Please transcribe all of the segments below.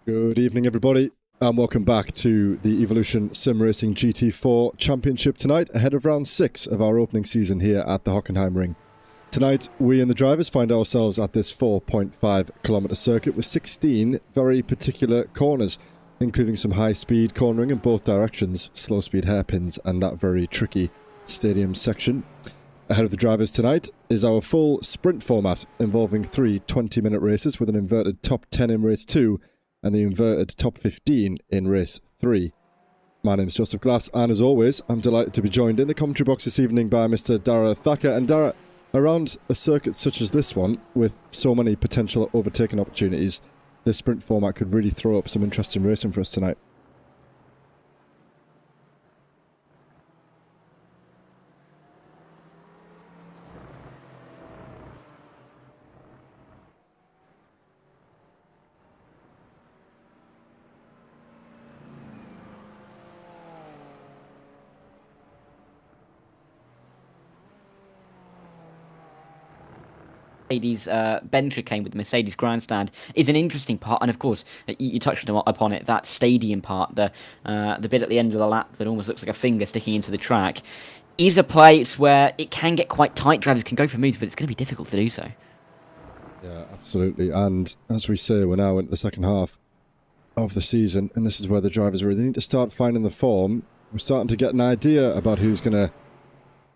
Good evening, everybody, and welcome back to the Evolution Sim Racing GT4 Championship tonight, ahead of round 6 of our opening season here at the Hockenheim Ring. Tonight, we and the drivers find ourselves at this 4.5 kilometre circuit with 16 very particular corners, including some high-speed cornering in both directions, slow-speed hairpins, and that very tricky stadium section. Ahead of the drivers tonight is our full sprint format, involving 3 20-minute races with an inverted top 10 in race 2, and the inverted top 15 in race 3. My name is Joseph Glass, and as always, I'm delighted to be joined in the commentary box this evening by Mr. Dara Thacker. And Dara, around a circuit such as this one, with so many potential overtaking opportunities, this sprint format could really throw up some interesting racing for us tonight. Mercedes bench came with the Mercedes grandstand is an interesting part, and of course you touched upon it, that stadium part, the bit at the end of the lap that almost looks like a finger sticking into the track, is a place where it can get quite tight. Drivers can go for moves, but it's going to be difficult to do so. Yeah, absolutely. And as we say, we're now into the second half of the season, and this is where the drivers really need to start finding the form. We're starting to get an idea about who's going to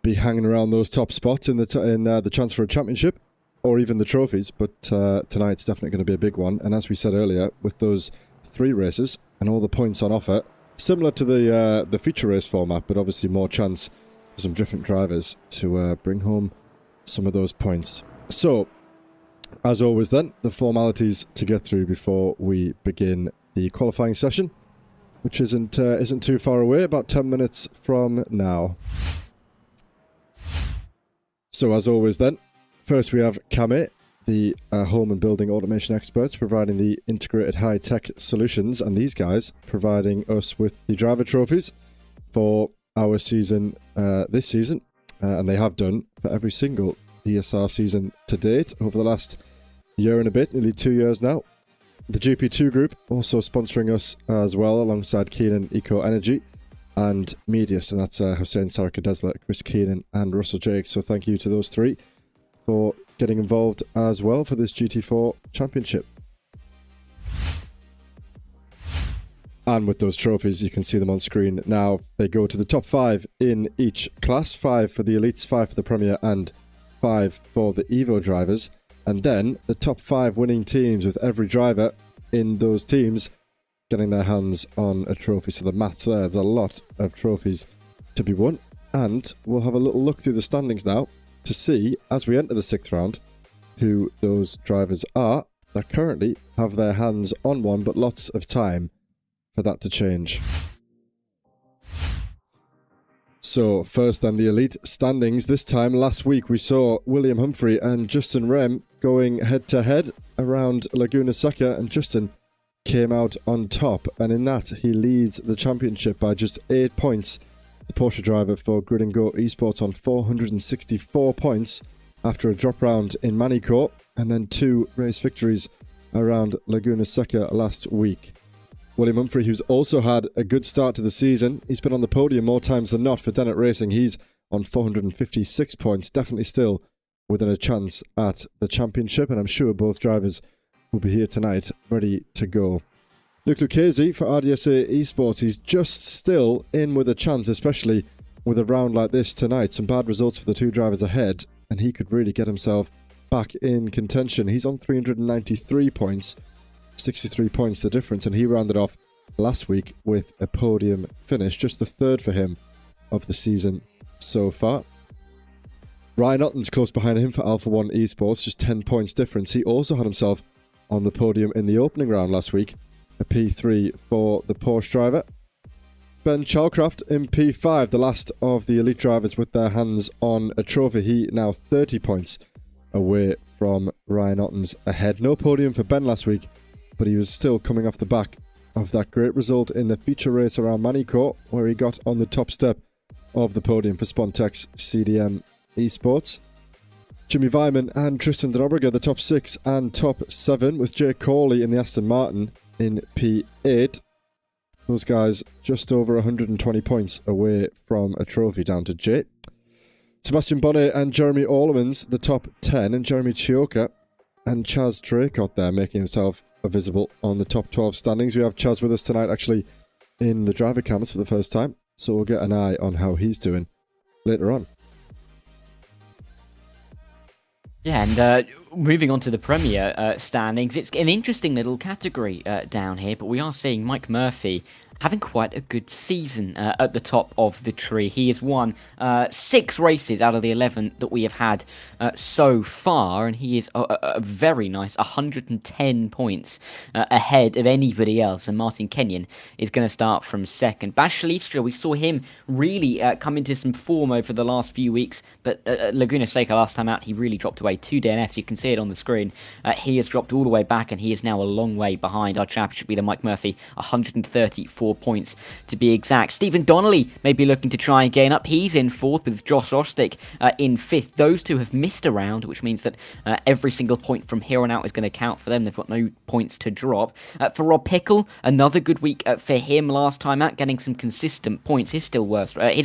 be hanging around those top spots in the Transfer Championship, or even the trophies, but tonight's definitely going to be a big one. And as we said earlier, with those 3 races and all the points on offer, similar to the feature race format, but obviously more chance for some different drivers to bring home some of those points. So, as always then, the formalities to get through before we begin the qualifying session, which isn't too far away, about 10 minutes from now. So as always then, first we have Kame, the home and building automation experts, providing the integrated high-tech solutions, and these guys providing us with the driver trophies for our season this season, and they have done for every single ESR season to date over the last year and a bit, nearly 2 years now. The GP2 group also sponsoring us as well, alongside Keenan Eco Energy and Medius, and that's Hussein Sarika Desler, Chris Keenan and Russell Jakes. So thank you to those 3 for getting involved as well for this GT4 Championship. And with those trophies, you can see them on screen now. They go to the top 5 in each class, 5 for the Elites, 5 for the Premier, and 5 for the Evo drivers. And then the top 5 winning teams, with every driver in those teams getting their hands on a trophy. So the maths there's a lot of trophies to be won. And we'll have a little look through the standings now to see, as we enter the 6th round, who those drivers are that currently have their hands on one, but lots of time for that to change. So first then, the Elite standings. This time last week we saw William Humphrey and Justin Rem going head to head around Laguna Seca, and Justin came out on top, and in that he leads the championship by just 8 points. The Porsche driver for Grid and Go Esports on 464 points after a drop round in Manicourt, and then 2 race victories around Laguna Seca last week. William Humphrey, who's also had a good start to the season, he's been on the podium more times than not for Dennett Racing. He's on 456 points, definitely still within a chance at the championship, and I'm sure both drivers will be here tonight ready to go. Luke Lucchese for RDSA Esports, he's just still in with a chance, especially with a round like this tonight. Some bad results for the 2 drivers ahead, and he could really get himself back in contention. He's on 393 points, 63 points the difference, and he rounded off last week with a podium finish, just the 3rd for him of the season so far. Ryan Otton's close behind him for Alpha 1 Esports, just 10 points difference. He also had himself on the podium in the opening round last week, a P3 for the Porsche driver. Ben Chalcraft in P5, the last of the Elite drivers with their hands on a trophy. He now 30 points away from Ryan Otton's ahead. No podium for Ben last week, but he was still coming off the back of that great result in the feature race around Manicourt, where he got on the top step of the podium for Spontex CDM Esports. Jimmy Vyman and Tristan Denobreger, the top 6 and top 7, with Jake Corley in the Aston Martin in P8. Those guys just over 120 points away from a trophy down to J. Sebastian Bonnet and Jeremy Orlemans, the top 10, and Jeremy Chioka and Chaz Draycott there making himself visible on the top 12 standings. We have Chaz with us tonight actually in the driver cams for the first time, so we'll get an eye on how he's doing later on. Yeah, and moving on to the Premier standings, it's an interesting little category down here, but we are seeing Mike Murphy having quite a good season at the top of the tree. He has won 6 races out of the 11 that we have had so far, and he is a very nice 110 points ahead of anybody else, and Martin Kenyon is going to start from second. Bas Schliestra, we saw him really come into some form over the last few weeks, but Laguna Seca last time out, he really dropped away 2 DNFs. You can see it on the screen. He has dropped all the way back, and he is now a long way behind our championship leader, Mike Murphy, 134 points to be exact. Stephen Donnelly may be looking to try and gain up. He's in 4th with Josh Ostick in 5th. Those two have missed a round, which means that every single point from here on out is going to count for them. They've got no points to drop. For Rob Pickle, another good week for him last time out, getting some consistent points. His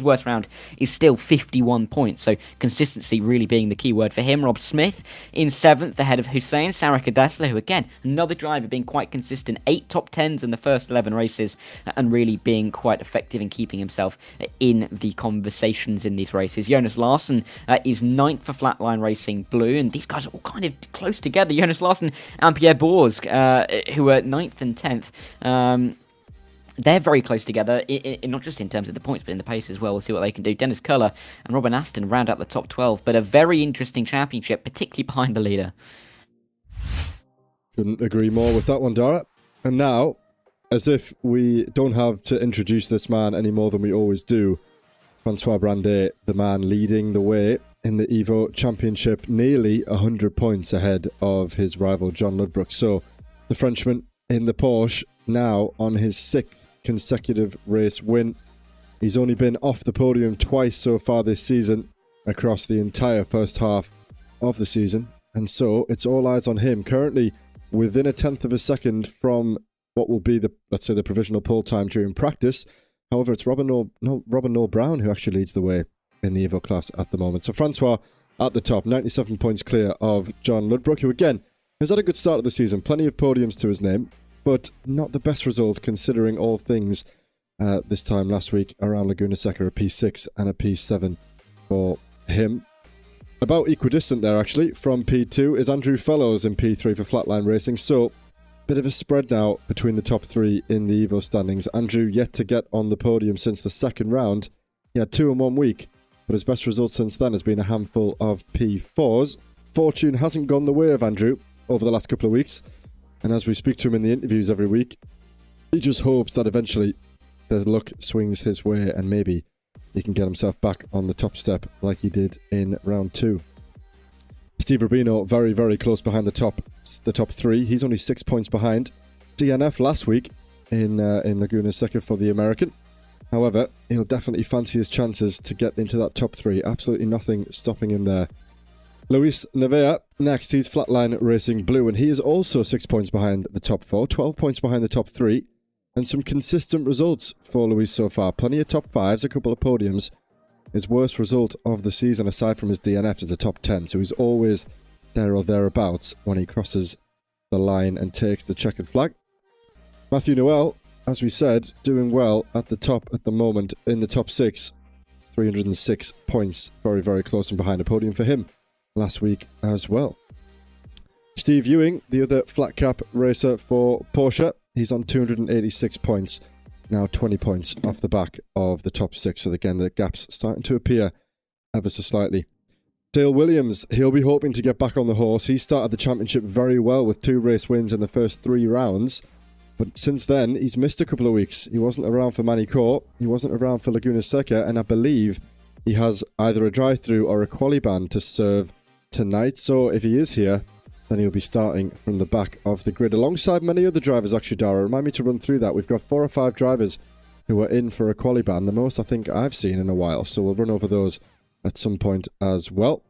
worst round is still 51 points, so consistency really being the key word for him. Rob Smith in 7th ahead of Hussein Saraka Dasla, who again, another driver being quite consistent. 8 top 10s in the first 11 races, and really being quite effective in keeping himself in the conversations in these races. Jonas Larsen is 9th for Flatline Racing Blue, and these guys are all kind of close together. Jonas Larsen and Pierre Borsk, who are 9th and 10th. They're very close together, not just in terms of the points, but in the pace as well. We'll see what they can do. Dennis Curler and Robin Aston round out the top 12, but a very interesting championship, particularly behind the leader. Couldn't agree more with that one, Dara. And now, as if we don't have to introduce this man any more than we always do, Francois Brandet, the man leading the way in the Evo Championship, nearly 100 points ahead of his rival John Ludbrook. So, the Frenchman in the Porsche now on his 6th consecutive race win. He's only been off the podium twice so far this season across the entire first half of the season, and so it's all eyes on him. Currently within a 10th of a second from what will be the, let's say, the provisional pole time during practice. However, it's Robin Noel Brown who actually leads the way in the Evo class at the moment. So Francois at the top, 97 points clear of John Ludbrook, who again has had a good start of the season, plenty of podiums to his name, but not the best result considering all things this time last week around Laguna Seca, a P6 and a P7 for him. About equidistant there actually from P2 is Andrew Fellows in P3 for Flatline Racing, so bit of a spread now between the top 3 in the Evo standings. Andrew yet to get on the podium since the second round. He had 2 in 1 week, but his best result since then has been a handful of P4s. Fortune hasn't gone the way of Andrew over the last couple of weeks, and as we speak to him in the interviews every week, he just hopes that eventually the luck swings his way and maybe he can get himself back on the top step like he did in round 2. Steve Rubino very, very close behind the top 3. He's only 6 points behind DNF last week in Laguna Seca for the American. However, he'll definitely fancy his chances to get into that top 3. Absolutely nothing stopping him there. Luis Nevea, next, he's Flatline Racing Blue, and he is also 6 points behind the top 4, 12 points behind the top 3, and some consistent results for Luis so far. Plenty of top 5s, a couple of podiums. His worst result of the season, aside from his DNF, is the top 10, so he's always there or thereabouts when he crosses the line and takes the checkered flag. Matthew Noel, as we said, doing well at the top at the moment in the top 6. 306 points, very, very close and behind a podium for him last week as well. Steve Ewing, the other flat cap racer for Porsche, he's on 286 points, now 20 points off the back of the top 6. So again, the gap's starting to appear ever so slightly. Dale Williams, he'll be hoping to get back on the horse. He started the championship very well with 2 race wins in the first 3 rounds. But since then, he's missed a couple of weeks. He wasn't around for Manicourt, he wasn't around for Laguna Seca, and I believe he has either a drive-through or a quali ban to serve tonight. So if he is here, then he'll be starting from the back of the grid alongside many other drivers. Actually, Dara, remind me to run through that. We've got 4 or 5 drivers who are in for a quali ban, the most I think I've seen in a while, so we'll run over those at some point as well.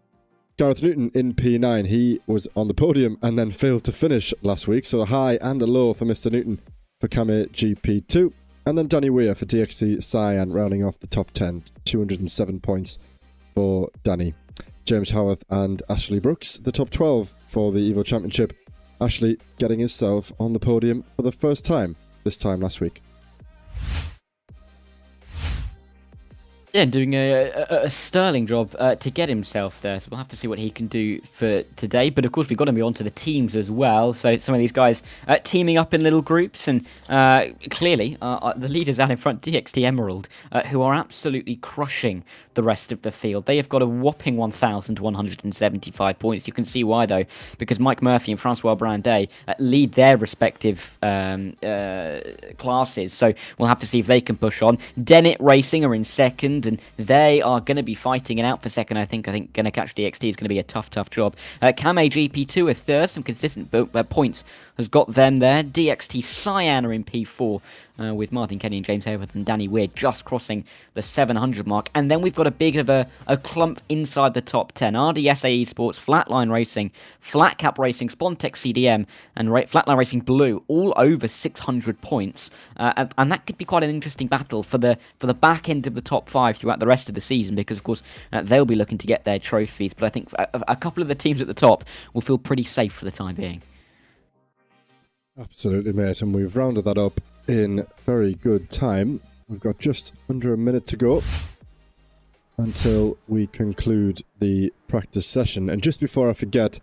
Gareth Newton in P9, he was on the podium and then failed to finish last week, so a high and a low for Mr. Newton for Kame GP2. And then Danny Weir for DXT Cyan rounding off the top 10. 207 points for Danny. James Howarth and Ashley Brooks, the top 12 for the EVO Championship. Ashley getting himself on the podium for the first time, this time last week. Yeah, doing a sterling job to get himself there. So we'll have to see what he can do for today. But of course, we've got to be on to the teams as well. So some of these guys teaming up in little groups. And clearly, the leaders out in front, DXT Emerald, who are absolutely crushing the rest of the field. They have got a whopping 1,175 points. You can see why, though, because Mike Murphy and Francois Brandet lead their respective classes. So we'll have to see if they can push on. Dennett Racing are in second, and they are going to be fighting it out for second. I think going to catch DXT is going to be a tough job. Kame GP2 are third. Some consistent points has got them there. DXT Cyan are in P4 with Martin Kenny and James Hayward and Danny Weir just crossing the 700 mark. And then we've got a big of a clump inside the top 10. RDSA Esports, Flatline Racing, Flatcap Racing, Spontex CDM, and Flatline Racing Blue, all over 600 points. And that could be quite an interesting battle for the back end of the top 5 throughout the rest of the season, because, of course, they'll be looking to get their trophies. But I think a couple of the teams at the top will feel pretty safe for the time being. Absolutely, mate. And we've rounded that up in very good time. We've got just under a minute to go until we conclude the practice session. And just before I forget,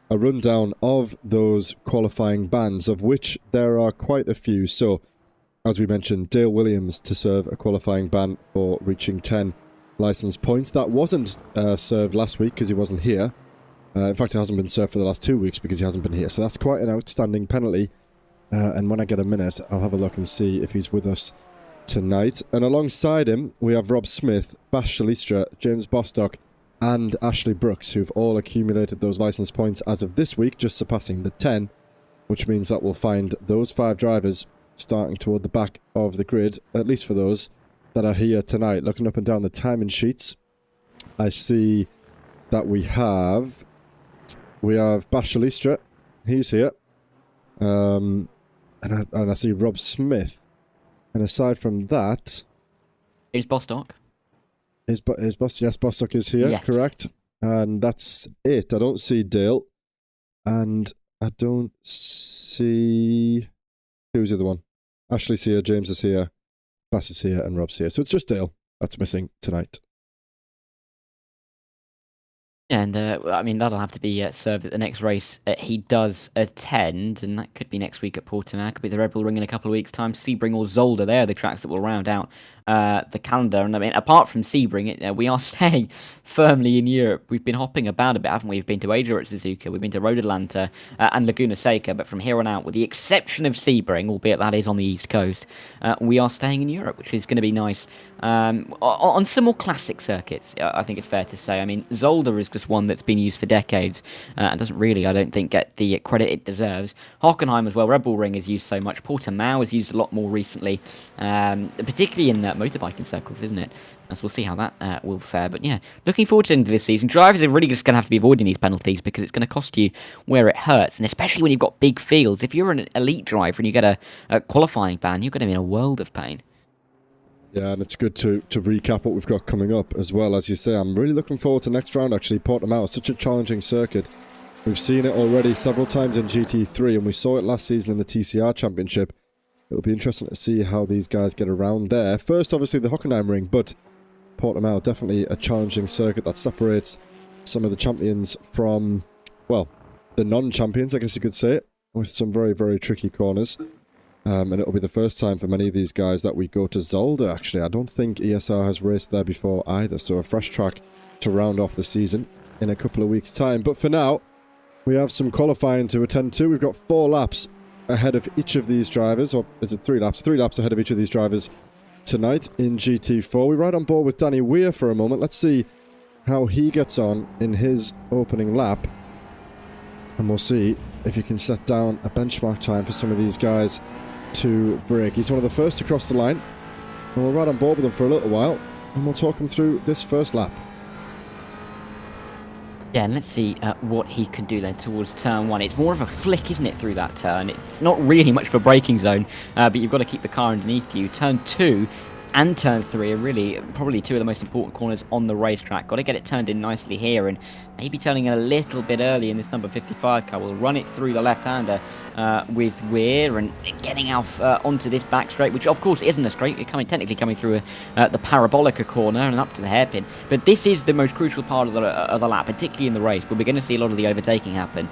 a rundown of those qualifying bans, of which there are quite a few. So, as we mentioned, Dale Williams to serve a qualifying ban for reaching 10 license points. That wasn't served last week because he wasn't here. In fact, it hasn't been served for the last 2 weeks because he hasn't been here. So that's quite an outstanding penalty. And when I get a minute, I'll have a look and see if he's with us tonight. And alongside him, we have Rob Smith, Bash Shalistra, James Bostock, and Ashley Brooks, who've all accumulated those license points as of this week, just surpassing the 10, which means that we'll find those 5 drivers starting toward the back of the grid, at least for those that are here tonight. Looking up and down the timing sheets, I see that we have Bash Shalistra, he's here. And I see Rob Smith. And aside from that... Is Bostock? Yes, Bostock is here, yes. Correct. And that's it. I don't see Dale. And I don't see... Who's the other one? Ashley's here, James is here, Bass is here, and Rob's here. So it's just Dale that's missing tonight. And, I mean, that'll have to be served at the next race he does attend, and that could be next week at Portimao, could be the Red Bull Ring in a couple of weeks' time. Sebring or Zolder, they are the tracks that will round out the calendar. And, I mean, apart from Sebring, we are staying firmly in Europe. We've been hopping about a bit, haven't we? We've been to Asia at Suzuka, we've been to Road Atlanta and Laguna Seca, but from here on out, with the exception of Sebring, albeit that is on the East Coast, we are staying in Europe, which is going to be nice. On some more classic circuits, I think it's fair to say. I mean, Zolder is just one that's been used for decades and doesn't really, I don't think, get the credit it deserves. Hockenheim as well, Red Bull Ring is used so much. Portimao is used a lot more recently, particularly in motorbiking circles, isn't it? So we'll see how that will fare. But yeah, looking forward to the end of this season. Drivers are really just going to have to be avoiding these penalties because it's going to cost you where it hurts. And especially when you've got big fields. If you're an elite driver and you get a qualifying ban, you're going to be in a world of pain. Yeah, and it's good to recap what we've got coming up as well. As you say, I'm really looking forward to next round, actually. Portimao, such a challenging circuit. We've seen it already several times in GT3, and we saw it last season in the TCR Championship. It'll be interesting to see how these guys get around there. First, obviously, the Hockenheim Ring, but Portimao, definitely a challenging circuit that separates some of the champions from, well, the non-champions, I guess you could say, with some very, very tricky corners. And it'll be the first time for many of these guys that we go to Zolder, actually. I don't think ESR has raced there before either, so a fresh track to round off the season in a couple of weeks' time. But for now, we have some qualifying to attend to. We've got 4 laps ahead of each of these drivers, or is it 3 laps? 3 laps ahead of each of these drivers tonight in GT4. We ride on board with Danny Weir for a moment. Let's see how he gets on in his opening lap. And we'll see if he can set down a benchmark time for some of these guys to break. He's one of the first to cross the line. And we'll ride on board with him for a little while. And we'll talk him through this first lap. Yeah, and let's see what he can do then towards turn one. It's more of a flick, isn't it, through that turn? It's not really much of a braking zone, but you've got to keep the car underneath you. Turn two and turn three are really probably two of the most important corners on the racetrack. Got to get it turned in nicely here, and maybe turning a little bit early in this number 55 car. We'll run it through the left-hander with Weir and getting Alf onto this back straight, which of course isn't a straight. You're technically coming through the Parabolica corner and up to the hairpin. But this is the most crucial part of the lap, particularly in the race, where we're going to see a lot of the overtaking happen.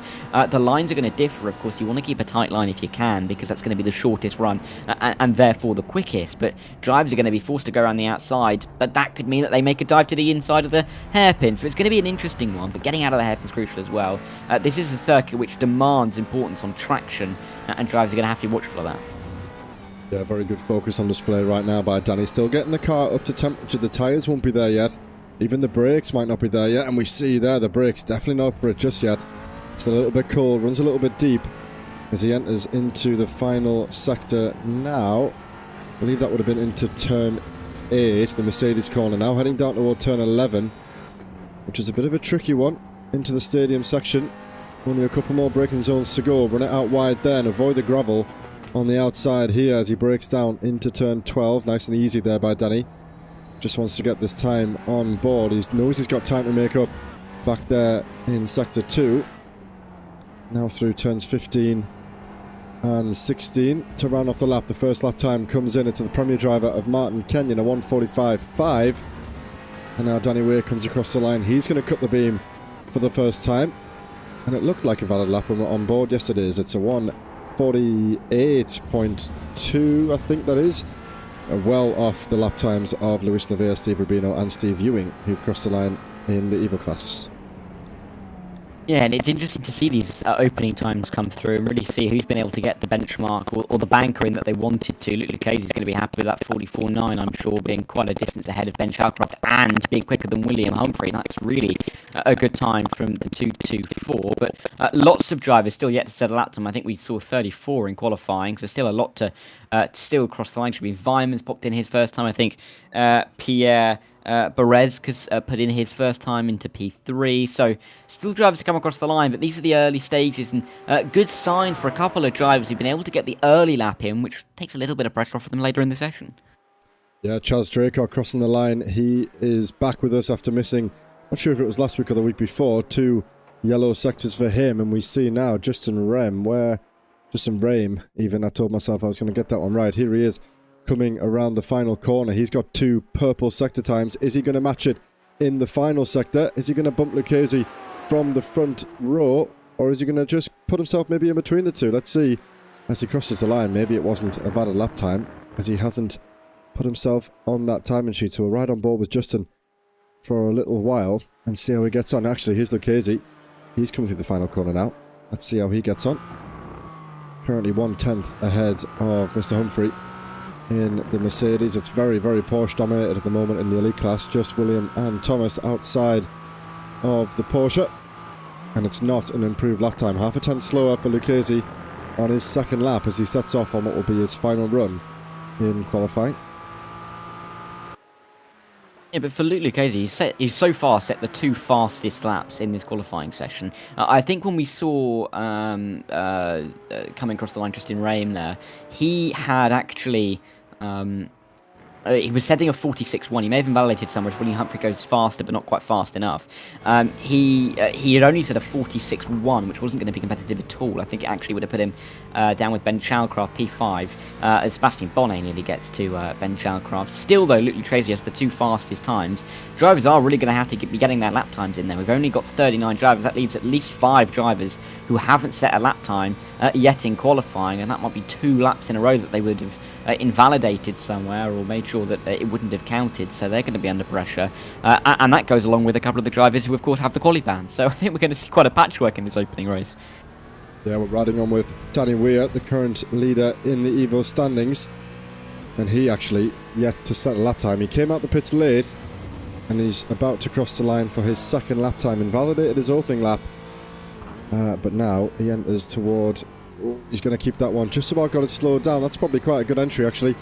The lines are going to differ, of course. You want to keep a tight line if you can, because that's going to be the shortest run and therefore the quickest. But drivers are going to be forced to go around the outside, but that could mean that they make a dive to the inside of the hairpin. So it's going to be an interesting one, but getting out of the hairpin is crucial as well. This is a circuit which demands importance on traction, and drivers are going to have to be watchful of that. Yeah, very good focus on display right now by Danny. Still getting the car up to temperature. The tyres won't be there yet. Even the brakes might not be there yet. And we see there the brakes definitely not for it just yet. It's a little bit cold, runs a little bit deep as he enters into the final sector now. I believe that would have been into turn 8, the Mercedes corner now. Heading down toward turn 11, which is a bit of a tricky one, into the stadium section. Only a couple more braking zones to go. Run it out wide there and avoid the gravel on the outside here as he breaks down into turn 12. Nice and easy there by Danny. Just wants to get this time on board. He knows he's got time to make up back there in sector 2. Now through turns 15 and 16 to round off the lap. The first lap time comes in. It's the Premier driver of Martin Kenyon, a 1:45.5. And now Danny Weir comes across the line. He's going to cut the beam for the first time. And it looked like a valid lap when we were on board yesterday's. It's a 1:48.2, I think that is. Well off the lap times of Luis Nevaeh, Steve Rubino and Steve Ewing, who've crossed the line in the Evo class. Yeah, and it's interesting to see these opening times come through and really see who's been able to get the benchmark or the bankering that they wanted to. Luke Lucchesi's going to be happy with that 44.9, I'm sure, being quite a distance ahead of Ben Shalcroft and being quicker than William Humphrey. That's really a good time from the 2:24. But lots of drivers still yet to set a lap time. I think we saw 34 in qualifying, so still a lot to still cross the line. Should be Weiman's popped in his first time, I think. Pierre Berez put in his first time into P3, so still drivers to come across the line, but these are the early stages and good signs for a couple of drivers who've been able to get the early lap in, which takes a little bit of pressure off of them later in the session. Yeah, Chaz Draco crossing the line. He is back with us after missing, not sure if it was last week or the week before, 2 yellow sectors for him, and we see now Justin Rame, even, I told myself I was going to get that one right. Here he is, coming around the final corner. He's got 2 purple sector times. Is he going to match it in the final sector? Is he going to bump Lucchesi from the front row? Or is he going to just put himself maybe in between the two? Let's see as he crosses the line. Maybe it wasn't a valid lap time as he hasn't put himself on that timing sheet. So we'll ride on board with Justin for a little while and see how he gets on. Actually, here's Lucchesi. He's coming through the final corner now. Let's see how he gets on. Currently 1/10 ahead of Mr. Humphrey in the Mercedes. It's very, very Porsche dominated at the moment in the elite class. Just William and Thomas outside of the Porsche. And it's not an improved lap time. Half a tenth slower for Lucchesi on his second lap as he sets off on what will be his final run in qualifying. Yeah, but for Luke Lucchesi, he's so far set the 2 fastest laps in this qualifying session. I think when we saw coming across the line Justin Rame there, he had actually he was setting a 46.1. He may have invalidated somewhere. William Humphrey goes faster, but not quite fast enough. He had only set a 46.1, which wasn't going to be competitive at all. I think it actually would have put him down with Ben Shalcroft, P5, as Sebastian Bonnet nearly gets to Ben Shalcroft. Still, though, Luke Lucchesi has the 2 fastest times. Drivers are really going to have to be getting their lap times in there. We've only got 39 drivers. That leaves at least 5 drivers who haven't set a lap time yet in qualifying, and that might be 2 laps in a row that they would have invalidated somewhere or made sure that it wouldn't have counted, so they're going to be under pressure. And that goes along with a couple of the drivers who, of course, have the quali ban. So I think we're going to see quite a patchwork in this opening race. Yeah, we're riding on with Danny Weir, the current leader in the Evo standings. And he actually yet to set a lap time. He came out the pits late, and he's about to cross the line for his second lap time. Invalidated his opening lap, but now he enters toward... He's going to keep that one. Just about got it slowed down. That's probably quite a good entry, actually.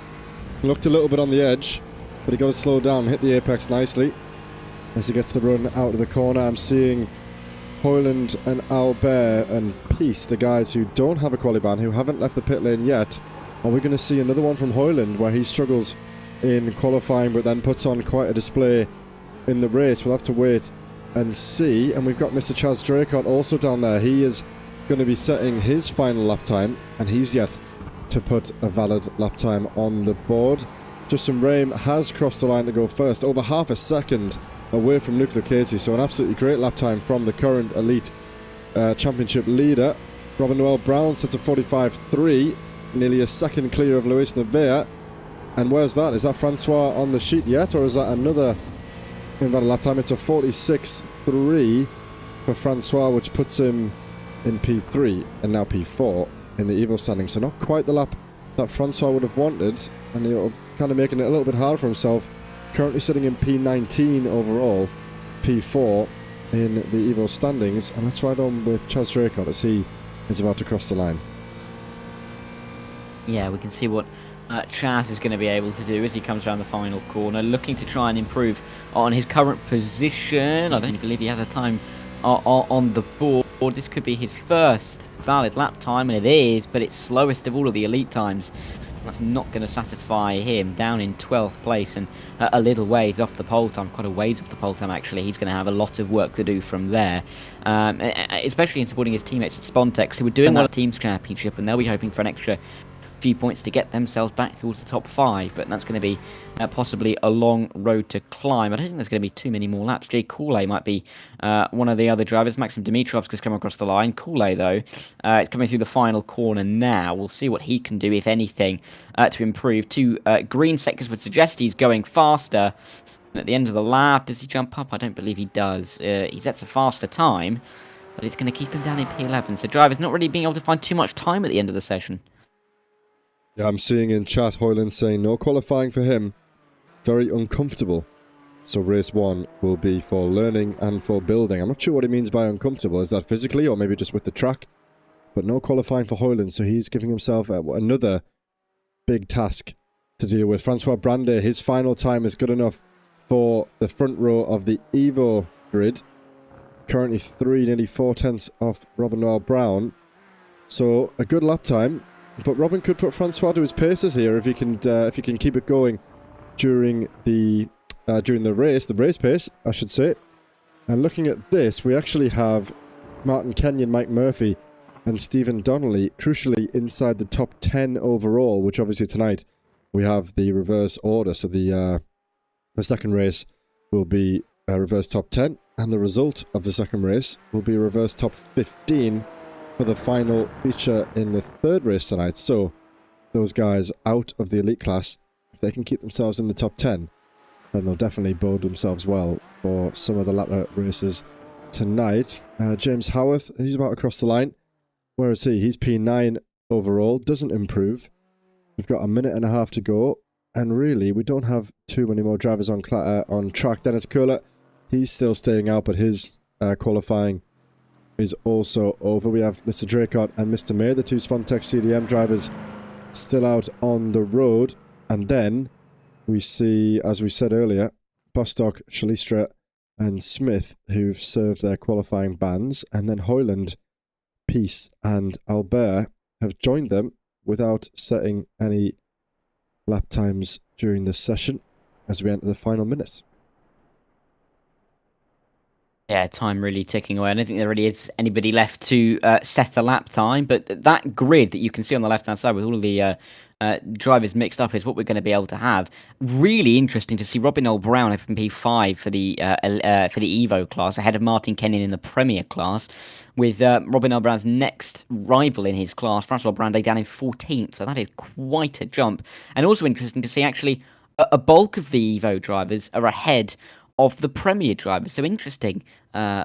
Looked a little bit on the edge, but he got it slowed down, hit the apex nicely as he gets the run out of the corner. I'm seeing Hoyland and Albert and Peace, the guys who don't have a quali ban, who haven't left the pit lane yet. Are we going to see another one from Hoyland where he struggles in qualifying but then puts on quite a display in the race? We'll have to wait and see. And we've got Mr. Chaz Draycott also down there. He is going to be setting his final lap time, and he's yet to put a valid lap time on the board. Justin Rame has crossed the line to go first, over half a second away from Luke Lucchese, so an absolutely great lap time from the current Elite Championship leader. Robin Noel Brown sets a 45.3, nearly a second clear of Luis Nevea. And where's that? Is that Francois on the sheet yet, or is that another invalid lap time? It's a 46.3 for Francois, which puts him in P3 and now P4 in the Evo standing. So not quite the lap that Francois would have wanted, and he'll kind of making it a little bit hard for himself. Currently sitting in P19 overall, P4 in the Evo standings. And let's ride on with Chaz Draycott as he is about to cross the line. Yeah, we can see what Chaz is going to be able to do as he comes around the final corner, looking to try and improve on his current position. I don't believe he has a time on the board. This could be his first valid lap time, and it is, but it's slowest of all of the elite times. That's not going to satisfy him, down in 12th place and a little ways off the pole time, quite a ways off the pole time actually. He's going to have a lot of work to do from there, especially in supporting his teammates at Spontex, who are doing well at Teams Championship, and they'll be hoping for an extra few points to get themselves back towards the top 5, but that's going to be possibly a long road to climb. I don't think there's going to be too many more laps. Jay Cooley might be one of the other drivers. Maxim Dimitrov's just come across the line. Cooley, though, is coming through the final corner now. We'll see what he can do, if anything, to improve. Two green sectors would suggest he's going faster. And at the end of the lap, does he jump up? I don't believe he does. He sets a faster time, but it's going to keep him down in P11. So drivers not really being able to find too much time at the end of the session. Yeah, I'm seeing in chat Hoyland saying no qualifying for him. Very uncomfortable. So race 1 will be for learning and for building. I'm not sure what he means by uncomfortable. Is that physically or maybe just with the track? But no qualifying for Hoyland, so he's giving himself another big task to deal with. Francois Brandet, his final time is good enough for the front row of the Evo grid. Currently 3, nearly 4 tenths off Robin Noel Brown. So a good lap time. But Robin could put Francois to his paces here if he can keep it going during the race pace, I should say. And looking at this, we actually have Martin Kenyon, Mike Murphy, and Stephen Donnelly crucially inside the top 10 overall. Which obviously tonight we have the reverse order, so the second race will be a reverse top 10, and the result of the second race will be a reverse top 15. For the final feature in the third race tonight. So those guys out of the elite class, if they can keep themselves in the top 10, then they'll definitely bode themselves well for some of the latter races tonight. James Howarth, he's about to cross the line. Where is he? He's P9 overall, doesn't improve. We've got a minute and a half to go, and really we don't have too many more drivers on track. Dennis Kohler, he's still staying out, but his qualifying is also over. We have Mr. Draycott and Mr. May, the two Spontex CDM drivers, still out on the road. And then we see, as we said earlier, Bostock, Shalistra and Smith, who've served their qualifying bans. And then Hoyland, Peace and Albert have joined them without setting any lap times during this session as we enter the final minute. Yeah, time really ticking away. I don't think there really is anybody left to set a lap time, but that grid that you can see on the left-hand side with all of the drivers mixed up is what we're going to be able to have. Really interesting to see Robin Noel Brown up in P5 for the Evo class, ahead of Martin Kenyon in the Premier class, with Robin Noel Brown's next rival in his class, Francois Brandet, down in 14th, so that is quite a jump. And also interesting to see, actually, a bulk of the Evo drivers are ahead of the Premier drivers. So interesting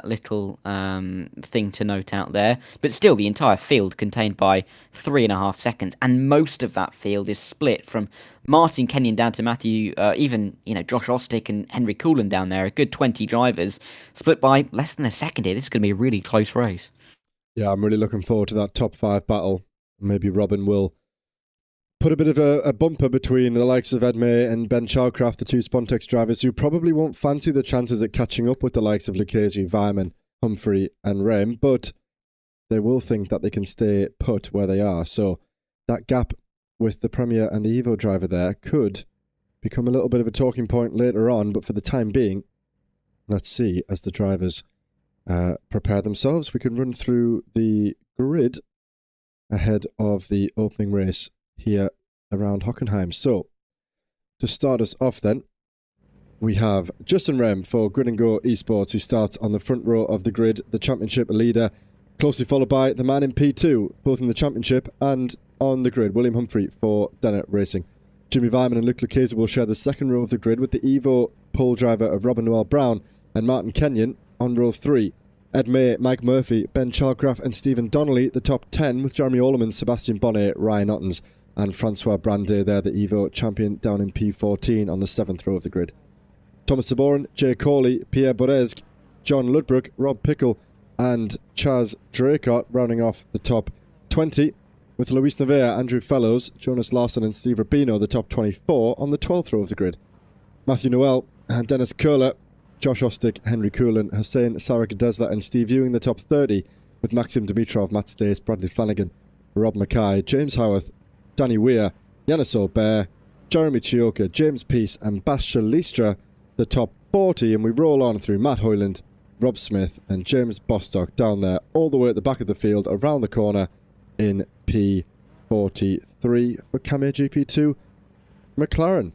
little thing to note out there. But still, the entire field contained by 3.5 seconds, and most of that field is split from Martin Kenyon down to Matthew, even Josh Ostick and Henry Coolan down there. A good 20 drivers split by less than a second here. This is going to be a really close race. Yeah, I'm really looking forward to that top 5 battle. Maybe Robin will put a bit of a bumper between the likes of Ed May and Ben Chowcraft, the two Spontex drivers who probably won't fancy the chances at catching up with the likes of Lucchese, Weimann Humphrey and Rem, but they will think that they can stay put where they are. So that gap with the Premier and the Evo driver there could become a little bit of a talking point later on, but for the time being, let's see as the drivers prepare themselves. We can run through the grid ahead of the opening race here around Hockenheim. So, to start us off then, we have Justin Rem for Grid & Go Esports, who starts on the front row of the grid, the championship leader, closely followed by the man in P2, both in the championship and on the grid, William Humphrey for Dennett Racing. Jimmy Vyman and Luke Lucchese will share the second row of the grid with the Evo pole driver of Robin Noel Brown and Martin Kenyon on row 3. Ed May, Mike Murphy, Ben Chalcraft and Stephen Donnelly, the top 10, with Jeremy Orleman, Sebastian Bonnet, Ryan Ottens and Francois Brandet there, the Evo champion, down in P14 on the 7th row of the grid. Thomas Saborin, Jay Corley, Pierre Borezg, John Ludbrook, Rob Pickle and Chaz Draycott rounding off the top 20, with Luis Nevea, Andrew Fellows, Jonas Larson and Steve Rubino, the top 24 on the 12th row of the grid. Matthew Noel and Dennis Curler, Josh Ostick, Henry Coolan, Hussein Sarek Desla and Steve Ewing, the top 30, with Maxim Dimitrov, Matt Stace, Bradley Flanagan, Rob Mackay, James Howarth, Danny Weir, Yanis Aubert, Jeremy Chioka, James Peace and Basha Listra, the top 40, and we roll on through Matt Hoyland, Rob Smith and James Bostock down there all the way at the back of the field around the corner in P43 for Cameo GP2 McLaren.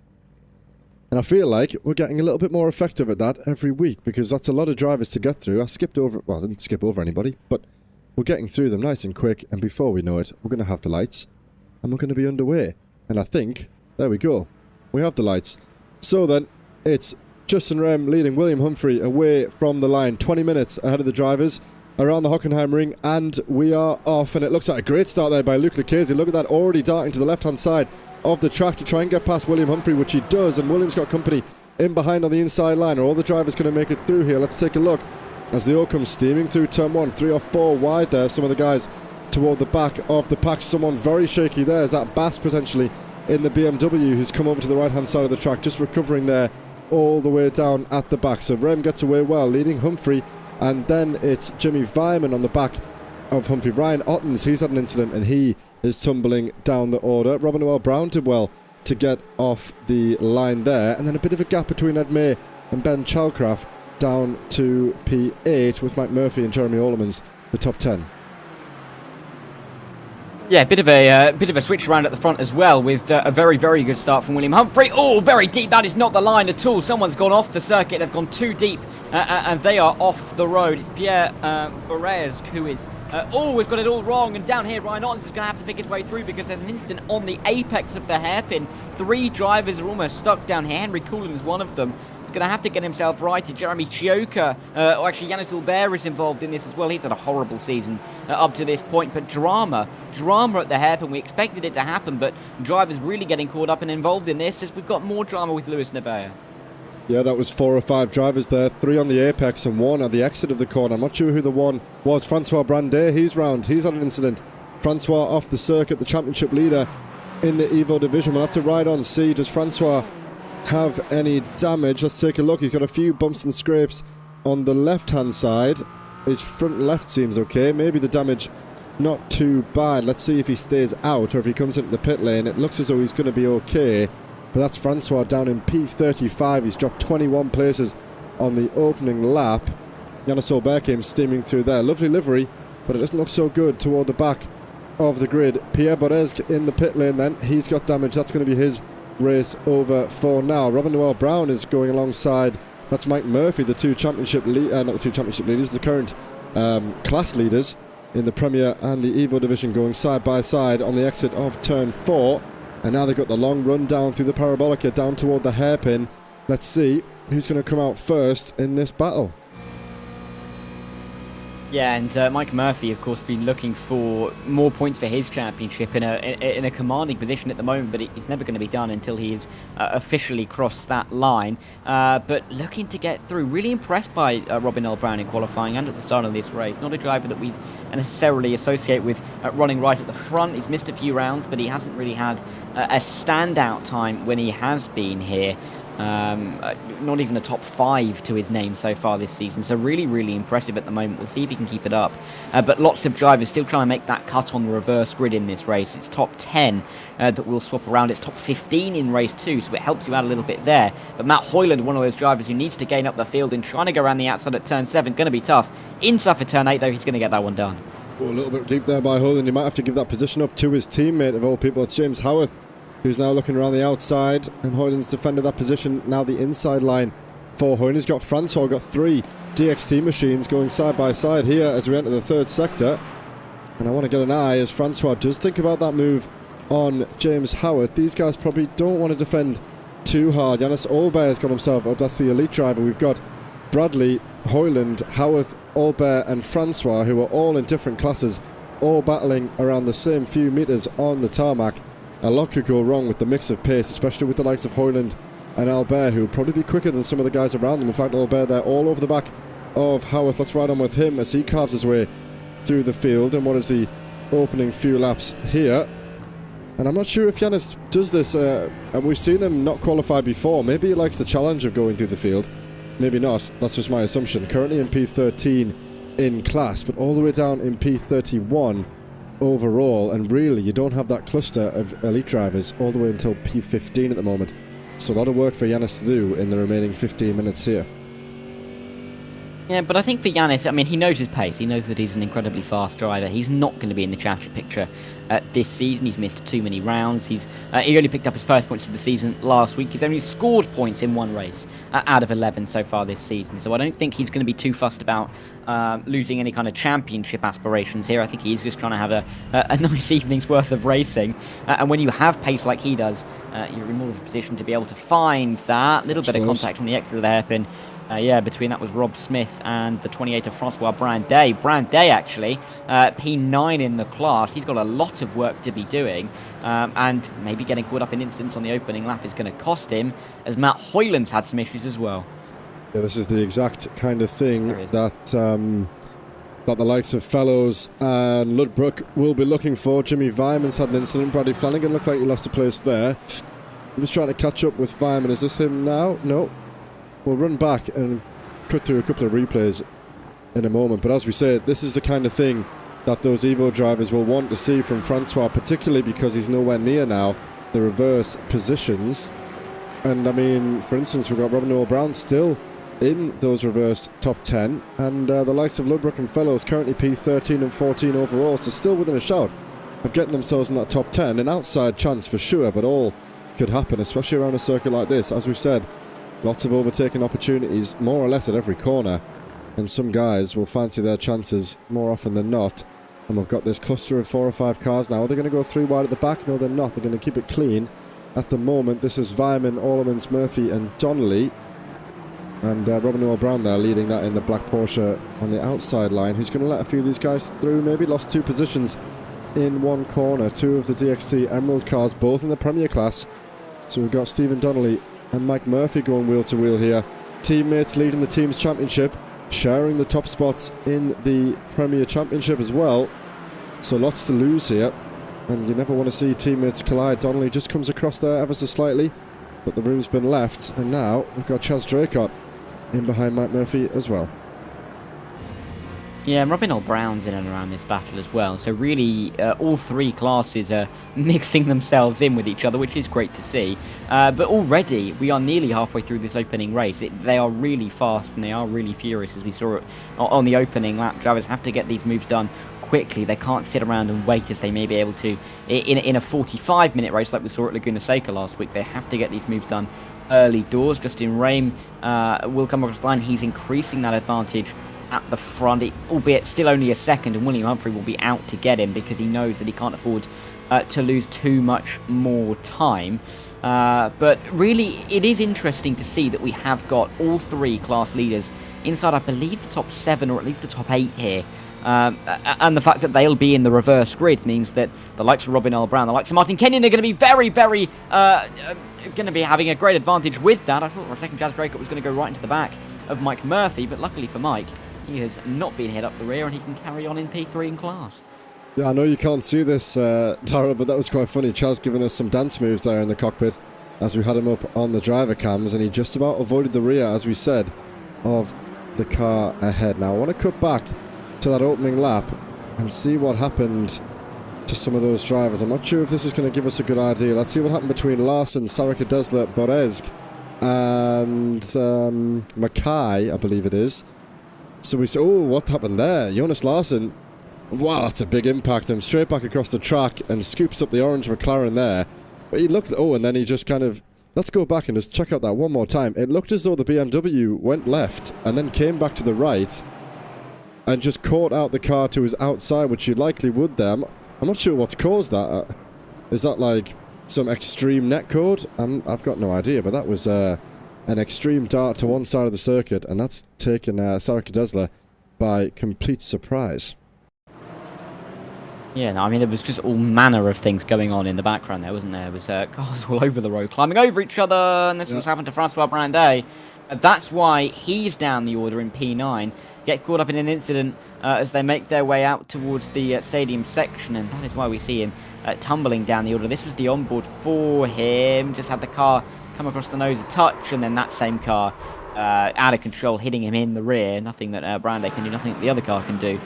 And I feel like we're getting a little bit more effective at that every week, because that's a lot of drivers to get through. I didn't skip over anybody, but we're getting through them nice and quick, and before we know it, we're going to have the lights, and we're going to be underway. And I think, there we go, we have the lights. So then, it's Justin Rem leading William Humphrey away from the line, 20 minutes ahead of the drivers around the Hockenheim Ring, and we are off. And it looks like a great start there by Luke Lucchese. Look at that, already darting to the left-hand side of the track to try and get past William Humphrey, which he does, and William's got company in behind on the inside line. Are all the drivers going to make it through here? Let's take a look as they all come steaming through turn 1, 3 or 4 wide there. Some of the guys toward the back of the pack. Someone very shaky there is that Bass potentially in the BMW, who's come over to the right-hand side of the track, just recovering there all the way down at the back. So Rem gets away well, leading Humphrey, and then it's Jimmy Vyman on the back of Humphrey. Ryan Ottens, he's had an incident and he is tumbling down the order. Robin Noel Brown did well to get off the line there, and then a bit of a gap between Ed May and Ben Chalcraft down to P8, with Mike Murphy and Jeremy Orlemans the top 10. Yeah, bit of a switch around at the front as well, with a very, very good start from William Humphrey. Oh, very deep. That is not the line at all. Someone's gone off the circuit. They've gone too deep, and they are off the road. It's Pierre Borez who is... we've got it all wrong. And down here, Ryan Ottens is going to have to pick his way through, because there's an incident on the apex of the hairpin. 3 drivers are almost stuck down here. Henry Coolan is one of them. Going to have to get himself right. Jeremy Chioka, or actually Yanis Aubert is involved in this as well. He's had a horrible season up to this point, but drama at the hairpin. We expected it to happen, but drivers really getting caught up and involved in this, as we've got more drama with Luis Nevea. Yeah, that was 4 or 5 drivers there, 3 on the apex and 1 at the exit of the corner. I'm not sure who the one was. Francois Brandet, he's round. He's had an incident. Francois off the circuit, the championship leader in the Evo division. We'll have to ride on, see, does Francois have any damage? Let's take a look. He's got a few bumps and scrapes on the left-hand side. His front left seems okay. Maybe the damage not too bad. Let's see if he stays out or if he comes into the pit lane. It looks as though he's going to be okay. But that's Francois down in P35. He's dropped 21 places on the opening lap. Yanis Aubert came steaming through there. Lovely livery, but it doesn't look so good toward the back of the grid. Pierre Borez in the pit lane then. He's got damage. That's going to be his race over for now. Robin Noel Brown is going alongside. That's Mike Murphy, the two championship not the two championship leaders, the current class leaders in the Premier and the Evo division, going side by side on the exit of turn 4. And now they've got the long run down through the parabolica down toward the hairpin. Let's see who's going to come out first in this battle. Yeah, and Mike Murphy, of course, been looking for more points for his championship in a commanding position at the moment, but it's never going to be done until he has officially crossed that line. But looking to get through. Really impressed by Robin L. Brown in qualifying and at the start of this race. Not a driver that we necessarily associate with running right at the front. He's missed a few rounds, but he hasn't really had a standout time when he has been here. Not even a top 5 to his name so far this season. So really, really impressive at the moment. We'll see if he can keep it up. But lots of drivers still trying to make that cut on the reverse grid in this race. It's top 10 that will swap around. It's top 15 in race 2, so it helps you out a little bit there. But Matt Hoyland, one of those drivers who needs to gain up the field and trying to go around the outside at turn 7. Going to be tough. Inside for turn 8, though, he's going to get that one done. Oh, a little bit deep there by Hoyland. He might have to give that position up to his teammate of all people. It's James Howarth, who's now looking around the outside, and Hoyland's defended that position. Now the inside line for Hoyland. He's got Francois, got 3 DXT machines going side by side here as we enter the 3rd sector. And I want to get an eye as Francois does think about that move on James Howarth. These guys probably don't want to defend too hard. Yannis Olber's got himself up. That's the elite driver. We've got Bradley, Hoyland, Howarth, Olber and Francois, who are all in different classes, all battling around the same few meters on the tarmac. A lot could go wrong with the mix of pace, especially with the likes of Hoyland and Albert, who will probably be quicker than some of the guys around them. In fact, Albert there all over the back of Howarth. Let's ride on with him as he carves his way through the field. And what is the opening few laps here? And I'm not sure if Yannis does this, and we've seen him not qualify before. Maybe he likes the challenge of going through the field. Maybe not. That's just my assumption. Currently in P13 in class, but all the way down in P31 overall, and really you don't have that cluster of elite drivers all the way until P15 at the moment. So a lot of work for Yannis to do in the remaining 15 minutes here. Yeah, but I think for Yannis, I mean, he knows his pace. He knows that he's an incredibly fast driver. He's not going to be in the championship picture this season. He's missed too many rounds. He only picked up his first points of the season last week. He's only scored points in 1 race out of 11 so far this season. So I don't think he's going to be too fussed about losing any kind of championship aspirations here. I think he's just trying to have a nice evening's worth of racing. And when you have pace like he does, you're in more of a position to be able to find that little bit of contact on the exit of the hairpin. Between that was Rob Smith and the 28 of Francois Brandet. Brandet, actually, P9 in the class. He's got a lot of work to be doing, and maybe getting caught up in incidents on the opening lap is going to cost him, as Matt Hoyland's had some issues as well. Yeah, this is the exact kind of thing that the likes of Fellows and Ludbrook will be looking for. Jimmy Vyman's had an incident. Bradley Flanagan looked like he lost a place there. He was trying to catch up with Vyman. Is this him now? No. We'll run back and cut through a couple of replays in a moment. But as we said, this is the kind of thing that those Evo drivers will want to see from Francois, particularly because he's nowhere near now the reverse positions. And I mean, for instance, we've got Robin Noel Brown still in those reverse top 10. And the likes of Ludbrook and Fellows currently P13 and 14 overall, so still within a shout of getting themselves in that top 10. An outside chance for sure, but all could happen, especially around a circuit like this. As we've said, lots of overtaking opportunities, more or less at every corner. And some guys will fancy their chances more often than not. And we've got this cluster of 4 or 5 cars now. Are they going to go 3 wide at the back? No, they're not. They're going to keep it clean. At the moment, this is Vyman, Orlemans, Murphy and Donnelly. And Robin Noel Brown there leading that in the black Porsche on the outside line. Who's going to let a few of these guys through? Maybe lost 2 positions in one corner. 2 of the DXT Emerald cars, both in the Premier class. So we've got Stephen Donnelly and Mike Murphy going wheel to wheel here. Teammates leading the team's championship, sharing the top spots in the Premier Championship as well. So lots to lose here, and you never want to see teammates collide. Donnelly just comes across there ever so slightly, but the room's been left, and now we've got Chaz Draycott in behind Mike Murphy as well. Yeah, Robin Noel Brown's in and around this battle as well. So really, all 3 classes are mixing themselves in with each other, which is great to see. But already, we are nearly halfway through this opening race. They are really fast and they are really furious, as we saw it on the opening lap. Drivers have to get these moves done quickly. They can't sit around and wait as they may be able to in a 45-minute race like we saw at Laguna Seca last week. They have to get these moves done early doors. Justin Rame will come across the line. He's increasing that advantage at the front, albeit still only a second, and William Humphrey will be out to get him because he knows that he can't afford to lose too much more time. But really, it is interesting to see that we have got all 3 class leaders inside, I believe, the top 7 or at least the top 8 here. And the fact that they'll be in the reverse grid means that the likes of Robin Noel Brown, the likes of Martin Kenyon are going to be very, very going to be having a great advantage with that. I thought for a second Chaz Draycott was going to go right into the back of Mike Murphy, but luckily for Mike, he has not been hit up the rear and he can carry on in P3 in class. Yeah, I know you can't see this, Tara, but that was quite funny. Chaz giving us some dance moves there in the cockpit as we had him up on the driver cams, and he just about avoided the rear, as we said, of the car ahead. Now I want to cut back to that opening lap and see what happened to some of those drivers. I'm not sure if this is going to give us a good idea. Let's see what happened between Larson, Sarika Desler, Borezg, and Mackay, I believe it is. So we saw, oh, what happened there? Jonas Larson, wow, that's a big impact. Him straight back across the track and scoops up the orange McLaren there. But he looked, oh, and then he just kind of, let's go back and just check out that one more time. It looked as though the BMW went left and then came back to the right and just caught out the car to his outside, which you likely would there. I'm not sure what's caused that. Is that like some extreme netcode? I've got no idea, but that was an extreme dart to one side of the circuit, and that's taken Sarika Desler by complete surprise. Yeah, no, I mean, there was just all manner of things going on in the background there, wasn't there? There was cars all over the road, climbing over each other, and this was happened to Francois Brandet. That's why he's down the order in P9, get caught up in an incident as they make their way out towards the stadium section, and that is why we see him tumbling down the order. This was the onboard for him, just had the car come across the nose a touch, and then that same car out of control, hitting him in the rear. Nothing that Brandet can do, nothing that the other car can do.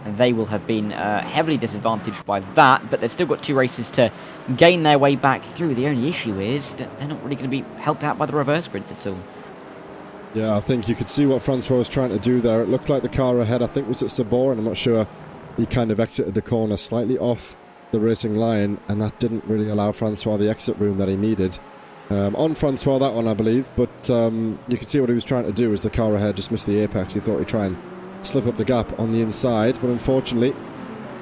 And they will have been heavily disadvantaged by that, but they've still got 2 races to gain their way back through. The only issue is that they're not really going to be helped out by the reverse grids at all. Yeah, I think you could see what Francois was trying to do there. It looked like the car ahead, I think, was at Sabor, and I'm not sure, he kind of exited the corner slightly off the racing line, and that didn't really allow Francois the exit room that he needed. On Francois, that one, I believe, but you could see what he was trying to do as the car ahead just missed the apex. He thought he'd try and slip up the gap on the inside, but unfortunately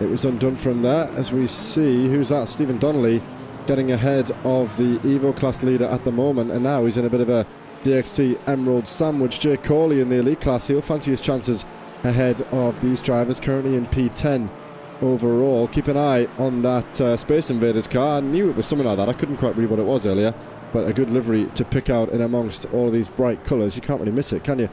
it was undone from there, as we see, who's that? Stephen Donnelly getting ahead of the Evo class leader at the moment, and now he's in a bit of a DXT Emerald sandwich. Jay Corley in the elite class, he'll fancy his chances ahead of these drivers, currently in P10 overall. Keep an eye on that Space Invaders car. I knew it was something like that, I couldn't quite read what it was earlier, but a good livery to pick out in amongst all of these bright colours. You can't really miss it, can you?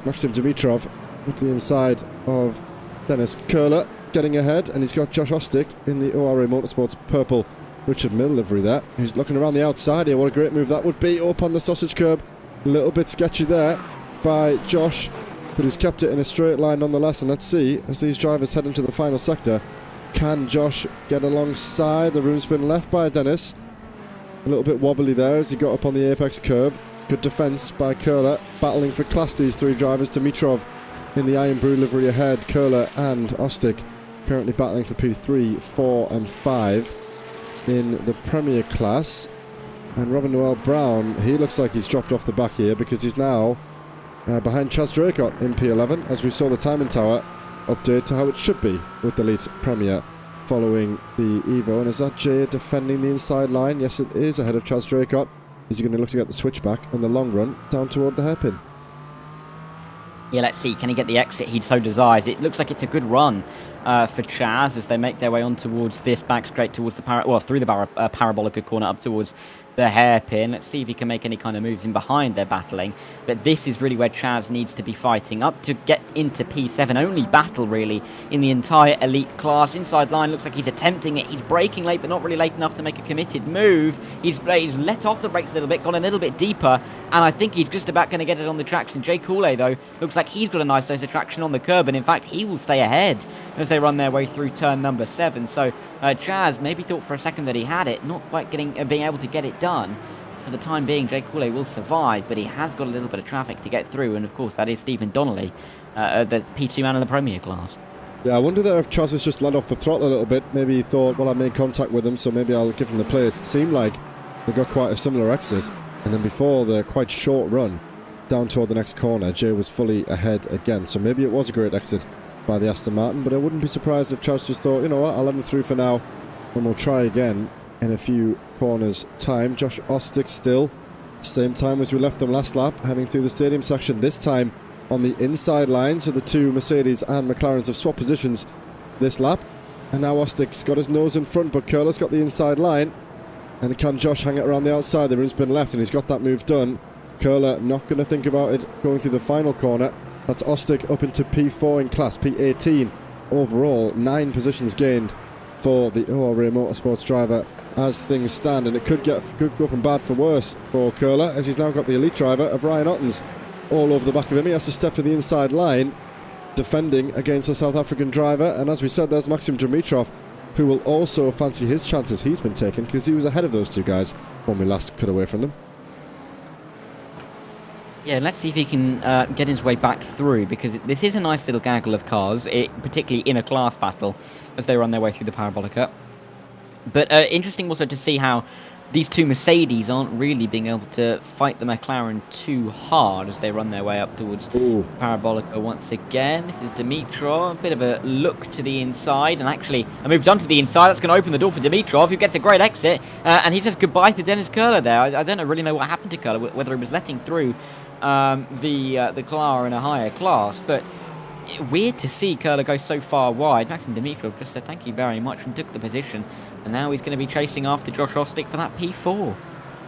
Maxim Dimitrov up the inside of Dennis Köhler, getting ahead, and he's got Josh Ostick in the ORA Motorsports purple Richard Mill livery there. He's looking around the outside here. What a great move that would be, up on the sausage curb. A little bit sketchy there by Josh, but he's kept it in a straight line nonetheless. And let's see, as these drivers head into the final sector, can Josh get alongside? The room's been left by Dennis. A little bit wobbly there as he got up on the apex curb. Good defence by Köhler, battling for class, these 3 drivers. Dimitrov in the Iron Brew livery ahead, Köhler and Ostick currently battling for P3, 4 and 5 in the Premier class. And Robin Noel Brown, he looks like he's dropped off the back here, because he's now behind Chaz Draycott in P11, as we saw the timing tower update to how it should be with the Elite Premier following the Evo. And is that Jay defending the inside line? Yes, it is, ahead of Chaz Draycott. Is he going to look to get the switchback in the long run down toward the hairpin? Yeah, let's see. Can he get the exit he so desires? It looks like it's a good run for Chaz as they make their way on towards this back straight towards the through the parabolic corner up towards the hairpin. Let's see if he can make any kind of moves in behind their battling. But this is really where Chaz needs to be fighting up to get into P7. Only battle really in the entire elite class. Inside line looks like he's attempting it. He's braking late, but not really late enough to make a committed move. He's let off the brakes a little bit, gone a little bit deeper, and I think he's just about going to get it on the traction. Jay Cooley, though, looks like he's got a nice dose of traction on the curb, and in fact he will stay ahead as they run their way through turn number 7. So Chaz maybe thought for a second that he had it, not quite being able to get it done. For the time being, Jay Cooley will survive, but he has got a little bit of traffic to get through, and of course that is Stephen Donnelly, the P2 man in the Premier class. Yeah, I wonder there if Chaz has just let off the throttle a little bit. Maybe he thought, well, I made contact with him, so maybe I'll give him the place. It seemed like they got quite a similar exit, and then before the quite short run down toward the next corner, Jay was fully ahead again, so maybe it was a great exit by the Aston Martin, but I wouldn't be surprised if Chaz just thought, you know what, I'll let him through for now, and we'll try again in a few corners time. Josh Ostick still, same time as we left them last lap, heading through the stadium section, this time on the inside line, so the 2 Mercedes and McLarens have swapped positions this lap, and now Ostick's got his nose in front, but Köhler's got the inside line, and can Josh hang it around the outside? The room's been left, and he's got that move done. Köhler not going to think about it going through the final corner. That's Ostick up into P4 in class, P18 overall, 9 positions gained for the ORA Motorsports driver as things stand, and it could go from bad for worse for Köhler, as he's now got the elite driver of Ryan Ottens all over the back of him. He has to step to the inside line, defending against the South African driver, and as we said, there's Maxim Dimitrov, who will also fancy his chances he's been taking, because he was ahead of those two guys when we last cut away from them. Yeah, let's see if he can get his way back through, because this is a nice little gaggle of cars, particularly in a class battle, as they run their way through the Parabolica. But interesting also to see how these two Mercedes aren't really being able to fight the McLaren too hard as they run their way up towards Parabolica once again. This is Dimitrov, a bit of a look to the inside, and actually a move done to the inside. That's going to open the door for Dimitrov, who gets a great exit, and he says goodbye to Dennis Köhler there. I don't really know what happened to Köhler, whether he was letting through the car in a higher class, but weird to see Köhler go so far wide. Maxim Dimitrov just said thank you very much and took the position, and now he's going to be chasing after Josh Ostick for that P4.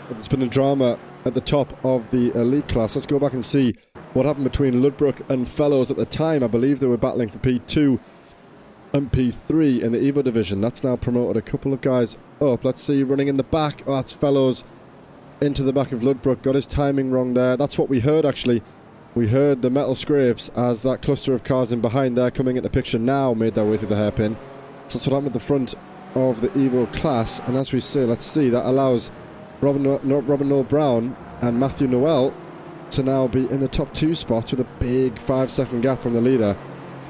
There's been a drama at the top of the elite class. Let's go back and see what happened between Ludbrook and Fellows at the time. I believe they were battling for P2 and P3 in the Evo division. That's now promoted a couple of guys up. Let's see, running in the back. Oh, that's Fellows into the back of Ludbrook. Got his timing wrong there. That's what we heard, actually. We heard the metal scrapes as that cluster of cars in behind there coming into picture now made their way through the hairpin. So that's what happened at the front of the Evo class, and as we say, let's see, that allows Robin Noah Brown and Matthew Noel to now be in the top two spots with a big 5-second gap from the leader.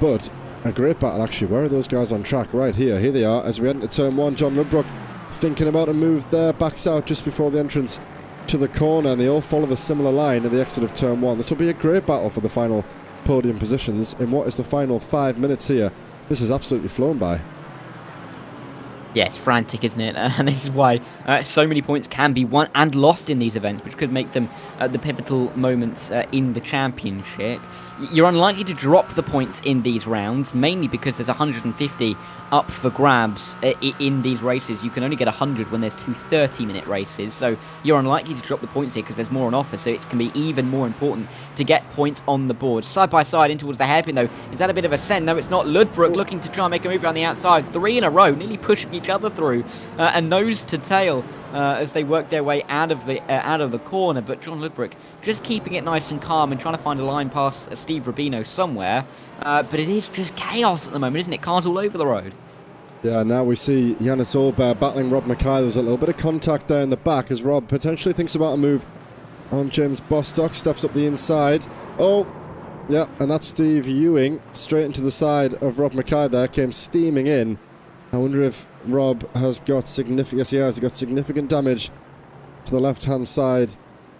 But a great battle, actually. Where are those guys on track? Right here. Here they are as we enter turn one. John Ludbrook thinking about a move there, backs out just before the entrance to the corner, and they all follow the similar line at the exit of turn one. This will be a great battle for the final podium positions in what is the final 5 minutes here. This is absolutely flown by. Yeah, it's frantic, isn't it? And this is why so many points can be won and lost in these events, which could make them the pivotal moments in the championship. You're unlikely to drop the points in these rounds, mainly because there's 150 up for grabs in these races. You can only get 100 when there's two 30-minute races, so you're unlikely to drop the points here because there's more on offer, so it can be even more important to get points on the board. Side by side in towards the hairpin, though. Is that a bit of a send? No, it's not. Ludbrook looking to try and make a move around the outside. 3 in a row, nearly pushing each other through, and nose to tail as they work their way out of the corner. But John Ludbrook just keeping it nice and calm and trying to find a line past Steve Rubino somewhere. But it is just chaos at the moment, isn't it? Cars all over the road. Yeah, now we see Yannis Olber battling Rob Mackay. There's a little bit of contact there in the back as Rob potentially thinks about a move on James Bostock. Steps up the inside. Oh, yeah, and that's Steve Ewing straight into the side of Rob Mackay there. Came steaming in. I wonder if Rob has got significant... Yes, he has. He got significant damage to the left-hand side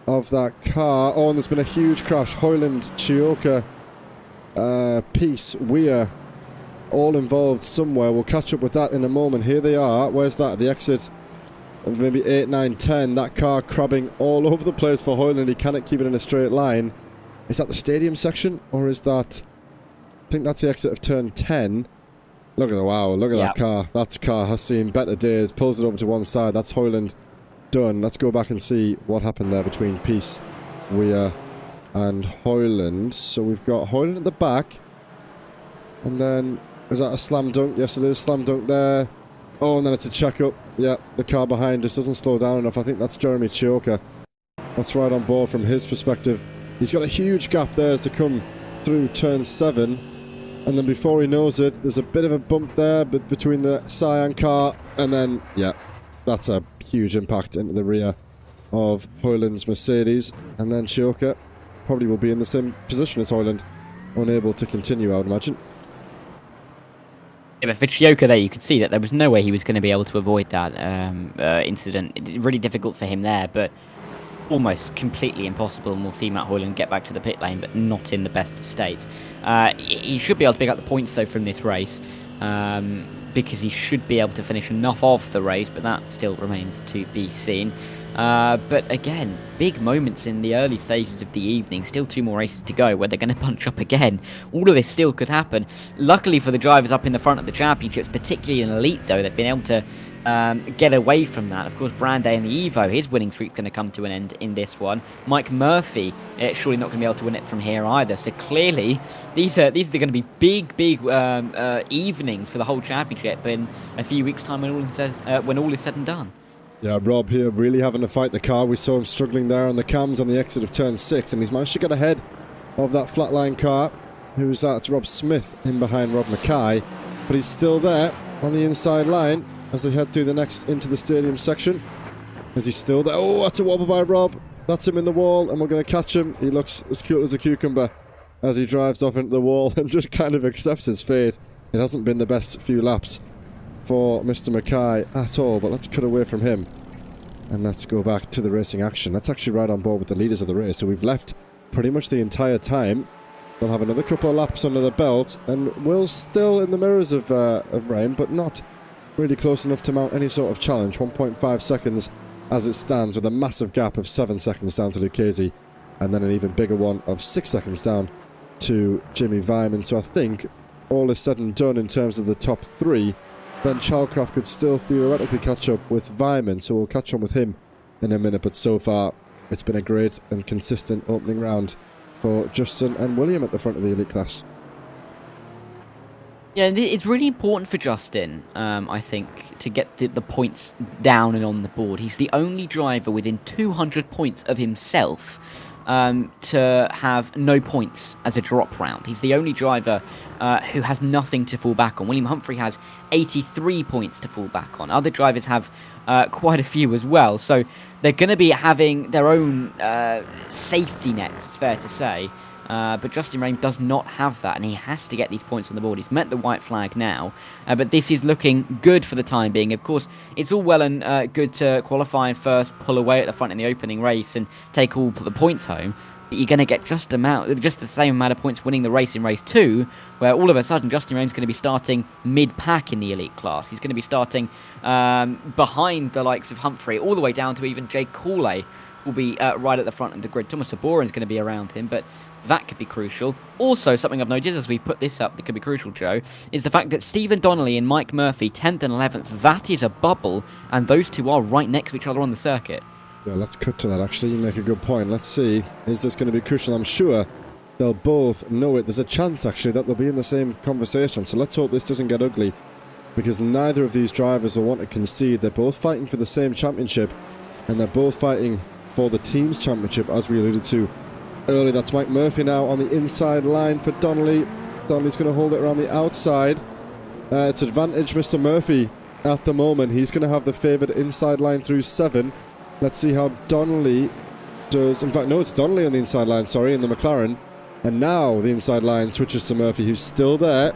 of that car. Oh, and there's been a huge crash. Hoyland, Chioka, Peace, Weir, all involved somewhere. We'll catch up with that in a moment. Here they are. Where's that? The exit of maybe 8, 9, 10. That car crabbing all over the place for Hoyland. He cannot keep it in a straight line. Is that the stadium section? Or is that... I think that's the exit of turn 10. Look at the wow, look at that car. That car has seen better days. Pulls it over to one side. That's Hoyland done. Let's go back and see what happened there between Peace, Weir and Hoyland. So we've got Hoyland at the back. And then, is that a slam dunk? Yes, it is. Slam dunk there. Oh, and then it's a check-up. Yeah, the car behind just doesn't slow down enough. I think that's Jeremy Chioka. That's right on board from his perspective. He's got a huge gap there as to come through turn 7. And then before he knows it, there's a bit of a bump there between the Cyan car. And then, yeah, that's a huge impact into the rear of Hoyland's Mercedes. And then Chioka probably will be in the same position as Hoyland. Unable to continue, I would imagine. Yeah, but for Chioka there, you could see that there was no way he was going to be able to avoid that incident. Really difficult for him there, but almost completely impossible, and we'll see Matt Hoyland get back to the pit lane, but not in the best of states. He should be able to pick up the points, though, from this race, because he should be able to finish enough of the race, but that still remains to be seen. But again, big moments in the early stages of the evening. Still 2 more races to go where they're going to punch up again. All of this still could happen. Luckily for the drivers up in the front of the championships, particularly in Elite, though, they've been able to get away from that. Of course, Branday in the Evo, his winning streak's going to come to an end in this one. Mike Murphy, surely not going to be able to win it from here either. So clearly, these are going to be big evenings for the whole championship in a few weeks' time when all is said and done. Yeah, Rob here really having to fight the car. We saw him struggling there on the cams on the exit of turn 6, and he's managed to get ahead of that flatline car. Who's that? It's Rob Smith in behind Rob Mackay, but he's still there on the inside line as they head through into the stadium section. Is he still there? Oh, that's a wobble by Rob. That's him in the wall, and we're going to catch him. He looks as cute as a cucumber as he drives off into the wall and just kind of accepts his fate. It hasn't been the best few laps for Mr. Mackay at all, but let's cut away from him. And let's go back to the racing action. That's actually right on board with the leaders of the race. So we've left pretty much the entire time. They'll have another couple of laps under the belt, and we're still in the mirrors of Rame, but not really close enough to mount any sort of challenge. 1.5 seconds as it stands, with a massive gap of 7 seconds down to Lucchese, and then an even bigger one of 6 seconds down to Jimmy Vyman. So I think all is said and done in terms of the top 3. Ben Chalcraft could still theoretically catch up with Vyman, so we'll catch on with him in a minute. But so far, it's been a great and consistent opening round for Justin and William at the front of the elite class. Yeah, it's really important for Justin, I think, to get the points down and on the board. He's the only driver within 200 points of himself to have no points as a drop round. He's the only driver who has nothing to fall back on. William Humphrey has 83 points to fall back on. Other drivers have quite a few as well. So they're going to be having their own safety nets, it's fair to say. But Justin Rame does not have that, and he has to get these points on the board. He's met the white flag now, but this is looking good for the time being. Of course, it's all well and good to qualify and first pull away at the front in the opening race and take all the points home, but you're going to get just the same amount of points winning the race in race 2, where all of a sudden Justin Rame's going to be starting mid-pack in the elite class. He's going to be starting behind the likes of Humphrey, all the way down to even Jake Cooley will be right at the front of the grid. Thomas Saborin is going to be around him, but that could be crucial. Also, something I've noticed as we put this up that could be crucial, Joe, is the fact that Stephen Donnelly and Mike Murphy, 10th and 11th, that is a bubble, and those two are right next to each other on the circuit. Yeah, let's cut to that, actually. You make a good point. Let's see. Is this going to be crucial? I'm sure they'll both know it. There's a chance, actually, that they'll be in the same conversation, so let's hope this doesn't get ugly, because neither of these drivers will want to concede. They're both fighting for the same championship, and they're both fighting for the team's championship, as we alluded to early. That's Mike Murphy now on the inside line for Donnelly. Donnelly's going to hold it around the outside. It's advantage Mr. Murphy at the moment. He's going to have the favoured inside line through 7. Let's see how Donnelly does. In fact, no, it's Donnelly on the inside line, sorry, in the McLaren. And now the inside line switches to Murphy, who's still there.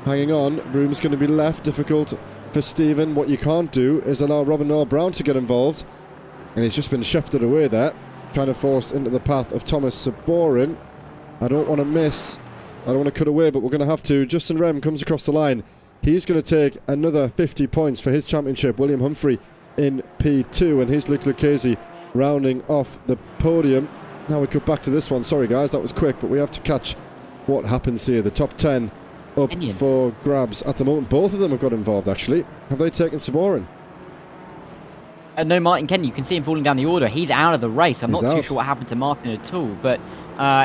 Hanging on. Room's going to be left. Difficult for Stephen. What you can't do is allow Robin Noel Brown to get involved. And he's just been shepherded away there. Kind of forced into the path of Thomas Saborin. I don't want to miss. I don't want to cut away, but we're going to have to. Justin Rem comes across the line. He's going to take another 50 points for his championship. William Humphrey in P2, and here's Luke Lucchese rounding off the podium. Now we cut back to this one. Sorry, guys, that was quick, but we have to catch what happens here. The top 10 up for grabs at the moment. Both of them have got involved, actually. Have they taken Saborin? No, Martin Kenny, you can see him falling down the order. He's out of the race. I'm not too sure what happened to Martin at all, but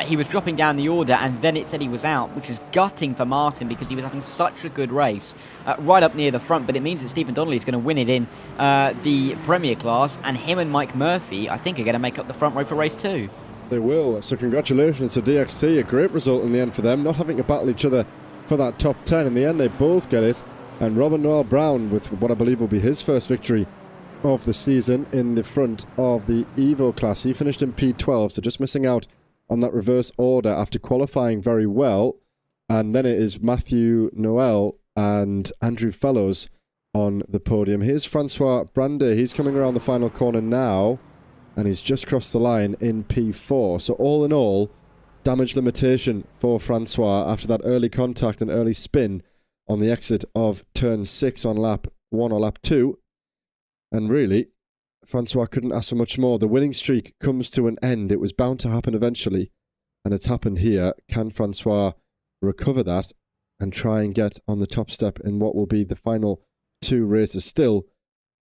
he was dropping down the order, and then it said he was out, which is gutting for Martin because he was having such a good race right up near the front. But it means that Stephen Donnelly is going to win it in the Premier class, and him and Mike Murphy, I think, are going to make up the front row for race 2. They will. So congratulations to DXT. A great result in the end for them, not having to battle each other for that top 10. In the end, they both get it, and Robin Noel Brown with what I believe will be his first victory of the season in the front of the Evo class. He finished in P12, so just missing out on that reverse order after qualifying very well. And then it is Matthew Noel and Andrew Fellows on the podium. Here's Francois Brandet. He's coming around the final corner now, and he's just crossed the line in P4. So all in all, damage limitation for Francois after that early contact and early spin on the exit of turn 6 on lap 1 or lap 2. And really, Francois couldn't ask for much more. The winning streak comes to an end. It was bound to happen eventually, and it's happened here. Can Francois recover that and try and get on the top step in what will be the final 2 races? Still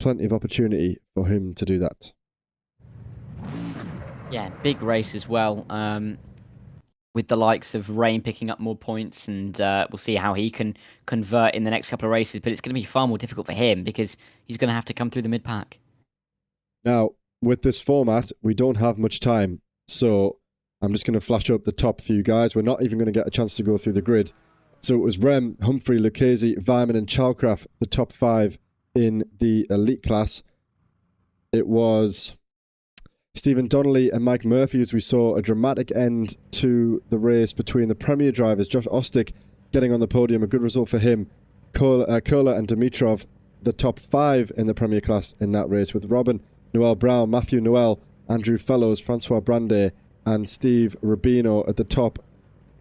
plenty of opportunity for him to do that. Yeah, big race as well. With the likes of Rain picking up more points, and we'll see how he can convert in the next couple of races. But it's going to be far more difficult for him because he's going to have to come through the mid-pack. Now, with this format, we don't have much time. So I'm just going to flash up the top few guys. We're not even going to get a chance to go through the grid. So it was Rem, Humphrey, Lucchese, Vyman and Chalcraft, the top 5 in the elite class. It was Stephen Donnelly and Mike Murphy, as we saw a dramatic end to the race between the Premier drivers. Josh Ostick getting on the podium, a good result for him. Kohler and Dimitrov, the top 5 in the Premier class in that race, with Robin, Noel Brown, Matthew Noel, Andrew Fellows, Francois Brandet and Steve Rubino at the top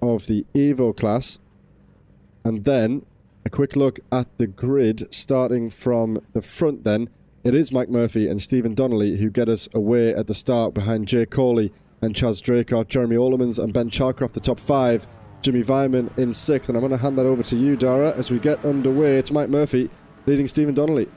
of the Evo class. And then a quick look at the grid, starting from the front then. It is Mike Murphy and Stephen Donnelly who get us away at the start behind Jay Coley and Chaz Draycott, Jeremy Olemans and Ben Chalcraft, the top 5. Jimmy Vyman in 6th. And I'm going to hand that over to you, Dara, as we get underway. It's Mike Murphy leading Stephen Donnelly.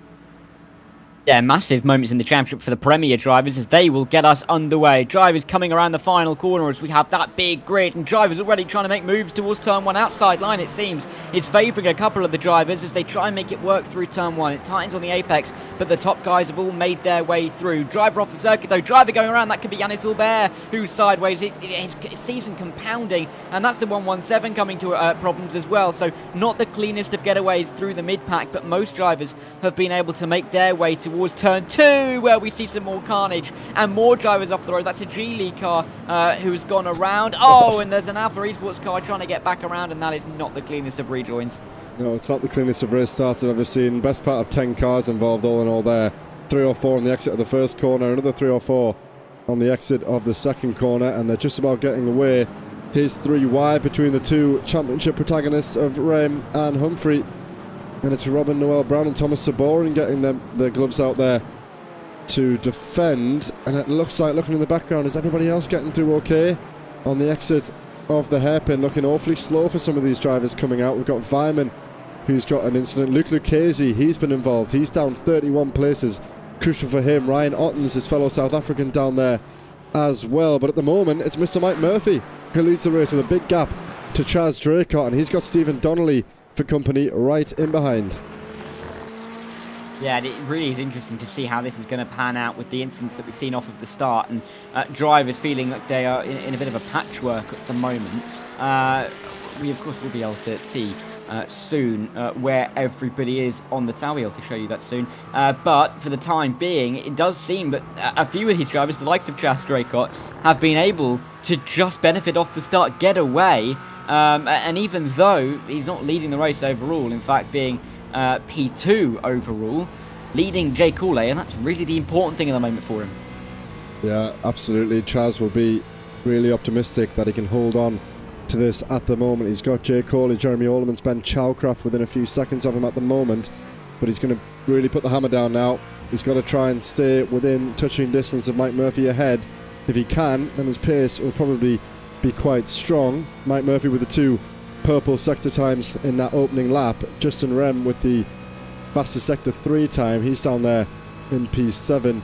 Yeah, massive moments in the championship for the Premier drivers as they will get us underway. Drivers coming around the final corner as we have that big grid, and drivers already trying to make moves towards turn 1. Outside line, it seems, is favouring a couple of the drivers as they try and make it work through turn 1. It tightens on the apex, but the top guys have all made their way through. Driver off the circuit though, driver going around, that could be Yannis Hilbert, who's sideways. His season compounding, and that's the 117 coming to problems as well. So not the cleanest of getaways through the mid-pack, but most drivers have been able to make their way towards turn 2, where we see some more carnage and more drivers off the road. That's a Geely car who has gone around. Oh, and there's an Alpha Esports car trying to get back around, and that is not the cleanest of rejoins. No, it's not the cleanest of race starts I've ever seen. Best part of 10 cars involved all in all there. 3 or 4 on the exit of the first corner, another 3 or 4 on the exit of the second corner, and they're just about getting away. Here's 3 wide between the 2 championship protagonists of Rem and Humphrey. And it's Robin, Noel Brown and Thomas Saborin getting their gloves out there to defend. And it looks like, looking in the background, is everybody else getting through okay? On the exit of the hairpin, looking awfully slow for some of these drivers coming out. We've got Vyman, who's got an incident. Luke Lucchese, he's been involved. He's down 31 places. Crucial for him. Ryan Ottens, his fellow South African, down there as well. But at the moment, it's Mr. Mike Murphy who leads the race with a big gap to Chaz Draycott. And he's got Stephen Donnelly for company right in behind. Yeah, it really is interesting to see how this is going to pan out with the incidents that we've seen off of the start, and drivers feeling like they are in a bit of a patchwork at the moment. We of course will be able to see soon where everybody is on the tower. We'll be able to show you that soon. But for the time being, it does seem that a few of these drivers, the likes of Chaz Draycott, have been able to just benefit off the start, get away. And even though he's not leading the race overall, in fact being P2 overall, leading Jay Cooley, and that's really the important thing at the moment for him. Yeah, absolutely. Chaz will be really optimistic that he can hold on to this at the moment. He's got Jay Coley, Jeremy Olemans, Ben Chalcraft within a few seconds of him at the moment, but he's going to really put the hammer down now. He's got to try and stay within touching distance of Mike Murphy ahead. If he can, then his pace will probably be quite strong. Mike Murphy with the 2 purple sector times in that opening lap. Justin Rem with the fastest sector 3 time. He's down there in P7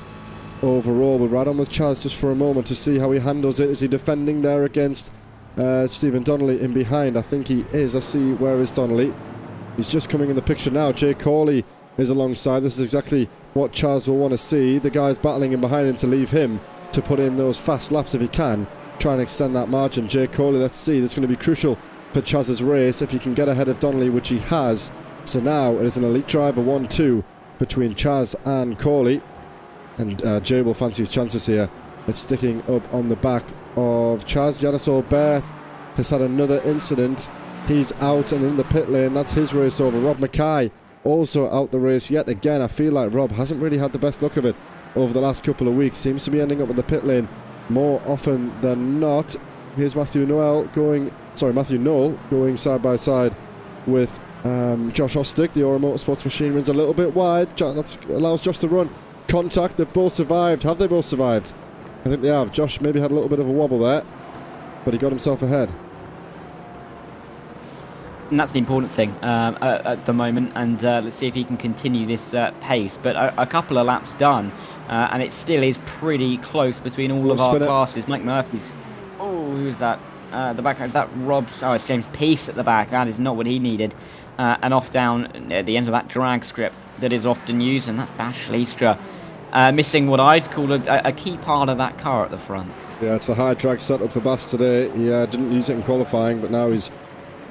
overall. We'll ride on with Chaz just for a moment to see how he handles it. Is he defending there against Stephen Donnelly in behind? I think he is. Let's see, where is Donnelly? He's just coming in the picture now. Jay Coley is alongside. This is exactly what Chaz will want to see. The guys battling in behind him to leave him to put in those fast laps if he can. Try and extend that margin. Jay Coley, let's see. That's going to be crucial for Chaz's race if he can get ahead of Donnelly, which he has. So now it is an elite driver 1-2 between Chaz and Coley. And Jay will fancy his chances here. It's sticking up on the back of Chaz. Yannis Hilbert has had another incident. He's out and in the pit lane. That's his race over. Rob Mackay also out the race yet again. I feel like Rob hasn't really had the best look of it over the last couple of weeks. Seems to be ending up in the pit lane more often than not. Here's Matthew Noel going side by side with Josh Ostick. The Aura Motorsports machine runs a little bit wide. That allows Josh to run. Contact. They've both survived. Have they both survived? I think they have. Josh maybe had a little bit of a wobble there, but he got himself ahead. And that's the important thing at the moment, and let's see if he can continue this pace. But a couple of laps done, and it still is pretty close between all of our classes. Mike Murphy's... Oh, who's that? The back, is that Rob's? Oh, it's James Peace at the back. That is not what he needed. And off down at the end of that drag strip that is often used, and that's Bas Schliestra. Missing what I'd call a key part of that car at the front. Yeah, it's the high drag setup for Bas today. He didn't use it in qualifying, but now he's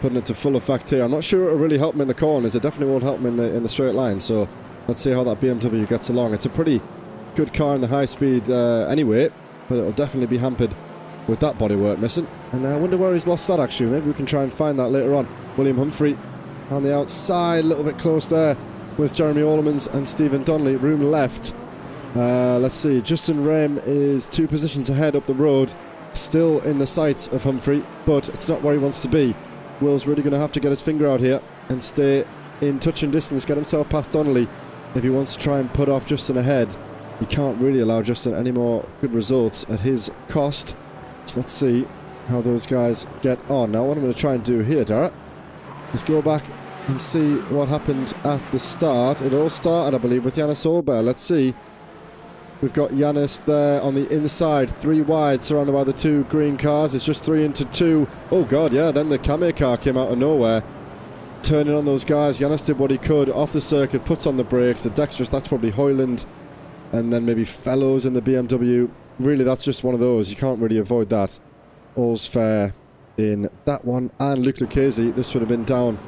putting it to full effect here. I'm not sure it'll really help him in the corners. It definitely won't help him in the straight line. So let's see how that BMW gets along. It's a pretty good car in the high speed anyway, but it'll definitely be hampered with that bodywork missing. And I wonder where he's lost that actually. Maybe we can try and find that later on. William Humphrey on the outside, a little bit close there with Jeremy Allemans and Stephen Donnelly. Room left. Let's see. Justin Rem is 2 positions ahead up the road. Still in the sights of Humphrey, but it's not where he wants to be. Will's really going to have to get his finger out here and stay in touching distance, get himself past Donnelly if he wants to try and put off Justin ahead. You can't really allow Justin any more good results at his cost. So let's see how those guys get on. Now what I'm going to try and do here, Dara, is go back and see what happened at the start. It all started, I believe, with Yannis Olber. Let's see. We've got Yannis there on the inside, 3 wide, surrounded by the 2 green cars. It's just 3 into 2. Oh god, yeah, then the Kame car came out of nowhere, turning on those guys. Yannis did what he could off the circuit, puts on the brakes. The dexterous, that's probably Hoyland, and then maybe Fellows in the BMW. Really, that's just one of those. You can't really avoid that. All's fair in that one. And Luke Lucchese, this would have been down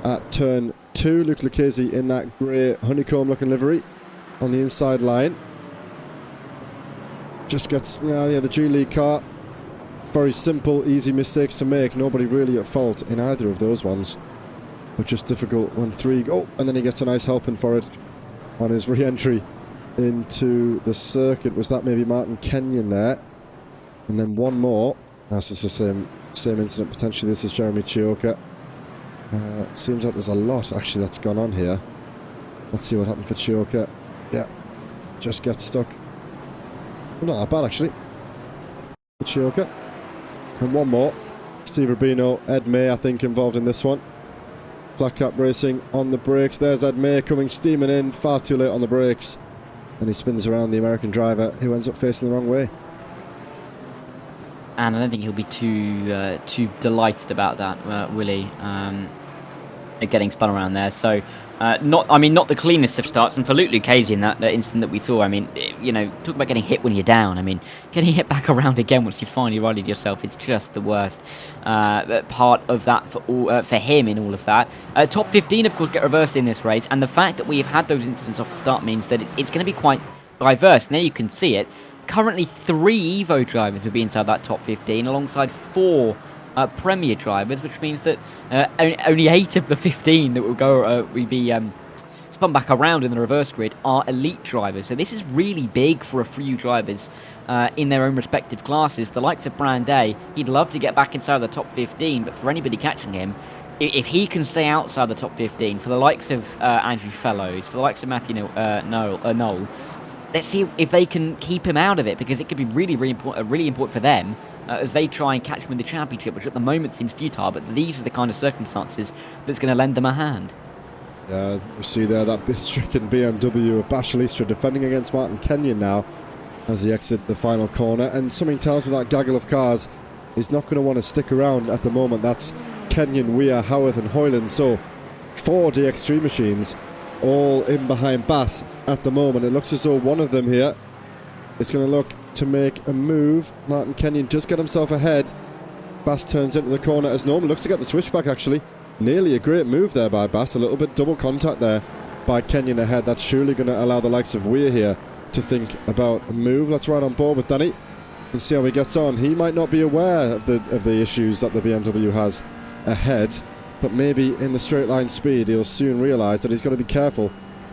at turn 2. Luke Lucchese in that grey honeycomb-looking livery on the inside line. Just gets the G-League car. Very simple, easy mistakes to make. Nobody really at fault in either of those ones. But just difficult when 3 go. And then he gets a nice helping for it on his re-entry into the circuit. Was that maybe Martin Kenyon there? And then one more. This is the same incident potentially. This is Jeremy Chioka. It seems like there's a lot actually that's gone on here. Let's see what happened for Chioka. Yeah, just gets stuck. Not that bad actually. Chioka. And one more. Steve Rubino, Ed May I think involved in this one. Flat Cap Racing on the brakes. There's Ed May coming steaming in, far too late on the brakes. And he spins around the American driver who ends up facing the wrong way. And I don't think he'll be too delighted about that, Willie, getting spun around there. So, not the cleanest of starts. And for Luke Lucchese in that incident that we saw, I mean, talk about getting hit when you're down. I mean, getting hit back around again once you finally righted yourself, it's just the worst part of that for him in all of that. Top 15, of course, get reversed in this race. And the fact that we've had those incidents off the start means that it's going to be quite diverse. And there you can see it. Currently, 3 Evo drivers will be inside that top 15, alongside 4 Premier drivers, which means that only 8 of the 15 that will go be spun back around in the reverse grid are elite drivers. So this is really big for a few drivers in their own respective classes. The likes of Brandet, he'd love to get back inside the top 15, but for anybody catching him, if he can stay outside the top 15, for the likes of Andrew Fellows, for the likes of Matthew Knoll, let's see if they can keep him out of it, because it could be really important for them as they try and catch him in the championship, which at the moment seems futile, but these are the kind of circumstances that's going to lend them a hand. Yeah, we see there that stricken BMW of Bas Schliestra defending against Martin Kenyon now as he exit the final corner, and something tells me that gaggle of cars is not going to want to stick around at the moment. That's Kenyon, Weir, Howarth and Hoyland, so 4 DX3 machines all in behind Bas at the moment. It looks as though one of them here is going to look to make a move. Martin Kenyon just got himself ahead. Bas turns into the corner as normal. Looks to get the switchback actually. Nearly a great move there by Bas. A little bit double contact there by Kenyon ahead. That's surely going to allow the likes of Weir here to think about a move. Let's ride on board with Danny and see how he gets on. He might not be aware of the issues that the BMW has ahead, but maybe in the straight line speed he'll soon realise that he's got to be careful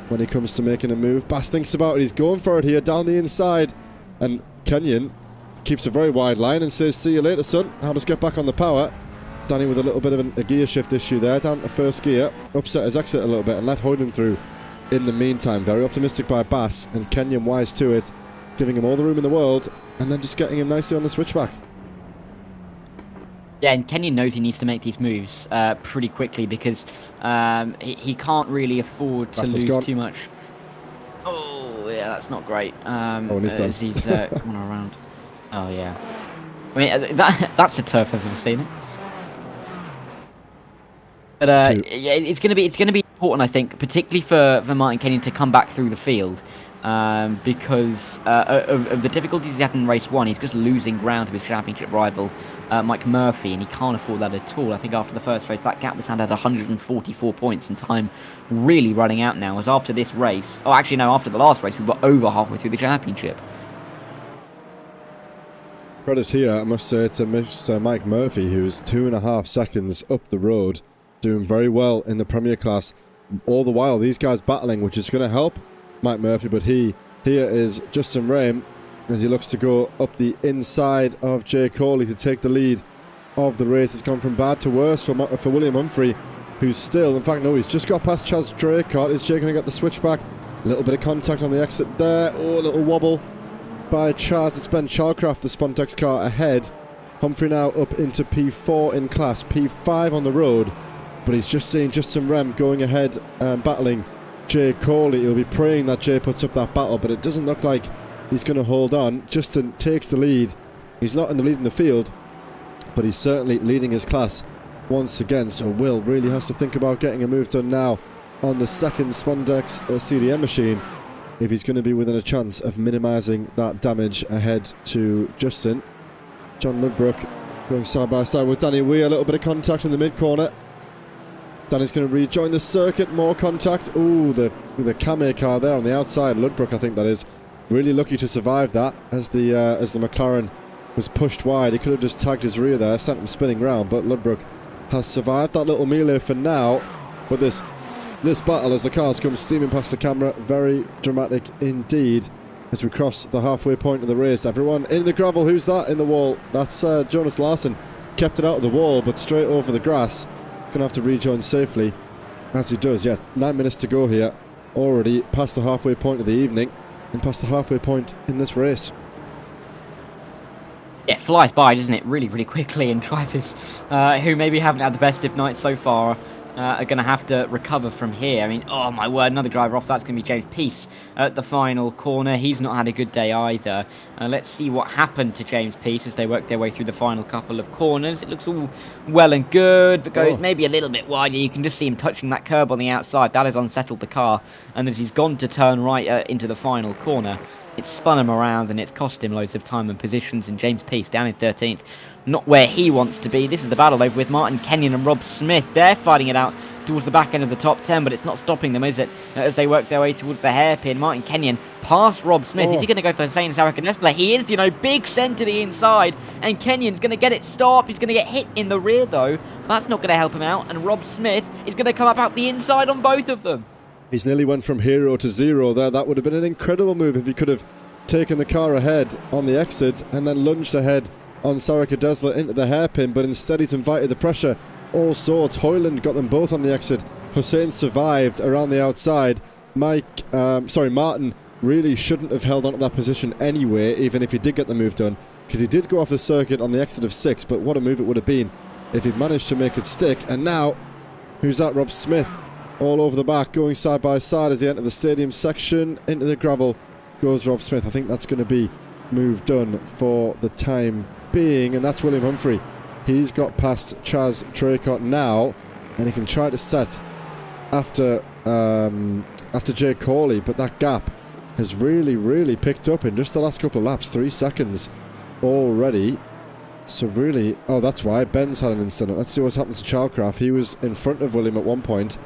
when he comes to making a move. Bas thinks about it. He's going for it here down the inside, and Kenyon keeps a very wide line and says, see you later, son. I'll just get back on the power. Danny with a little bit of a gear shift issue there, down to first gear, upset his exit a little bit and let Hoyland through in the meantime. Very optimistic by Bas, and Kenyon wise to it, giving him all the room in the world and then just getting him nicely on the switchback. Yeah, and Kenyon knows he needs to make these moves pretty quickly because he can't really afford to lose too much. Oh, yeah, that's not great. Oh, and he's done. As he's coming around. Oh, yeah. I mean, that's a turf I've ever seen it. But yeah, it's gonna be important, I think, particularly for Martin Kenyon to come back through the field, because of the difficulties he had in race 1. He's just losing ground to his championship rival, Mike Murphy, and he can't afford that at all. I think after the first race, that gap was had at 144 points, and time really running out now. As after this race, oh, actually no, after the last race, we were over halfway through the championship. Credit here, I must say, to Mr. Mike Murphy, who's 2.5 seconds up the road, doing very well in the Premier class. All the while, these guys battling, which is going to help Mike Murphy, but here is Justin Rame as he looks to go up the inside of Jay Coley to take the lead of the race. It's gone from bad to worse for William Humphrey, who's still, in fact, no, he's just got past Chaz Draycott. Is Jay going to get the switchback? A little bit of contact on the exit there. Oh, a little wobble by Chaz. It's Ben Chalcraft, the Spontex car, ahead. Humphrey now up into P4 in class, P5 on the road. But he's just seen Justin Rem going ahead and battling Jay Coley. He'll be praying that Jay puts up that battle, but it doesn't look like he's going to hold on. Justin takes the lead. He's not in the lead in the field, but he's certainly leading his class once again. So Will really has to think about getting a move done now on the second Spondex CDM machine if he's going to be within a chance of minimising that damage ahead to Justin. John Ludbrook going side by side with Danny Weir. A little bit of contact in the mid-corner. Danny's going to rejoin the circuit, more contact. Ooh, the Kameh car there on the outside. Ludbrook, I think that is, really lucky to survive that as the McLaren was pushed wide. He could have just tagged his rear there, sent him spinning round, but Ludbrook has survived that little melee for now. But this battle as the cars come steaming past the camera, very dramatic indeed as we cross the halfway point of the race. Everyone in the gravel. Who's that in the wall? That's Jonas Larson. Kept it out of the wall, but straight over the grass. Gonna have to rejoin safely as he does. Yeah, 9 minutes to go here, already past the halfway point of the evening and past the halfway point in this race. Yeah, it flies by, doesn't it, really quickly, and drivers who maybe haven't had the best of nights so far are going to have to recover from here. I mean, oh my word, another driver off. That's going to be James Peace at the final corner. He's not had a good day either. Let's see what happened to James Peace as they work their way through the final couple of corners. It looks all well and good, but goes maybe a little bit wider. You can just see him touching that curb on the outside. That has unsettled the car, and as he's gone to turn right into the final corner, it's spun him around and it's cost him loads of time and positions, and James Peace down in 13th. Not where he wants to be. This is the battle over with Martin Kenyon and Rob Smith. They're fighting it out towards the back end of the top 10, but it's not stopping them, is it? As they work their way towards the hairpin. Martin Kenyon past Rob Smith. Is he going to go for Sainz Sarakanesla? He is, big send to the inside, and Kenyon's going to get it stopped. He's going to get hit in the rear, though. That's not going to help him out, and Rob Smith is going to come up out the inside on both of them. He's nearly went from hero to zero there. That would have been an incredible move if he could have taken the car ahead on the exit and then lunged ahead on Sarakanesla into the hairpin, but instead he's invited the pressure all sorts. Hoyland got them both on the exit. Hussein survived around the outside. Martin really shouldn't have held on to that position anyway, even if he did get the move done, because he did go off the circuit on the exit of 6, but what a move it would have been if he'd managed to make it stick. And now, who's that? Rob Smith all over the back, going side by side as they enter the stadium section. Into the gravel goes Rob Smith. I think that's going to be move done for the time being, and that's William Humphrey. He's got past Chaz Draycott now, and he can try to set after Jay Coley, but that gap has really picked up in just the last couple of laps. 3 seconds already. So really, oh, that's why Ben's had an incident. Let's see what's happened to Chalcraft. He was in front of William at one point.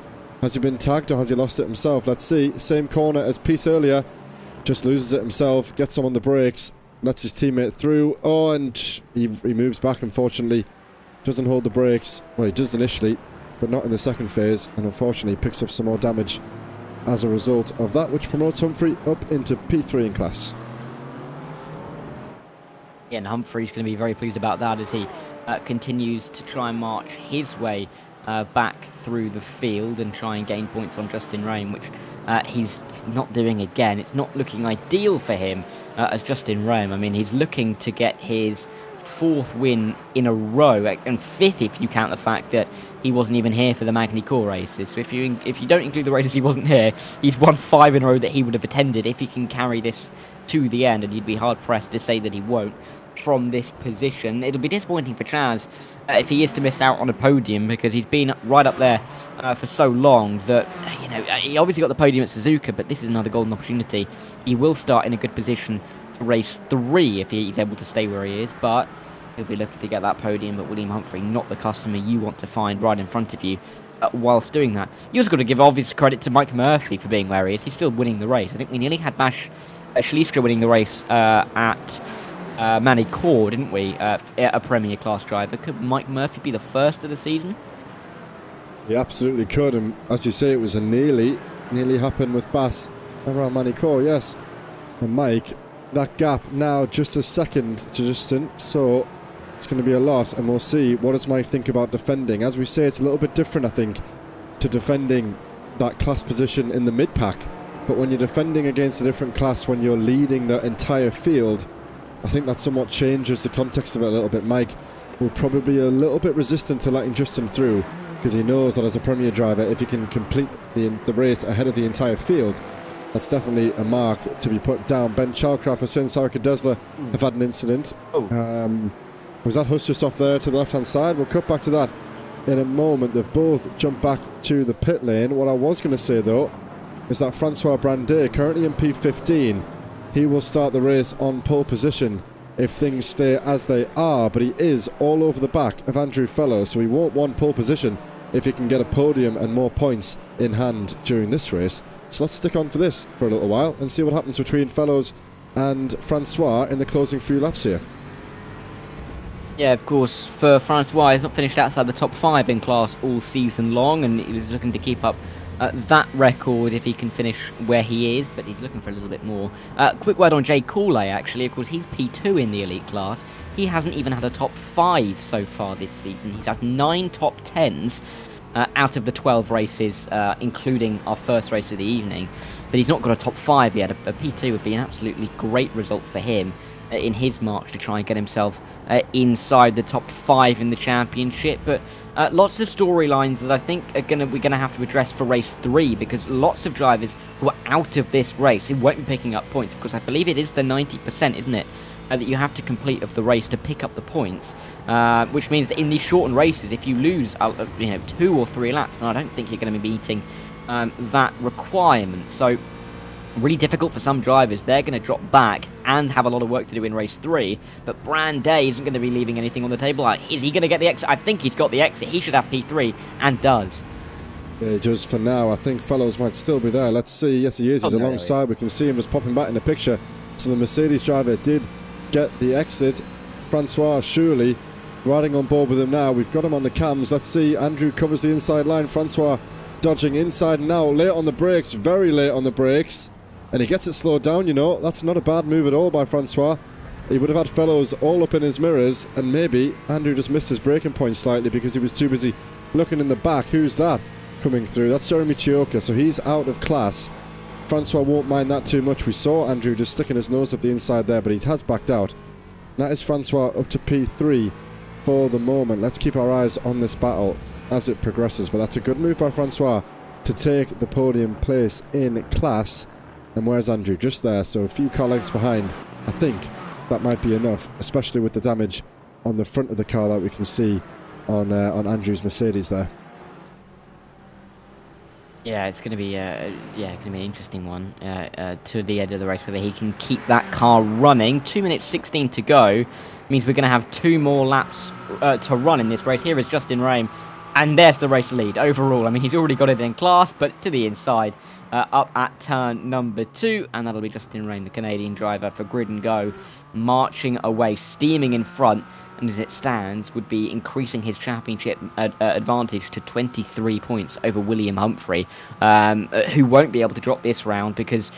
Has he been tagged or has he lost it himself? Let's see. Same corner as Peace earlier. Just loses it himself, gets him on the brakes, lets his teammate through. Oh, and he moves back, unfortunately. Doesn't hold the brakes. Well, he does initially, but not in the second phase. And unfortunately picks up some more damage as a result of that, which promotes Humphrey up into P3 in class. Yeah, and Humphrey's going to be very pleased about that as he continues to try and march his way back through the field and try and gain points on Justin Rame, which he's not doing again. It's not looking ideal for him as Justin Rame. I mean, he's looking to get his 4th win in a row, and 5th if you count the fact that he wasn't even here for the Magny Core races. So if you don't include the races he wasn't here, he's won 5 in a row that he would have attended if he can carry this to the end, and you'd be hard pressed to say that he won't from this position. It'll be disappointing for Chaz if he is to miss out on a podium, because he's been right up there for so long that, you know, he obviously got the podium at Suzuka, but this is another golden opportunity. He will start in a good position for race 3 if he's able to stay where he is, but he'll be looking to get that podium. But William Humphrey, not the customer you want to find right in front of you whilst doing that. You also got to give obvious credit to Mike Murphy for being where he is. He's still winning the race. I think we nearly had Bash Schliska winning the race at Magny Core, didn't we? A Premier Class driver. Could Mike Murphy be the first of the season? He absolutely could, and as you say, it was a nearly happened with Bass around Magny Core, yes. And Mike, that gap now just a second to Justin, so it's going to be a lot, and we'll see what does Mike think about defending. As we say, it's a little bit different, I think, to defending that class position in the mid-pack, but when you're defending against a different class, when you're leading the entire field, I think that somewhat changes the context of it a little bit. Mike will probably be a little bit resistant to letting Justin through, because he knows that as a Premier driver, if he can complete the race ahead of the entire field, that's definitely a mark to be put down. Ben Chalcraft and Sarika Desler have had an incident. Was that Huss just off there to the left-hand side? We'll cut back to that in a moment. They've both jumped back to the pit lane. What I was going to say, though, is that Francois Brandet, currently in P15, he will start the race on pole position if things stay as they are, but he is all over the back of Andrew Fellows, so he won't want pole position if he can get a podium and more points in hand during this race. So let's stick on for this for a little while and see what happens between Fellows and Francois in the closing few laps here. Yeah, of course, for Francois, he's not finished outside the top 5 in class all season long, and he's looking to keep up that record if he can finish where he is, but he's looking for a little bit more. Quick word on Jay Cooley, actually. Of course, he's P2 in the elite class. He hasn't even had a top 5 so far this season. He's had 9 top 10s out of the 12 races, including our first race of the evening. But he's not got a top 5 yet. A P2 would be an absolutely great result for him in his march to try and get himself inside the top 5 in the championship. But lots of storylines that I think we're going to have to address for race 3, because lots of drivers who are out of this race who won't be picking up points, because I believe it is the 90%, isn't it, that you have to complete of the race to pick up the points, which means that in these shortened races, if you lose 2 or 3 laps, and I don't think you're going to be meeting that requirement. So really difficult for some drivers. They're going to drop back and have a lot of work to do in race 3, but Brandet isn't going to be leaving anything on the table. Is he going to get the exit? I think he's got the exit. He should have P3 and does. Yeah, he does for now. I think Fellows might still be there. Let's see. Yes, he is. He's alongside. We can see him just popping back in the picture. So the Mercedes driver did get the exit. Francois surely riding on board with him now. We've got him on the cams. Let's see. Andrew covers the inside line. Francois dodging inside now. Late on the brakes. Very late on the brakes. And he gets it slowed down, you know. That's not a bad move at all by Francois. He would have had Fellows all up in his mirrors, and maybe Andrew just missed his braking point slightly because he was too busy looking in the back. Who's that coming through? That's Jeremy Chioka, so he's out of class. Francois won't mind that too much. We saw Andrew just sticking his nose up the inside there, but he has backed out. That is Francois up to P3 for the moment. Let's keep our eyes on this battle as it progresses, but that's a good move by Francois to take the podium place in class. And where's Andrew? Just there, so a few car lengths behind. I think that might be enough, especially with the damage on the front of the car that we can see on Andrew's Mercedes there. Yeah, it's going to be an interesting one to the end of the race, whether he can keep that car running. 2 minutes 16 to go means we're going to have 2 more laps to run in this race. Here is Justin Rame, and there's the race lead overall. I mean, he's already got it in class, but to the inside. Up at turn number 2, and that'll be Justin Rame, the Canadian driver for Grid and Go, marching away, steaming in front, and as it stands, would be increasing his championship advantage to 23 points over William Humphrey, who won't be able to drop this round because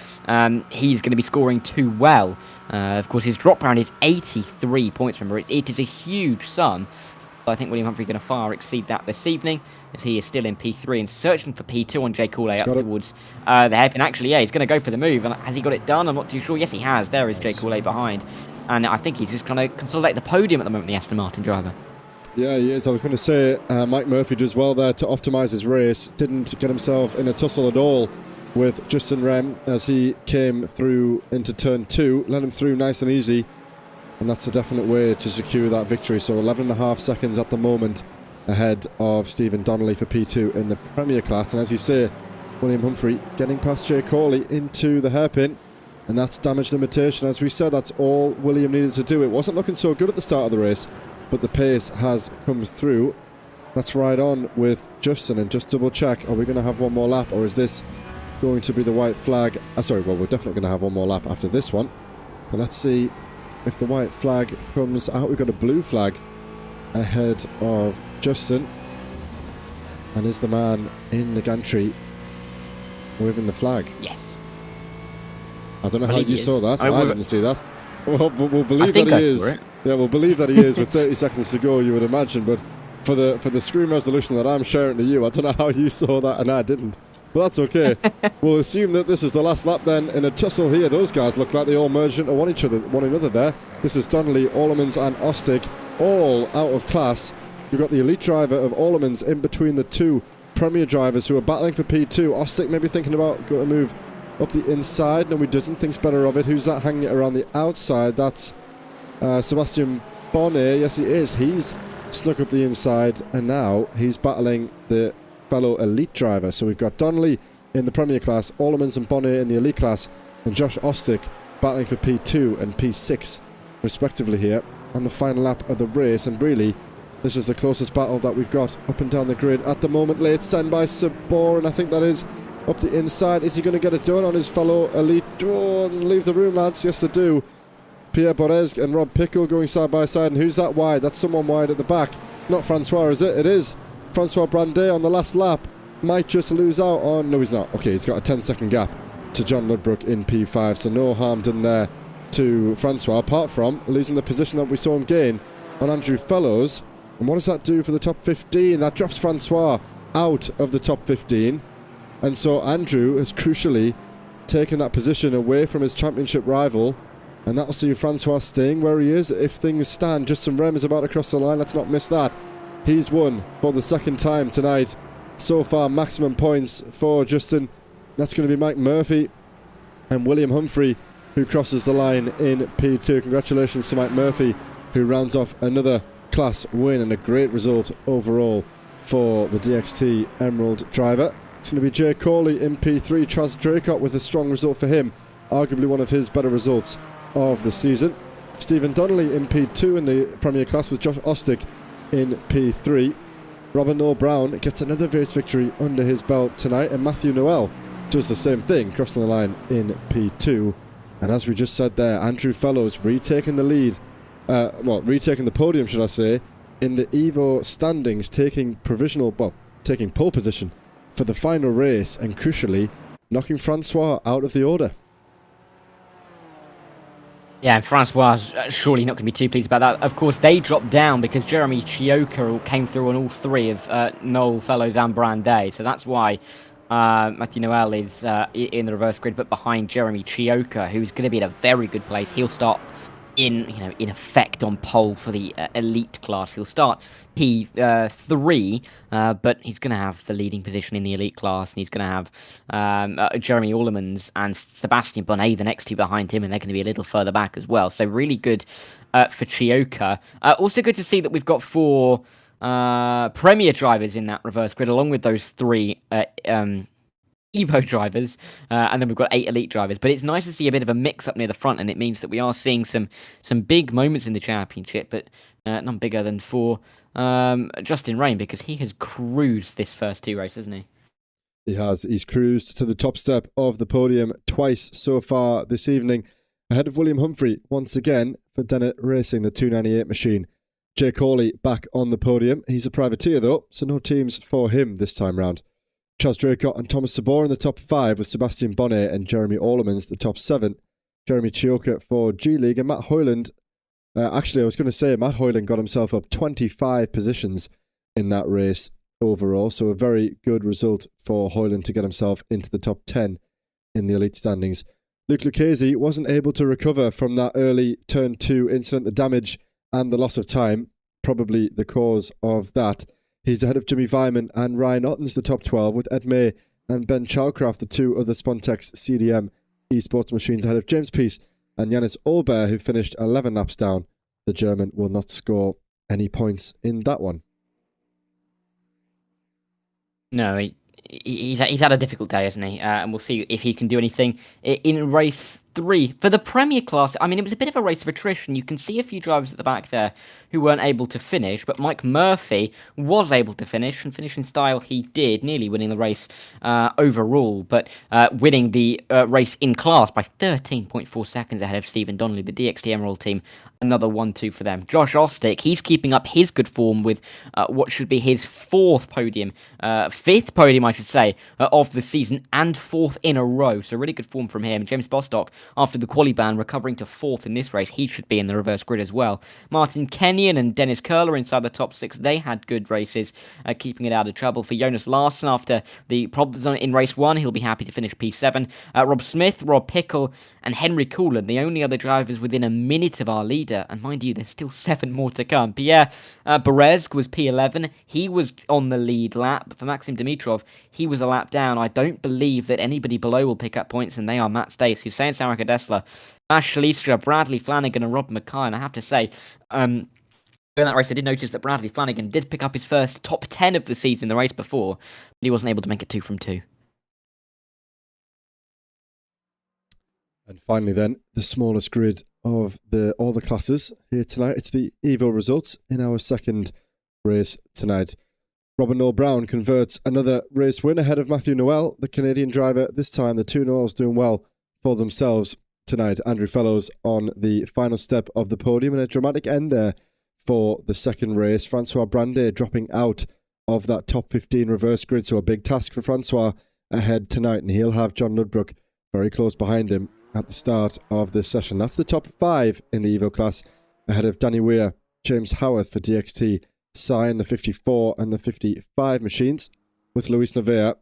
he's going to be scoring too well. Of course, his drop round is 83 points, remember, it is a huge sum. I think William Humphrey is going to far exceed that this evening, as he is still in P3 and searching for P2 on Jay Cooley up towards the hairpin. Actually, yeah, he's going to go for the move. And has he got it done? I'm not too sure. Yes, he has. There is Jay Cooley behind. and I think he's just going to consolidate the podium at the moment, the Aston Martin driver. Yeah, he is. I was going to say Mike Murphy does well there to optimise his race. Didn't get himself in a tussle at all with Justin Rem as he came through into turn 2. Let him through nice and easy. And that's a definite way to secure that victory. So 11.5 seconds at the moment ahead of Stephen Donnelly for P2 in the Premier class. And as you say, William Humphrey getting past Jay Corley into the hairpin. And that's damage limitation. As we said, that's all William needed to do. It wasn't looking so good at the start of the race, but the pace has come through. Let's ride on with Justin and just double check. Are we going to have one more lap, or is this going to be the white flag? Sorry, well, we're definitely going to have one more lap after this one. But let's see if the white flag comes out. We've got a blue flag ahead of Justin. And is the man in the gantry waving the flag? Yes. I don't know how you saw that. I didn't see that. Well, we'll believe that he is. Yeah, we'll believe that he is with 30 seconds to go, you would imagine. But for the screen resolution that I'm sharing to you, I don't know how you saw that and I didn't. But that's okay. We'll assume that this is the last lap then in a tussle here. Those guys look like they all merged into one another there. This is Donnelly, Allemans and Ostick, all out of class. You've got the elite driver of Allemans in between the two Premier drivers who are battling for P2. Ostick maybe thinking about going to move up the inside. No, he doesn't. Thinks better of it. Who's that hanging it around the outside? That's Sebastian Bonnet. Yes, he is. He's snuck up the inside, and now he's battling the fellow elite driver. So we've got Donnelly in the Premier class, Allemans and Bonnet in the elite class, and Josh Ostick battling for P2 and P6 respectively here on the final lap of the race. And really, this is the closest battle that we've got up and down the grid at the moment. Late send by Sabor, and I think that is up the inside. Is he going to get it done on his fellow elite? Don't leave the room, lads. Yes, they do. Pierre Borez and Rob Pickle going side by side. And who's that wide? That's someone wide at the back. Not Francois, is it? It is. Francois Brandet on the last lap. Might just lose out on... No, he's not. Okay, he's got a 10-second gap to John Ludbrook in P5. So no harm done there to Francois, apart from losing the position that we saw him gain on Andrew Fellows. And what does that do for the top 15? That drops Francois out of the top 15. And so Andrew has crucially taken that position away from his championship rival. And that'll see Francois staying where he is if things stand. Justin Rem is about to cross the line. Let's not miss that. He's won for the second time tonight. So far, maximum points for Justin. That's going to be Mike Murphy and William Humphrey, who crosses the line in P2. Congratulations to Mike Murphy, who rounds off another class win and a great result overall for the DXT Emerald driver. It's going to be Jay Corley in P3. Chaz Draycott with a strong result for him. Arguably one of his better results of the season. Stephen Donnelly in P2 in the Premier class with Josh Ostick in P3. Robert Noah Brown gets another race victory under his belt tonight, and Matthew Noel does the same thing, crossing the line in P2. And as we just said there, Andrew Fellows retaking the lead, retaking the podium, should I say, in the Evo standings, taking pole position for the final race, and crucially, knocking Francois out of the order. Yeah, and Francois is surely not going to be too pleased about that. Of course, they dropped down because Jeremy Chioka came through on all three of Noel, Fellows and Brandet. So that's why Matthew Noel is in the reverse grid, but behind Jeremy Chioka, who's going to be in a very good place. He'll start in effect on pole for the elite class. He'll start P3, but he's going to have the leading position in the elite class, and he's going to have Jeremy Allemans and Sebastian Bonnet, the next two behind him, and they're going to be a little further back as well. So really good for Chioka. Also good to see that we've got 4 Premier drivers in that reverse grid, along with those 3 Evo drivers, and then we've got 8 elite drivers. But it's nice to see a bit of a mix up near the front, and it means that we are seeing some big moments in the championship, but none bigger than for Justin Rain, because he has cruised this first 2 races, hasn't he? He has. He's cruised to the top step of the podium twice so far this evening, ahead of William Humphrey once again for Dennett Racing, the 298 machine. Jay Corley back on the podium. He's a privateer though, so no teams for him this time round. Chaz Draycott and Thomas Sabor in the top 5, with Sebastian Bonnet and Jeremy Allemans the top 7. Jeremy Chioka for G-League, and Matt Hoyland. Actually, I was going to say Matt Hoyland got himself up 25 positions in that race overall, so a very good result for Hoyland to get himself into the top 10 in the elite standings Luke Lucchese wasn't able to recover from that early turn 2 incident, the damage and the loss of time, probably the cause of that. He's ahead of Jimmy Vyman and Ryan Otten's the top 12, with Ed May and Ben Chalcraft, the two other Spontex CDM esports machines, ahead of James Peace and Yannis Olber, who finished 11 laps down. The German will not score any points in that one. No, he's had a difficult day, hasn't he? And we'll see if he can do anything in race 3. For the Premier class, I mean, it was a bit of a race of attrition. You can see a few drivers at the back there who weren't able to finish, but Mike Murphy was able to finish, and finish in style he did, nearly winning the race overall, but winning the race in class by 13.4 seconds ahead of Stephen Donnelly, the DXT Emerald team. Another 1-2 for them. Josh Ostick, he's keeping up his good form with what should be his fifth podium, I should say, of the season, and 4th in a row. So really good form from him. James Bostock, after the quali ban, recovering to 4th in this race. He should be in the reverse grid as well. Martin Kenyon and Dennis Curler inside the top 6. They had good races, keeping it out of trouble. For Jonas Larsson, after the problems in race 1, he'll be happy to finish P7. Rob Smith, Rob Pickle, and Henry Coolan, the only other drivers within a minute of our leader. And mind you, there's still 7 more to come. Pierre Berezg was P11. He was on the lead lap. But for Maxim Dimitrov, he was a lap down. I don't believe that anybody below will pick up points, and they are Matt Stace, Hussein Sarakadesla, Ash Shalistra, Bradley Flanagan, and Rob Mackay. And I have to say, in that race, I did notice that Bradley Flanagan did pick up his first top 10 of the season the race before, but he wasn't able to make it 2 from 2. And finally then, the smallest grid of all the classes here tonight. It's the Evo results in our second race tonight. Robert Noel Brown converts another race win ahead of Matthew Noel, the Canadian driver. This time, the two Noels doing well for themselves tonight. Andrew Fellows on the final step of the podium, and a dramatic end there for the second race. Francois Brandet dropping out of that top 15 reverse grid, so a big task for Francois ahead tonight, and he'll have John Ludbrook very close behind him at the start of this session. That's the top 5 in the Evo class, ahead of Danny Weir, James Howarth for DXT, Cy in the 54 and the 55 machines, with Luis Nevea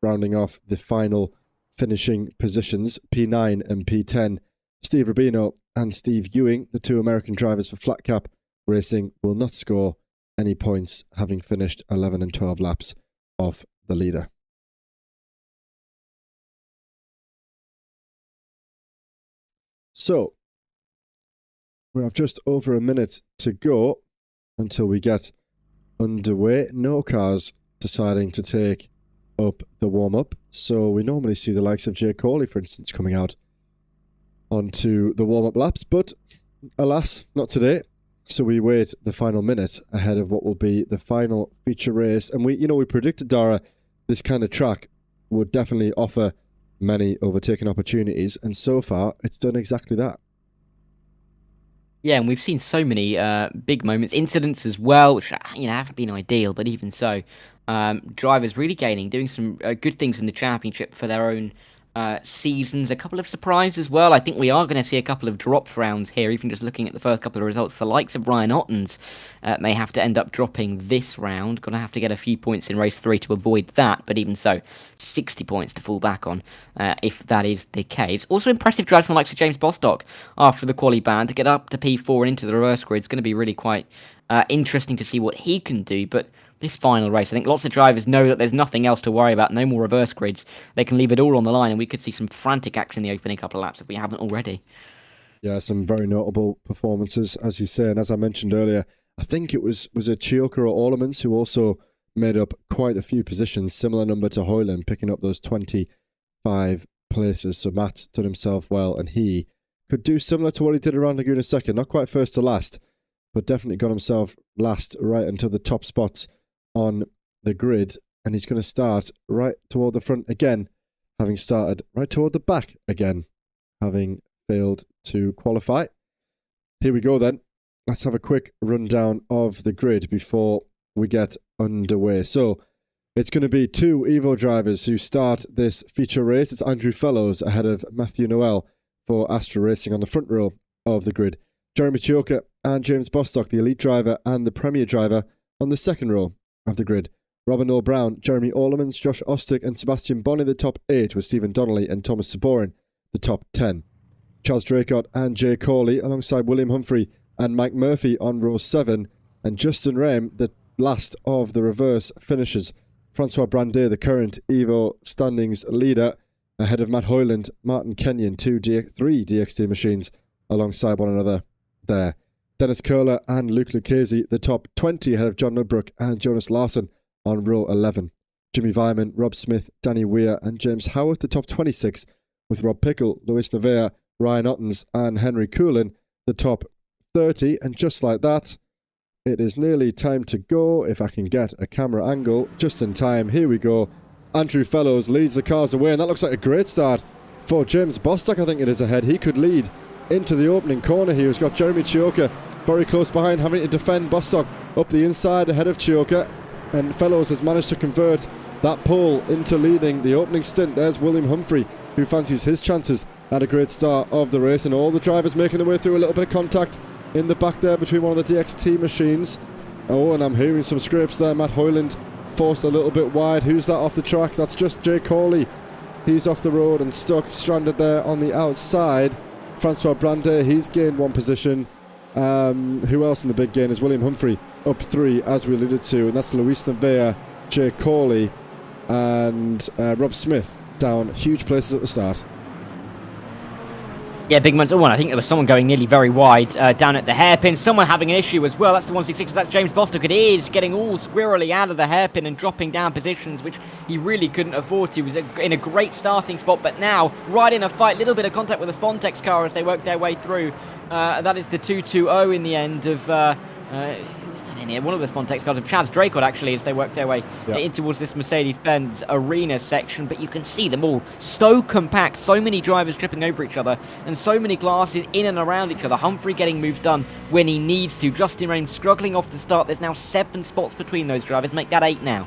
rounding off the final finishing positions, P9 and P10. Steve Rubino and Steve Ewing, the 2 American drivers for Flat Cap Racing, will not score any points, having finished 11 and 12 laps off the leader. So, we have just over a minute to go until we get underway. No cars deciding to take up the warm-up. So we normally see the likes of Jay Corley, for instance, coming out onto the warm-up laps. But alas, not today. So we wait the final minute ahead of what will be the final feature race. And we predicted, Dara, this kind of track would definitely offer many overtaking opportunities, and so far it's done exactly that. Yeah, and we've seen so many big moments, incidents as well, which haven't been ideal, but even so, drivers really doing some good things in the championship for their own seasons. A couple of surprises as well. I think we are going to see a couple of dropped rounds here, even just looking at the first couple of results. The likes of Ryan Ottens may have to end up dropping this round. Going to have to get a few points in race 3 to avoid that, but even so, 60 points to fall back on if that is the case. Also impressive drives from the likes of James Bostock after the quali ban to get up to P4 and into the reverse grid. It's going to be really quite interesting to see what he can do, but this final race, I think lots of drivers know that there's nothing else to worry about, no more reverse grids. They can leave it all on the line, and we could see some frantic action in the opening couple of laps if we haven't already. Yeah, some very notable performances, as you say, and as I mentioned earlier, I think it was it Chioka or Orlemans who also made up quite a few positions, similar number to Hoyland, picking up those 25 places. So Matt done himself well, and he could do similar to what he did around Laguna Seca, not quite first to last, but definitely got himself last right until the top spots on the grid, and he's going to start right toward the front again, having started right toward the back again, having failed to qualify. Here we go then. Let's have a quick rundown of the grid before we get underway. So it's going to be 2 Evo drivers who start this feature race. It's Andrew Fellows ahead of Matthew Noel for Astra Racing on the front row of the grid. Jeremy Chioka and James Bostock, the elite driver and the premier driver, on the second row of the grid. Robin Noel Brown, Jeremy Orlemans, Josh Ostick and Sebastian Bonney, the top 8, with Stephen Donnelly and Thomas Saborin the top 10. Charles Draycott and Jay Corley alongside William Humphrey and Mike Murphy on row 7, and Justin Rem, the last of the reverse finishers. Francois Brandet, the current Evo standings leader, ahead of Matt Hoyland, Martin Kenyon, three DXT machines alongside one another there. Dennis Kohler and Luke Lucchese, the top 20 ahead of John Ludbrook and Jonas Larson on row 11. Jimmy Vyman, Rob Smith, Danny Weir and James Howarth, the top 26, with Rob Pickle, Luis Nevea, Ryan Ottens and Henry Coulin, the top 30. And just like that, it is nearly time to go. If I can get a camera angle just in time, here we go. Andrew Fellows leads the cars away, and that looks like a great start for James Bostock. I think it is ahead. He could lead into the opening corner here. He's got Jeremy Chioka very close behind, having to defend Bostock up the inside ahead of Chioka, and Fellows has managed to convert that pole into leading the opening stint. There's William Humphrey, who fancies his chances at a great start of the race, and all the drivers making their way through. A little bit of contact in the back there between one of the DXT machines. Oh, and I'm hearing some scrapes there. Matt Hoyland forced a little bit wide. Who's that off the track? That's just Jay Corley. He's off the road and stuck, stranded there on the outside. Francois Brandet, he's gained one position. Who else in the big gain is William Humphrey up 3, as we alluded to, and that's Luis Nevea, Jay Corley and Rob Smith down huge places at the start. Yeah, big ones. Oh, and I think there was someone going nearly very wide down at the hairpin. Someone having an issue as well. That's the 166. That's James Bostock. It is getting all squirrely out of the hairpin and dropping down positions, which he really couldn't afford to. He was in a great starting spot, but now right in a fight. Little bit of contact with the Spontex car as they work their way through. That is the 220 in the end of... who's that in here? One of the Spontex cars of Chaz Draycott, actually, as they work their way in towards this Mercedes-Benz arena section. But you can see them all so compact, so many drivers tripping over each other, and so many classes in and around each other. Humphrey getting moves done when he needs to. Justin Rame struggling off the start. There's now 7 spots between those drivers. Make that 8 now.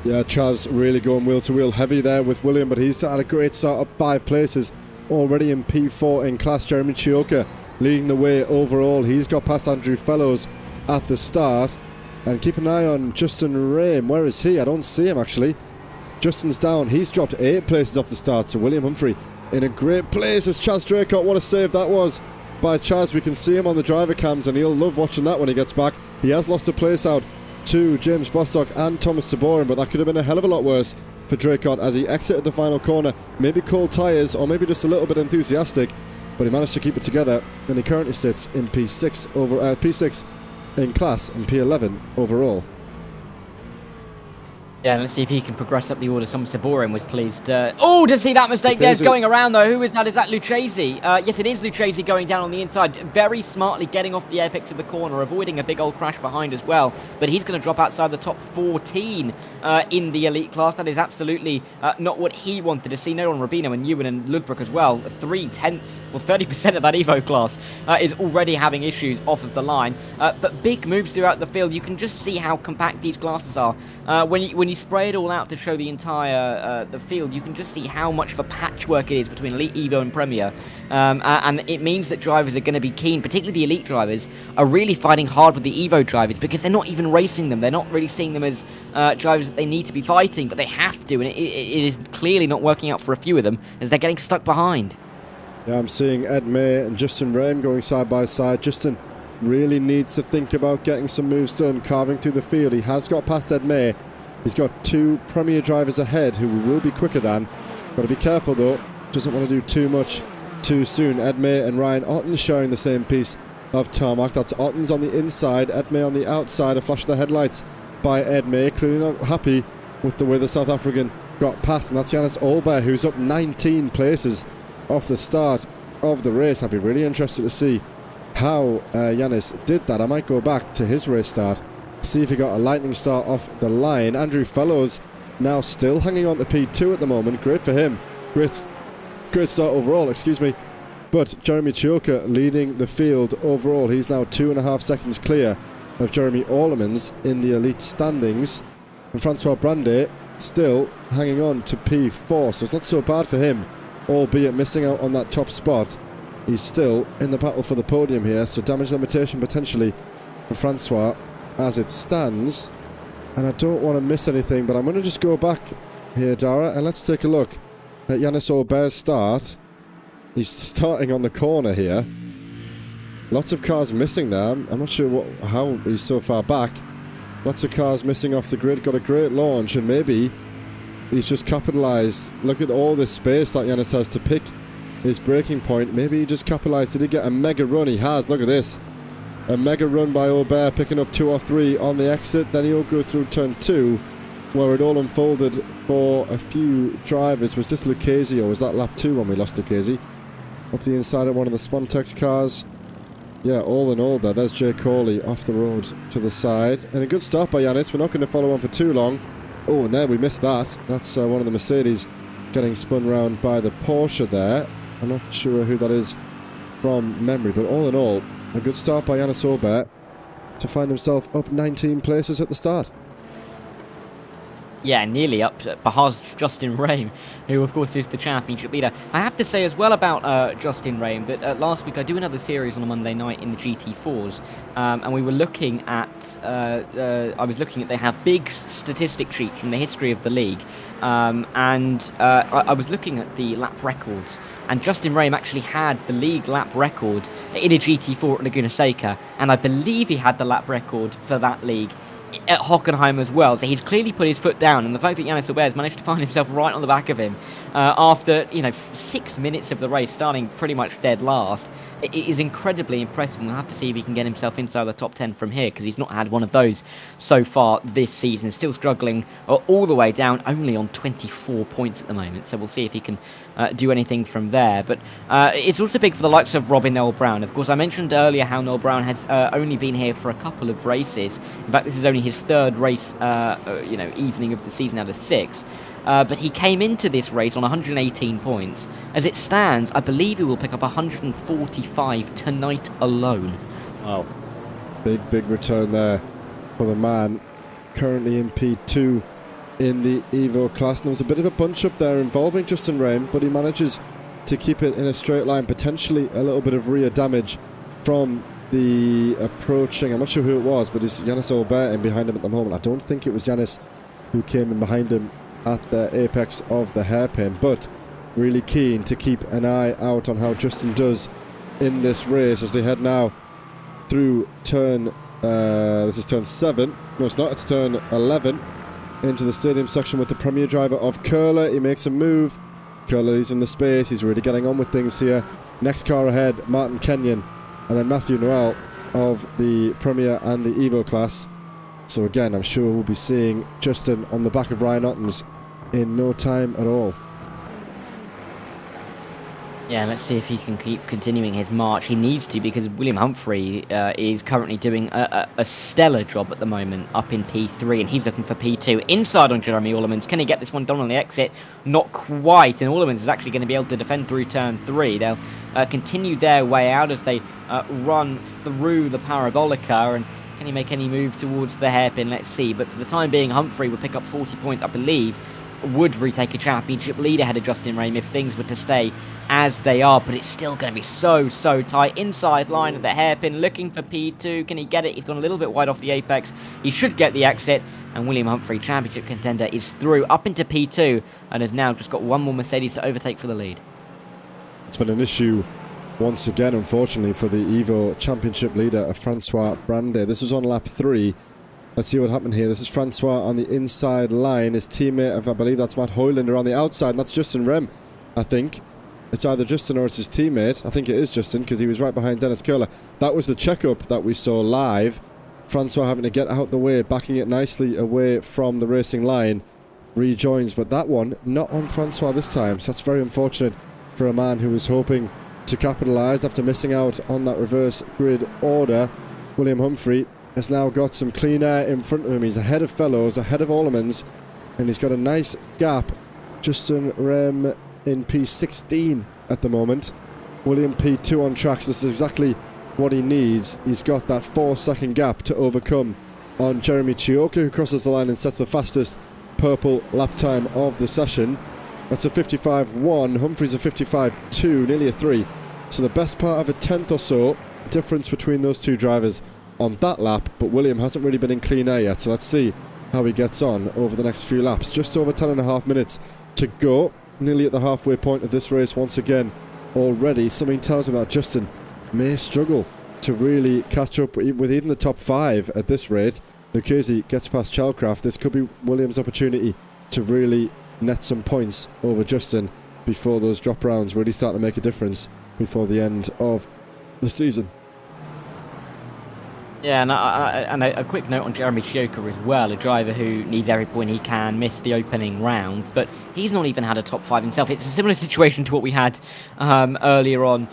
Yeah, Chaz really going wheel to wheel heavy there with William, but he's had a great start, up 5 places already in P4 in class. Jeremy Chioka leading the way overall. He's got past Andrew Fellows at the start, and keep an eye on Justin Rame. Where is he? I don't see him actually. Justin's down. He's dropped 8 places off the start, so William Humphrey in a great place as Chaz Draycott. What a save that was by Chaz. We can see him on the driver cams, and he'll love watching that when he gets back. He has lost a place out to James Bostock and Thomas Saborin, but that could have been a hell of a lot worse for Draycott as he exited the final corner. Maybe cold tyres, or maybe just a little bit enthusiastic, but he managed to keep it together, and he currently sits in P6 over P6 in class and P11 overall. Yeah, let's see if he can progress up the order. Some Saborin was pleased. Oh, to see that mistake there's going around, though. Who is that? Is that Lucchese? Yes, it is Lucchese going down on the inside. Very smartly getting off the apex of the corner, avoiding a big old crash behind as well. But he's going to drop outside the top 14 in the elite class. That is absolutely not what he wanted to see. Nolan Rubino and Ewan and Ludbrook as well. 3/10, well, 30% of that Evo class is already having issues off of the line. But big moves throughout the field. You can just see how compact these classes are. When you spray it all out to show the entire the field, you can just see how much of a patchwork it is between Elite, Evo and Premier, and it means that drivers are going to be keen, particularly the Elite drivers, are really fighting hard with the Evo drivers because they're not even racing them. They're not really seeing them as drivers that they need to be fighting, but they have to, and it is clearly not working out for a few of them as they're getting stuck behind. Yeah, I'm seeing Ed May and Justin Rame going side by side. Justin really needs to think about getting some moves done, carving through the field. He has got past Ed May. He's got 2 Premier drivers ahead who will be quicker than. Got to be careful though. Doesn't want to do too much too soon. Ed May and Ryan Ottens sharing the same piece of tarmac. That's Ottens on the inside, Ed May on the outside. A flash of the headlights by Ed May. Clearly not happy with the way the South African got past. And that's Yanis Olber, who's up 19 places off the start of the race. I'd be really interested to see how Yanis did that. I might go back to his race start, see if he got a lightning start off the line. Andrew Fellows now still hanging on to P2 at the moment. Great for him. Great start overall, excuse me. But Jeremy Chioka leading the field overall. He's now 2.5 seconds clear of Jeremy Orlemans in the elite standings. And Francois Brandet still hanging on to P4, so it's not so bad for him, albeit missing out on that top spot. He's still in the battle for the podium here, so damage limitation potentially for Francois as it stands. And I don't want to miss anything, but I'm going to just go back here, Dara, and let's take a look at Yannis Aubert's start. He's starting on the corner here. Lots of cars missing there. I'm not sure how he's so far back. Lots of cars missing off the grid. Got a great launch, and maybe he's just capitalised. Look at all this space that Yannis has to pick his braking point. Maybe he just capitalised. Did he get a mega run? He has. Look at this. A mega run by Aubert, picking up 2 or 3 on the exit. Then he'll go through turn 2, where it all unfolded for a few drivers. Was this Lucchese, or was that lap 2 when we lost Lucchese? Up the inside of one of the Spontex cars. Yeah, all in all there's Jay Corley off the road to the side. And a good start by Yannis. We're not going to follow on for too long. Oh, and there we missed that. That's one of the Mercedes getting spun round by the Porsche there. I'm not sure who that is from memory, but all in all, a good start by Yannis Aubert to find himself up 19 places at the start. Yeah, nearly up behind Justin Rame, who of course is the championship leader. I have to say as well about Justin Rame that last week I do another series on a Monday night in the GT4s, and we were looking at, I was looking at, they have big statistic sheets from the history of the league, and I was looking at the lap records, and Justin Rame actually had the league lap record in a GT4 at Laguna Seca, and I believe he had the lap record for that league at Hockenheim as well. So he's clearly put his foot down, and the fact that Yannis Aubert has managed to find himself right on the back of him after 6 minutes of the race, starting pretty much dead last, it is incredibly impressive. And we'll have to see if he can get himself inside the top 10 from here, because he's not had one of those so far this season. Still struggling all the way down, only on 24 points at the moment, so we'll see if he can do anything from there. But it's also big for the likes of Robin Noel Brown. Of course, I mentioned earlier how Noel Brown has only been here for a couple of races. In fact, this is only his third race, evening of the season out of 6. But he came into this race on 118 points. As it stands, I believe he will pick up 145 tonight alone. Wow. Big return there for the man currently in P2 in the Evo class. And there was a bit of a bunch up there involving Justin Rame, but he manages to keep it in a straight line. Potentially a little bit of rear damage from the approaching, I'm not sure who it was, but it's Yannis Aubert in behind him at the moment. I don't think it was Yannis who came in behind him at the apex of the hairpin, but really keen to keep an eye out on how Justin does in this race as they head now through turn, this is turn 7, no it's not, it's turn 11, into the stadium section with the premier driver of Curler. He makes a move, Curler is in the space, he's really getting on with things here. Next car ahead, Martin Kenyon, and then Matthew Noel of the Premier and the Evo class. So again, I'm sure we'll be seeing Justin on the back of Ryan Ottens in no time at all. Yeah, let's see if he can keep continuing his march. He needs to, because William Humphrey is currently doing a stellar job at the moment up in P3, and he's looking for P2. Inside on Jeremy Orlemans. Can he get this one done on the exit? Not quite, and Orlemans is actually going to be able to defend through turn 3. They'll continue their way out as they run through the Parabolica, and can he make any move towards the hairpin? Let's see. But for the time being, Humphrey will pick up 40 points, I believe, would retake a championship lead ahead of Justin Rame if things were to stay as they are, but it's still going to be so tight. Inside line of the hairpin, looking for P2. Can he get it? He's gone a little bit wide off the apex. He should get the exit, and William Humphrey, championship contender, is through up into P2 and has now just got one more Mercedes to overtake for the lead. It's been an issue once again, unfortunately, for the Evo championship leader, Francois Brandet. This was on lap 3. Let's see what happened here. This is Francois on the inside line. His teammate of, I believe that's Matt Hoylander on the outside. And that's Justin Rem, I think. It's either Justin or it's his teammate. I think it is Justin because he was right behind Dennis Curler. That was the checkup that we saw live. Francois having to get out the way, backing it nicely away from the racing line. Rejoins, but that one not on Francois this time. So that's very unfortunate for a man who was hoping to capitalise after missing out on that reverse grid order. William Humphrey has now got some clean air in front of him. He's ahead of Fellows, ahead of Orlemans, and he's got a nice gap. Justin Rem in P16 at the moment. William P2 on tracks. This is exactly what he needs. He's got that 4-second gap to overcome on Jeremy Chioka, who crosses the line and sets the fastest purple lap time of the session. That's a 55.1. Humphrey's a 55.2, nearly a 3. So the best part of a tenth or so difference between those two drivers on that lap, but William hasn't really been in clean air yet, so let's see how he gets on over the next few laps. Just over 10.5 minutes to go nearly at the halfway point of this race once again already. Something tells him that Justin may struggle to really catch up with even the top 5 at this rate. Lucchese gets past Chalcraft. This could be Williams' opportunity to really net some points over Justin before those drop rounds really start to make a difference before the end of the season. Yeah, and a quick note on Jeremy Chioka as well, a driver who needs every point he can, missed the opening round, but he's not even had a top 5 himself. It's a similar situation to what we had earlier on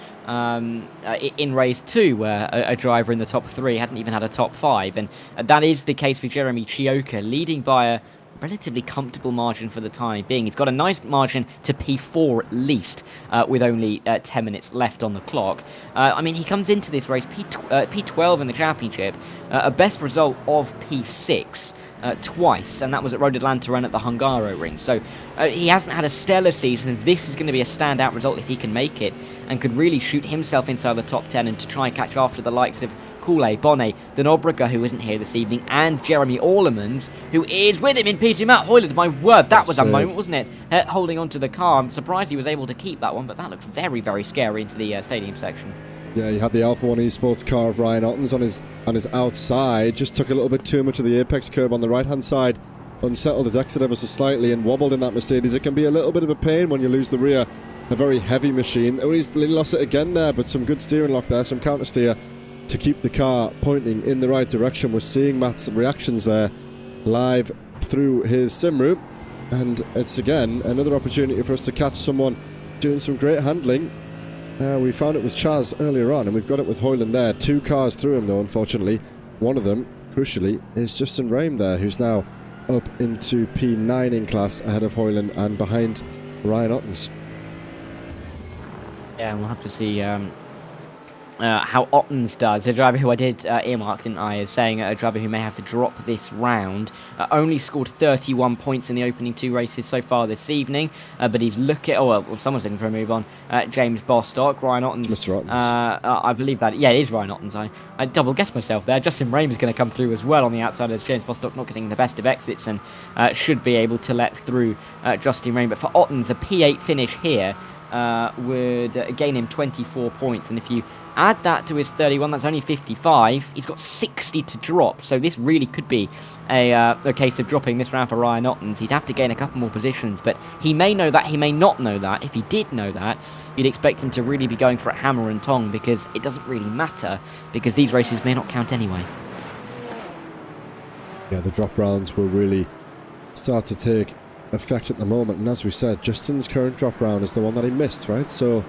in race 2, where a driver in the top 3 hadn't even had a top 5, and that is the case for Jeremy Chioka, leading by a relatively comfortable margin for the time being. He's got a nice margin to P4 at least, with only 10 minutes left on the clock. I mean, he comes into this race P12 in the championship, a best result of P6 twice, and that was at Road Atlanta and at the Hockenheim Ring. So he hasn't had a stellar season. This is going to be a standout result if he can make it, and could really shoot himself inside the top 10 and to try and catch after the likes of Cooley, Bonnet, the Nobrega, who isn't here this evening, and Jeremy Orlemans, who is with him in P2. Matt Hoyland, my word, that was a moment, wasn't it? Holding onto the car. I'm surprised he was able to keep that one, but that looked very, very scary into the stadium section. Yeah, you had the Alpha 1 Esports car of Ryan Ottens on his outside, just took a little bit too much of the apex curb on the right-hand side, unsettled his exit ever so slightly and wobbled in that Mercedes. It can be a little bit of a pain when you lose the rear, a very heavy machine. Oh, he's lost it again there, but some good steering lock there, some counter steer to keep the car pointing in the right direction. We're seeing Matt's reactions there live through his sim room, and it's again another opportunity for us to catch someone doing some great handling. We found it with Chaz earlier on, and we've got it with Hoyland there. 2 cars through him though, unfortunately. One of them, crucially, is Justin Rame there, who's now up into P9 in class ahead of Hoyland and behind Ryan Ottens. Yeah, we'll have to see how Ottens does. A driver who I did earmark, didn't I, as saying a driver who may have to drop this round. Only scored 31 points in the opening 2 races so far this evening, but he's looking... Oh, well, someone's looking for a move on. James Bostock, Ryan Ottens. Mr. Ottens. I believe that. Yeah, it is Ryan Ottens. I double-guessed myself there. Justin Rame is going to come through as well on the outside, as James Bostock not getting the best of exits and should be able to let through Justin Rame. But for Ottens, a P8 finish here would gain him 24 points, and if you add that to his 31, that's only 55. He's got 60 to drop, so this really could be a case of dropping this round for Ryan Ottens. He'd have to gain a couple more positions, but he may know that, he may not know that. If he did know that, you'd expect him to really be going for a hammer and tong, because it doesn't really matter, because these races may not count anyway. Yeah, the drop rounds will really start to take effect at the moment, and as we said, Justin's current drop round is the one that he missed, right? So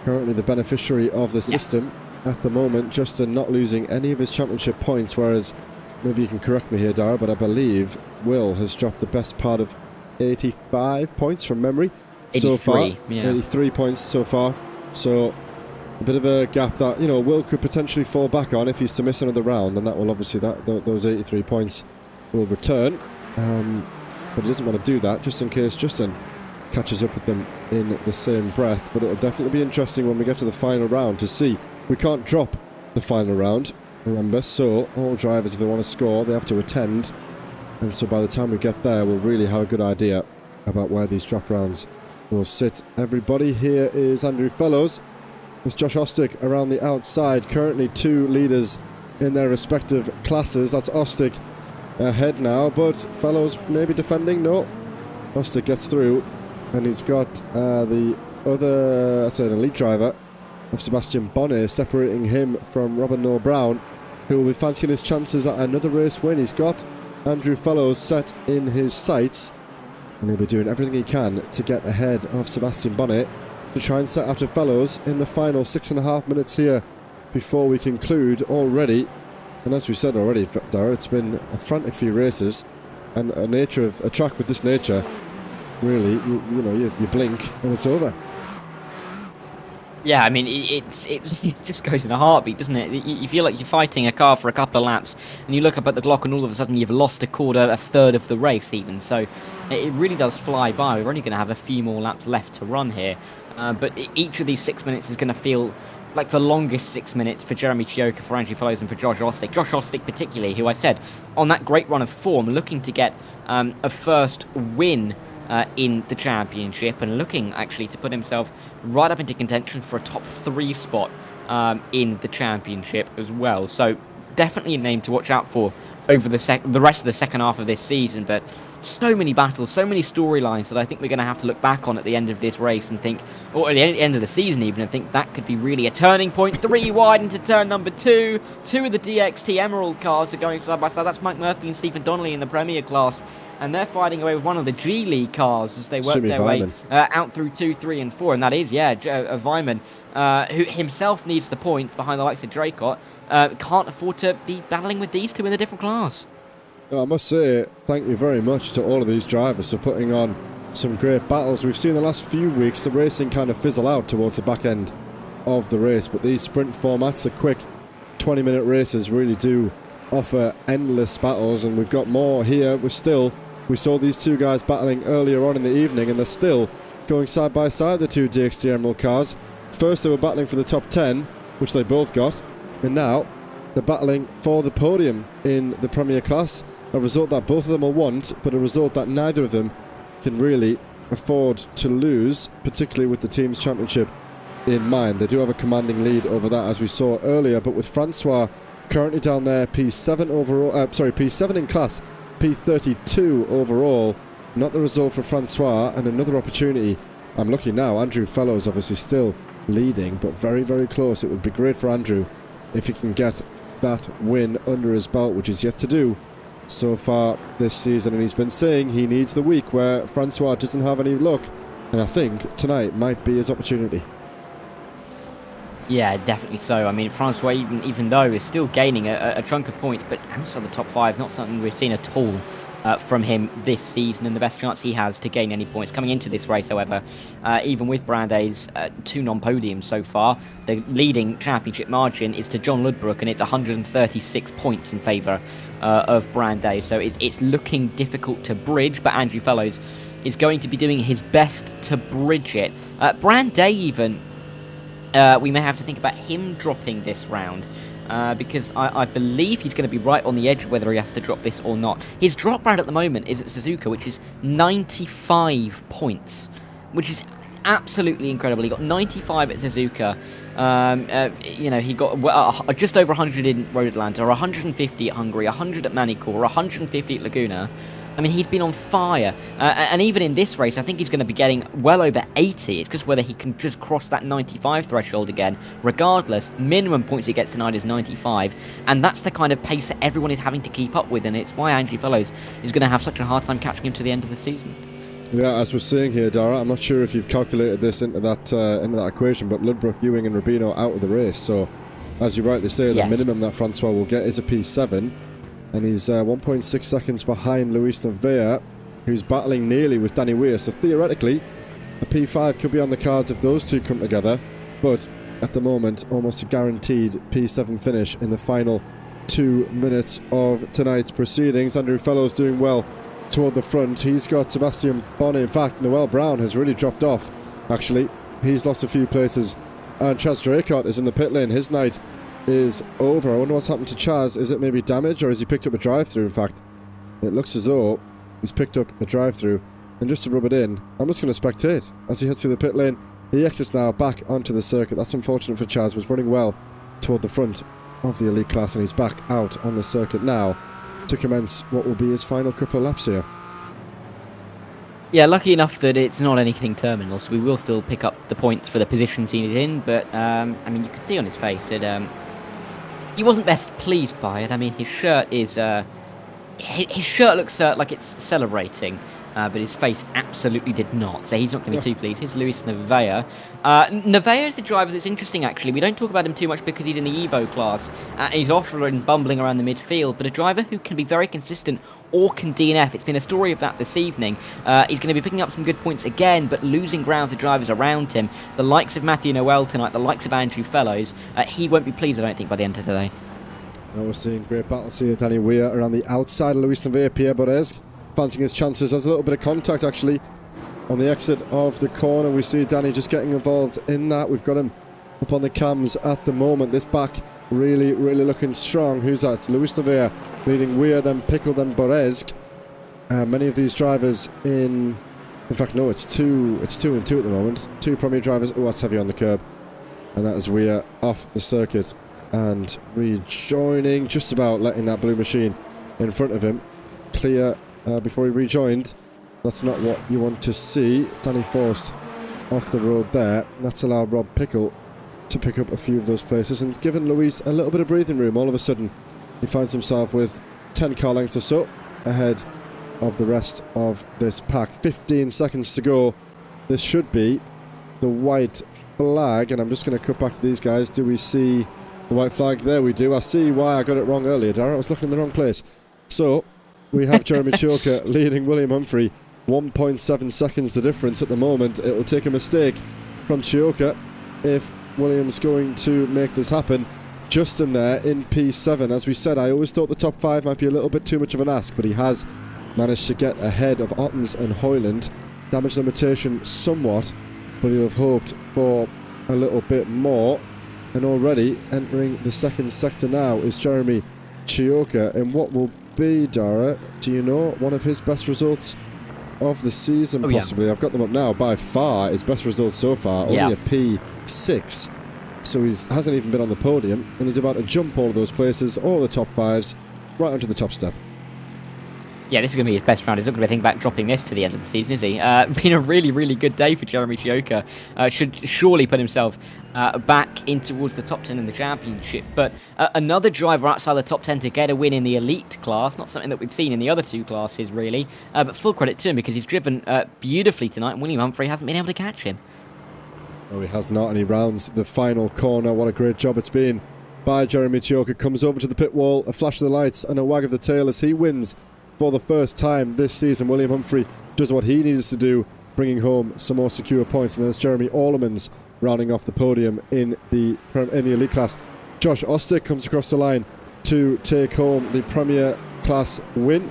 currently the beneficiary of the system at the moment, Justin not losing any of his championship points, whereas, maybe you can correct me here, Dara, but I believe Will has dropped the best part of 85 points from memory so far. Yeah. 83 points so far, so a bit of a gap that, you know, Will could potentially fall back on if he's to miss another round, and that will obviously, those 83 points will return. But he doesn't want to do that, just in case Justin catches up with them in the same breath. But it'll definitely be interesting when we get to the final round to see. We can't drop the final round, remember, so all drivers, if they want to score, they have to attend. And so by the time we get there, we'll really have a good idea about where these drop rounds will sit. Everybody, here is Andrew Fellows. It's Josh Ostick around the outside. Currently 2 leaders in their respective classes. That's Ostick ahead now, but Fellows maybe defending. No, Ostick gets through, and he's got the other, I said, elite driver of Sebastian Bonnet separating him from Robin Noah Brown, who will be fancying his chances at another race win. He's got Andrew Fellows set in his sights, and he'll be doing everything he can to get ahead of Sebastian Bonnet to try and set after Fellows in the final 6.5 minutes here before we conclude already. And as we said already, Dara, it's been a frantic few races, and a track with this nature, really, you blink and it's over. Yeah, I mean, it just goes in a heartbeat, doesn't it? You feel like you're fighting a car for a couple of laps, and you look up at the clock, and all of a sudden you've lost a quarter, a third of the race even. So it really does fly by. We're only going to have a few more laps left to run here, but each of these 6 minutes is going to feel like the longest 6 minutes for Jeremy Chioka, for Andrew Fellows, and for Josh Ostick. Josh Ostick particularly, who I said, on that great run of form, looking to get a first win in the championship, and looking actually to put himself right up into contention for a top 3 spot in the championship as well. So definitely a name to watch out for over the rest of the second half of this season. But so many battles, so many storylines that I think we're going to have to look back on at the end of this race and think, or at the end of the season even, and think that could be really a turning point. 3 wide into turn number 2. 2 of the DXT Emerald cars are going side by side. That's Mike Murphy and Stephen Donnelly in the Premier class. And they're fighting away with one of the G League cars as they work their way out through 2, 3, and 4. And that is, Vyman, who himself needs the points behind the likes of Draycott. Can't afford to be battling with these two in a different class. I must say, thank you very much to all of these drivers for putting on some great battles. We've seen the last few weeks the racing kind of fizzle out towards the back end of the race, but these sprint formats, the quick 20-minute races, really do offer endless battles, and we've got more here. We saw these two guys battling earlier on in the evening, and they're still going side by side, the two DXT Emerald cars. First they were battling for the top 10, which they both got, and now they're battling for the podium in the Premier class, a result that both of them will want, but a result that neither of them can really afford to lose, particularly with the Teams Championship in mind. They do have a commanding lead over that, as we saw earlier, but with Francois currently down there, P7 overall, P7 in class, P32 overall. Not the result for Francois, and another opportunity. I'm looking now, Andrew Fellows obviously still leading, but very, very close. It would be great for Andrew if he can get that win under his belt, which he's yet to do so far this season. And he's been saying he needs the week where Francois doesn't have any luck, and I think tonight might be his opportunity. Yeah, definitely so. I mean, Francois, even though is still gaining a chunk of points, but outside the top 5, not something we've seen at all from him this season, and the best chance he has to gain any points coming into this race, however, even with Brande's 2 non-podiums so far, the leading championship margin is to John Ludbrook, and it's 136 points in favour of Brande. So it's looking difficult to bridge, but Andrew Fellows is going to be doing his best to bridge it. Brande even, we may have to think about him dropping this round, because I believe he's going to be right on the edge of whether he has to drop this or not. His drop round at the moment is at Suzuka, which is 95 points, which is absolutely incredible. He got 95 at Suzuka. He got just over 100 in Road Atlanta, 150 at Hungary, 100 at Manicourt, 150 at Laguna. I mean, he's been on fire. And even in this race, I think he's going to be getting well over 80. It's just whether he can just cross that 95 threshold again. Regardless, minimum points he gets tonight is 95. And that's the kind of pace that everyone is having to keep up with. And it's why Andrew Fellows is going to have such a hard time catching him to the end of the season. Yeah, as we're seeing here, Dara, I'm not sure if you've calculated this into that equation, but Ludbrook, Ewing and Rubino out of the race. So, as you rightly say, the minimum that Francois will get is a P7. And he's 1.6 seconds behind Luis Nevaeh, who's battling nearly with Danny Weir. So theoretically, a P5 could be on the cards if those two come together. But at the moment, almost a guaranteed P7 finish in the final 2 minutes of tonight's proceedings. Andrew Fellows doing well toward the front. He's got Sebastian Bonnet. In fact, Noel Brown has really dropped off, actually. He's lost a few places. And Chaz Draycott is in the pit lane. His night is over. I wonder what's happened to Chaz. Is it maybe damage, or has he picked up a drive-through? In fact, it looks as though he's picked up a drive-through. And just to rub it in, I'm just going to spectate as he heads through the pit lane. He exits now back onto the circuit. That's unfortunate for Chaz. Was running well toward the front of the elite class, and he's back out on the circuit now to commence what will be his final couple of laps here. Yeah, lucky enough that it's not anything terminal, so we will still pick up the points for the positions he's in, but I mean, you can see on his face that he wasn't best pleased by it. I mean, his shirt is his shirt looks like it's celebrating, but his face absolutely did not. So he's not going to be too pleased. Here's Luis Nevaeh. Nevaeh is a driver that's interesting, actually. We don't talk about him too much because he's in the Evo class. He's often bumbling around the midfield, but a driver who can be very consistent or can DNF. It's been a story of that this evening. He's going to be picking up some good points again, but losing ground to drivers around him. The likes of Matthew Noel tonight, the likes of Andrew Fellows. He won't be pleased, I don't think, by the end of today. Now we're seeing great battles here. Danny Weir around the outside of Luis Nevaeh. Pierre Borez fancying his chances. There's a little bit of contact, actually, on the exit of the corner. We see Danny just getting involved in that. We've got him up on the cams at the moment. This back really, really looking strong. Who's that? It's Luis Nevaeh leading Weir, then Pickle, then Borez. Many of these drivers in In fact, no, it's 2 and 2 at the moment. 2 Premier drivers. Oh, that's heavy on the curb. And that is Weir off the circuit and rejoining, just about letting that blue machine in front of him clear before he rejoined. That's not what you want to see. Danny Forst off the road there. That's allowed Rob Pickle to pick up a few of those places, and it's given Luis a little bit of breathing room. All of a sudden, he finds himself with 10 car lengths or so ahead of the rest of this pack. 15 seconds to go. This should be the white flag, and I'm just going to cut back to these guys. Do we see the white flag? There we do. I see why I got it wrong earlier, Darren. I was looking in the wrong place. So, we have Jeremy Chioka leading William Humphrey. 1.7 seconds the difference at the moment. It will take a mistake from Chioka if Williams going to make this happen. Justin there in P7. As we said, I always thought the top 5 might be a little bit too much of an ask, but he has managed to get ahead of Ottens and Hoyland. Damage limitation somewhat, but he'll have hoped for a little bit more. And already entering the second sector now is Jeremy Chioka in what will be, Dara, do you know, one of his best results of the season, possibly? Yeah. I've got them up now. By far, his best results so far, only a P6. So he hasn't even been on the podium, and he's about to jump all of those places, all the top 5s, right onto the top step. Yeah, this is going to be his best round. He's not going to think about dropping this to the end of the season, is he? Been a really, really good day for Jeremy Chioka. Should surely put himself back in towards the top 10 in the championship. But another driver outside the top 10 to get a win in the elite class. Not something that we've seen in the other 2 classes, really. But full credit to him, because he's driven beautifully tonight, and William Humphrey hasn't been able to catch him. No, he has not, and he rounds the final corner. What a great job it's been by Jeremy Chioka. Comes over to the pit wall, a flash of the lights and a wag of the tail as he wins for the first time this season. William Humphrey does what he needs to do, bringing home some more secure points. And there's Jeremy Orlemans rounding off the podium in the elite class. Josh Ostick comes across the line to take home the Premier Class win.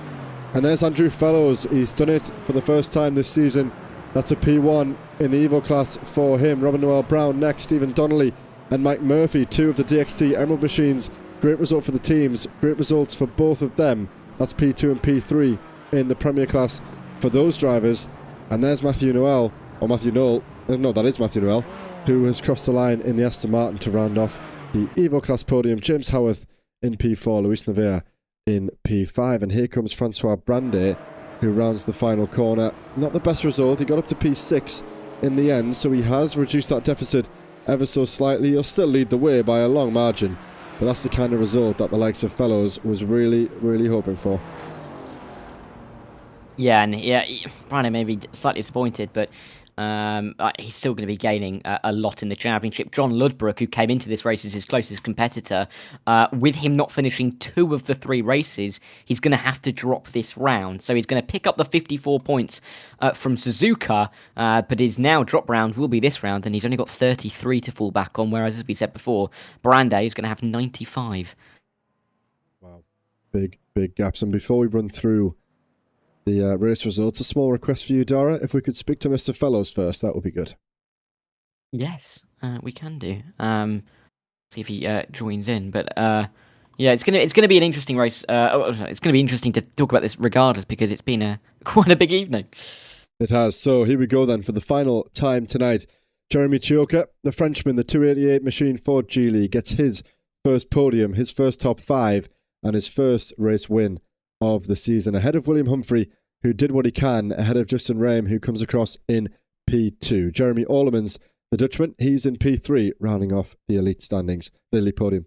And there's Andrew Fellows. He's done it for the first time this season. That's a P1 in the Evo class for him. Robin Noel Brown next, Stephen Donnelly and Mike Murphy, 2 of the DXT Emerald machines. Great result for the teams. Great results for both of them. That's P2 and P3 in the Premier class for those drivers. And there's Matthew Noel, or Matthew Noel, no, that is Matthew Noel, who has crossed the line in the Aston Martin to round off the Evo class podium. James Howarth in P4, Luis Nevea in P5. And here comes Francois Brandet, who rounds the final corner. Not the best result. He got up to P6 in the end, so he has reduced that deficit ever so slightly. He'll still lead the way by a long margin. But that's the kind of result that the likes of Fellows was really, really hoping for. Yeah, and Brandon may be slightly disappointed, but he's still going to be gaining a lot in the championship. John Ludbrook, who came into this race as his closest competitor, with him not finishing 2 of the 3 races, he's going to have to drop this round. So he's going to pick up the 54 points from Suzuka, but his now drop round will be this round, and he's only got 33 to fall back on, whereas, as we said before, Brandet is going to have 95. Wow. Big, big gaps. And before we run through the race results, a small request for you, Dara. If we could speak to Mr. Fellows first, that would be good. Yes, we can do. See if he joins in. But yeah, it's gonna be an interesting race. It's gonna be interesting to talk about this regardless, because it's been quite a big evening. It has. So here we go then for the final time tonight. Jeremy Chioka, the Frenchman, the 288 machine Ford Geely, gets his first podium, his first top 5, and his first race win of the season, ahead of William Humphrey, who did what he can, ahead of Justin Rehm, who comes across in P2. Jeremy Orlemans, the Dutchman, he's in P3, rounding off the elite standings, the elite podium.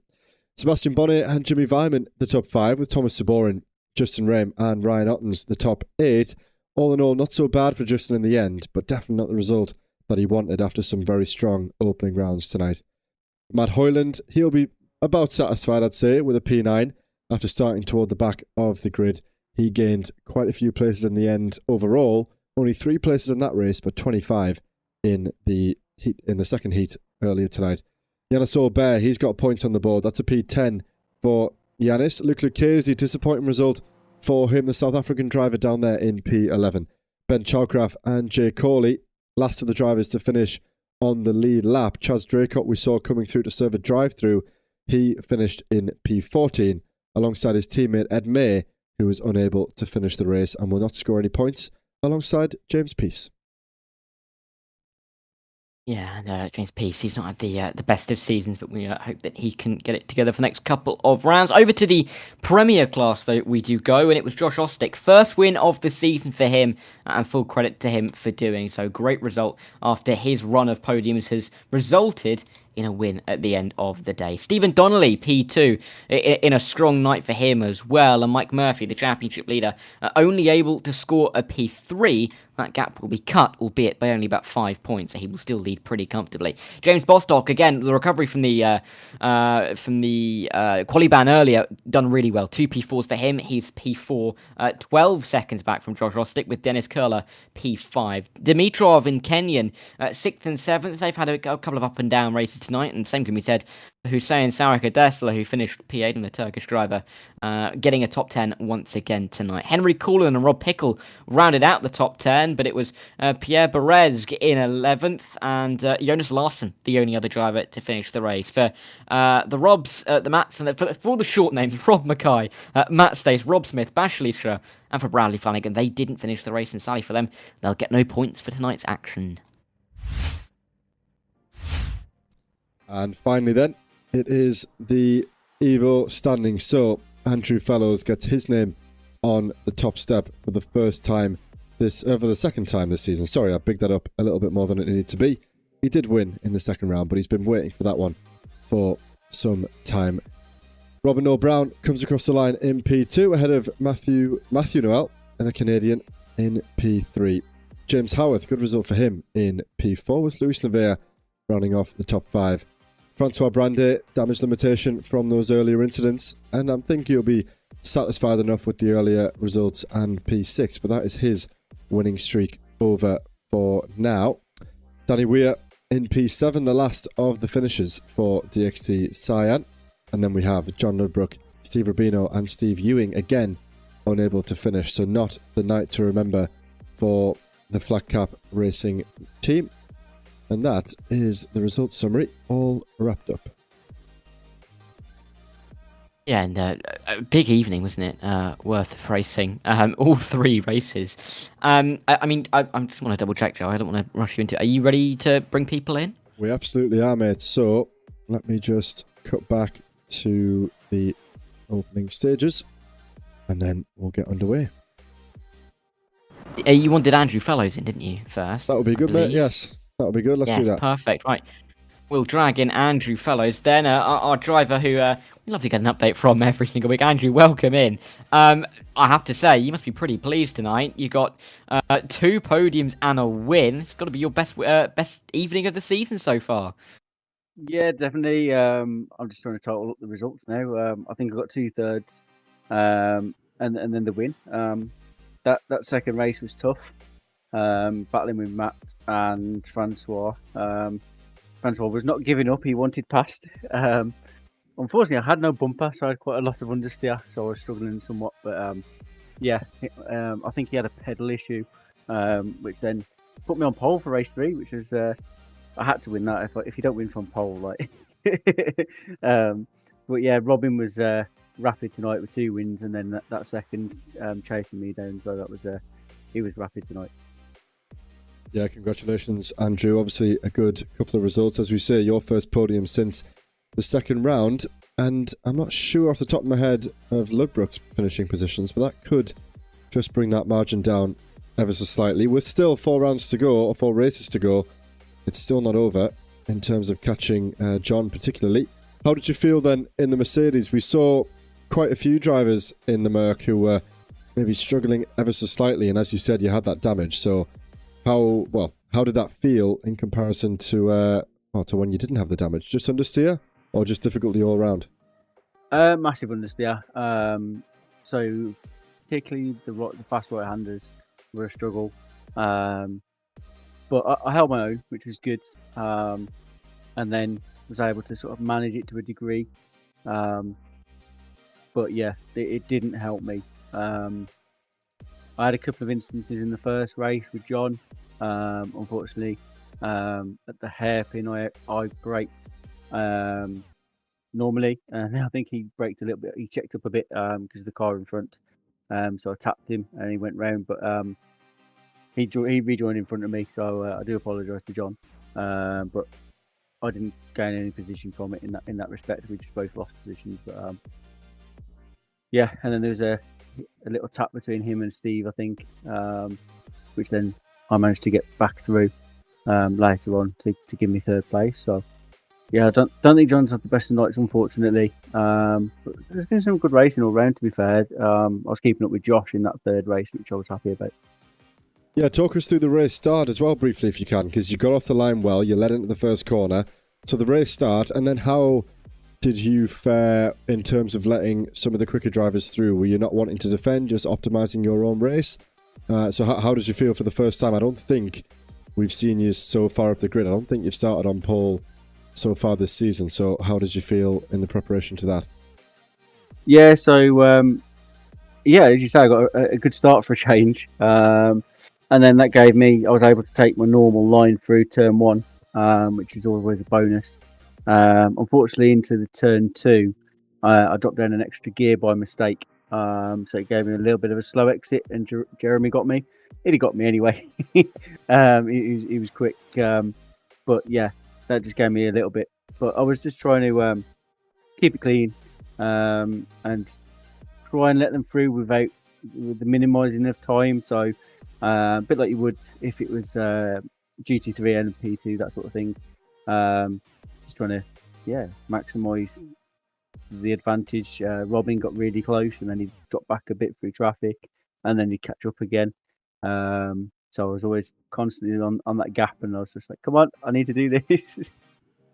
Sebastian Bonnet and Jimmy Vyman, the top 5, with Thomas Saborin, Justin Rehm and Ryan Ottens, the top 8. All in all, not so bad for Justin in the end, but definitely not the result that he wanted after some very strong opening rounds tonight. Matt Hoyland, he'll be about satisfied, I'd say, with a P9 after starting toward the back of the grid. He gained quite a few places in the end overall, only 3 places in that race, but 25 in the second heat earlier tonight. Yanis Aubert, he's got points on the board. That's a P10 for Yanis. Luc Lucchese, disappointing result for him, the South African driver down there in P11. Ben Chalcraft and Jay Corley, last of the drivers to finish on the lead lap. Chaz Draycott, we saw coming through to serve a drive-through. He finished in P14 alongside his teammate Ed May, who was unable to finish the race and will not score any points, alongside James Peace. Yeah, and James Peace, he's not had the best of seasons, but we hope that he can get it together for the next couple of rounds. Over to the Premier class, though, we do go, and it was Josh Ostick. First win of the season for him, and full credit to him for doing so. Great result after his run of podiums has resulted in a win at the end of the day. Stephen Donnelly, P2, in a strong night for him as well. And Mike Murphy, the championship leader, only able to score a P3. That gap will be cut, albeit by only about 5 points, so he will still lead pretty comfortably. James Bostock, again, the recovery from the quali ban earlier, done really well. 2 P4s for him. He's P4, 12 seconds back from Josh Ostick, with Dennis Curler P5. Dimitrov and Kenyan, 6th and 7th. They've had a couple of up and down races tonight, and same can be said Hussein Sarika Destler, who finished P8 in the Turkish driver, getting a top 10 once again tonight. Henry Coulon and Rob Pickle rounded out the top 10, but it was Pierre Berez in 11th and Jonas Larsen, the only other driver to finish the race. For the Robs, the Matts, and for all the short names, Rob Mackay, Matt Stace, Rob Smith, Bash Leistra, and for Bradley Flanagan, they didn't finish the race, and sadly for them, they'll get no points for tonight's action. And finally then, it is the Evo standings. So Andrew Fellows gets his name on the top step for the first time for the second time this season. Sorry, I bigged that up a little bit more than it needed to be. He did win in the second round, but he's been waiting for that one for some time. Robin O'Brown comes across the line in P2 ahead of Matthew Noel and the Canadian in P3. James Howarth, good result for him in P4, with Luis Levere rounding off the top 5. Francois Brandet, damage limitation from those earlier incidents, and I'm thinking he'll be satisfied enough with the earlier results and P6, but that is his winning streak over for now. Danny Weir in P7, the last of the finishers for DXT Cyan, and then we have John Ludbrook, Steve Rubino and Steve Ewing again unable to finish, so not the night to remember for the Flat Cap Racing team. And that is the results summary, all wrapped up. Yeah, and a big evening, wasn't it? Worth of racing. All 3 races. I just want to double check, Joe. I don't want to rush you into it. Are you ready to bring people in? We absolutely are, mate. So let me just cut back to the opening stages, and then we'll get underway. You wanted Andrew Fellows in, didn't you, first? That would be good, mate. Yes. That'll be good. Let's do that. Perfect. Right. We'll drag in Andrew Fellows. Then our driver who we love to get an update from every single week. Andrew, welcome in. I have to say, you must be pretty pleased tonight. You got 2 podiums and a win. It's got to be your best evening of the season so far. Yeah, definitely. I'm just trying to total up the results now. I think I got 2/3, and then the win. That second race was tough. Battling with Matt and Francois. Francois was not giving up. He wanted past. Unfortunately, I had no bumper, so I had quite a lot of understeer, so I was struggling somewhat. But I think he had a pedal issue, which then put me on pole for race 3, which was I had to win that. If you don't win from pole, like. But yeah, Robin was rapid tonight with 2 wins, and then that second chasing me down. So that was he was rapid tonight. Yeah, congratulations, Andrew. Obviously, a good couple of results. As we say, your first podium since the second round. And I'm not sure off the top of my head of Ludbrook's finishing positions, but that could just bring that margin down ever so slightly. With still 4 rounds to go, or 4 races to go, it's still not over in terms of catching John particularly. How did you feel then in the Mercedes? We saw quite a few drivers in the Merc who were maybe struggling ever so slightly. And as you said, you had that damage. So how did that feel in comparison to when you didn't have the damage? Just understeer or just difficulty all around? Massive understeer. So particularly the fast right-handers were a struggle. But I held my own, which was good. And then was able to sort of manage it to a degree. But yeah, it didn't help me. I had a couple of instances in the first race with John. Unfortunately, at the hairpin, I braked normally, and I think he braked a little bit. He checked up a bit because of the car in front. So I tapped him, and he went round. But he rejoined in front of me, so I do apologise to John. but I didn't gain any position from it in that respect. We just both lost positions, but yeah. And then there was a little tap between him and Steve, I think, which then I managed to get back through later on to give me third place. So yeah, I don't think John's had the best of nights, unfortunately. But there's been some good racing all round, to be fair. I was keeping up with Josh in that third race, which I was happy about. Yeah, talk us through the race start as well briefly if you can, because you got off the line well, you led into the first corner. So the race start, and then how did you fare in terms of letting some of the quicker drivers through? Were you not wanting to defend, just optimising your own race? So how did you feel for the first time? I don't think we've seen you so far up the grid. I don't think you've started on pole so far this season. So how did you feel in the preparation to that? Yeah, so yeah, as you say, I got a good start for a change. And then that gave me, I was able to take my normal line through turn one, which is always a bonus. Unfortunately, into the turn two, I dropped down an extra gear by mistake. So it gave me a little bit of a slow exit, and Jeremy got me. He got me anyway. He was quick. But yeah, that just gave me a little bit. But I was just trying to keep it clean and try and let them through with the minimising of time. So a bit like you would if it was GT3 and P2, that sort of thing. Just trying to maximise the advantage. Robin got really close and then he dropped back a bit through traffic and then he'd catch up again. So I was always constantly on that gap and I was just like, come on, I need to do this.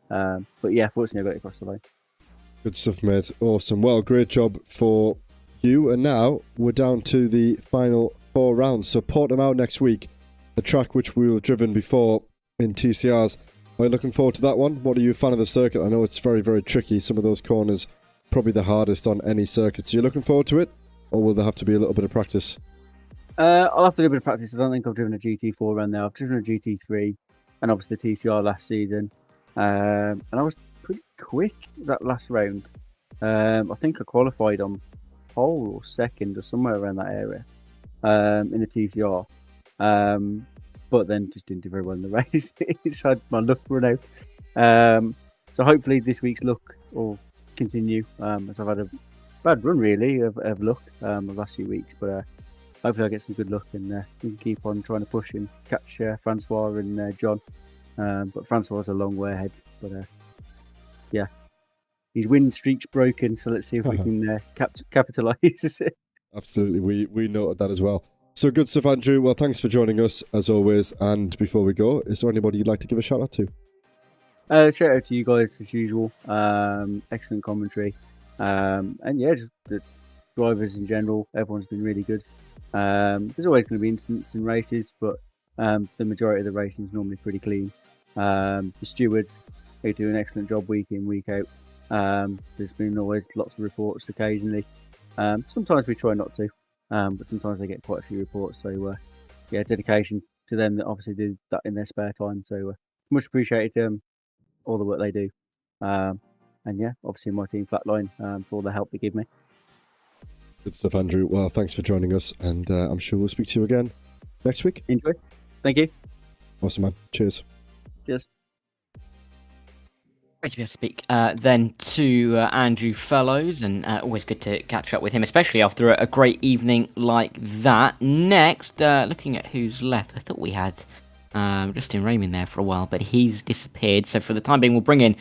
But yeah, fortunately I got it across the line. Good stuff, mate. Awesome. Well, great job for you. And now we're down to the final 4 rounds. So Portimao next week, a track which we have driven before in TCRs. Are you looking forward to that one? What are you a fan of the circuit? I know it's very, very tricky. Some of those corners probably the hardest on any circuit. So you're looking forward to it? Or will there have to be a little bit of practice? I'll have to do a bit of practice. I don't think I've driven a GT4 around there. I've driven a GT3 and obviously the TCR last season. And I was pretty quick that last round. I think I qualified on pole or second or somewhere around that area in the TCR. But then just didn't do very well in the race. It's had my luck run out. So hopefully this week's luck will continue. As I've had a bad run really of luck the last few weeks, but hopefully I'll get some good luck and we can keep on trying to push and catch Francois and John. But Francois is a long way ahead. But yeah, his win streak's broken, so let's see if we can capitalise. Absolutely, we noted that as well. So good stuff, Andrew. Well, thanks for joining us as always. And before we go, is there anybody you'd like to give a shout out to? Shout out to you guys as usual. Excellent commentary. And yeah, just the drivers in general. Everyone's been really good. There's always going to be incidents in races, but the majority of the racing is normally pretty clean. The stewards, they do an excellent job week in, week out. There's been always lots of reports occasionally. Sometimes we try not to, but sometimes they get quite a few reports. So yeah, dedication to them that obviously do that in their spare time. So much appreciated all the work they do. And yeah, obviously my team Flatline for all the help they give me. Good stuff, Andrew. Well, thanks for joining us, and I'm sure we'll speak to you again next week. Enjoy. Thank you. Awesome, man. Cheers. Cheers. Great to be able to speak then to Andrew Fellows, and always good to catch up with him, especially after a great evening like that. Next, looking at who's left, I thought we had Justin Raymond there for a while, but he's disappeared. So for the time being, we'll bring in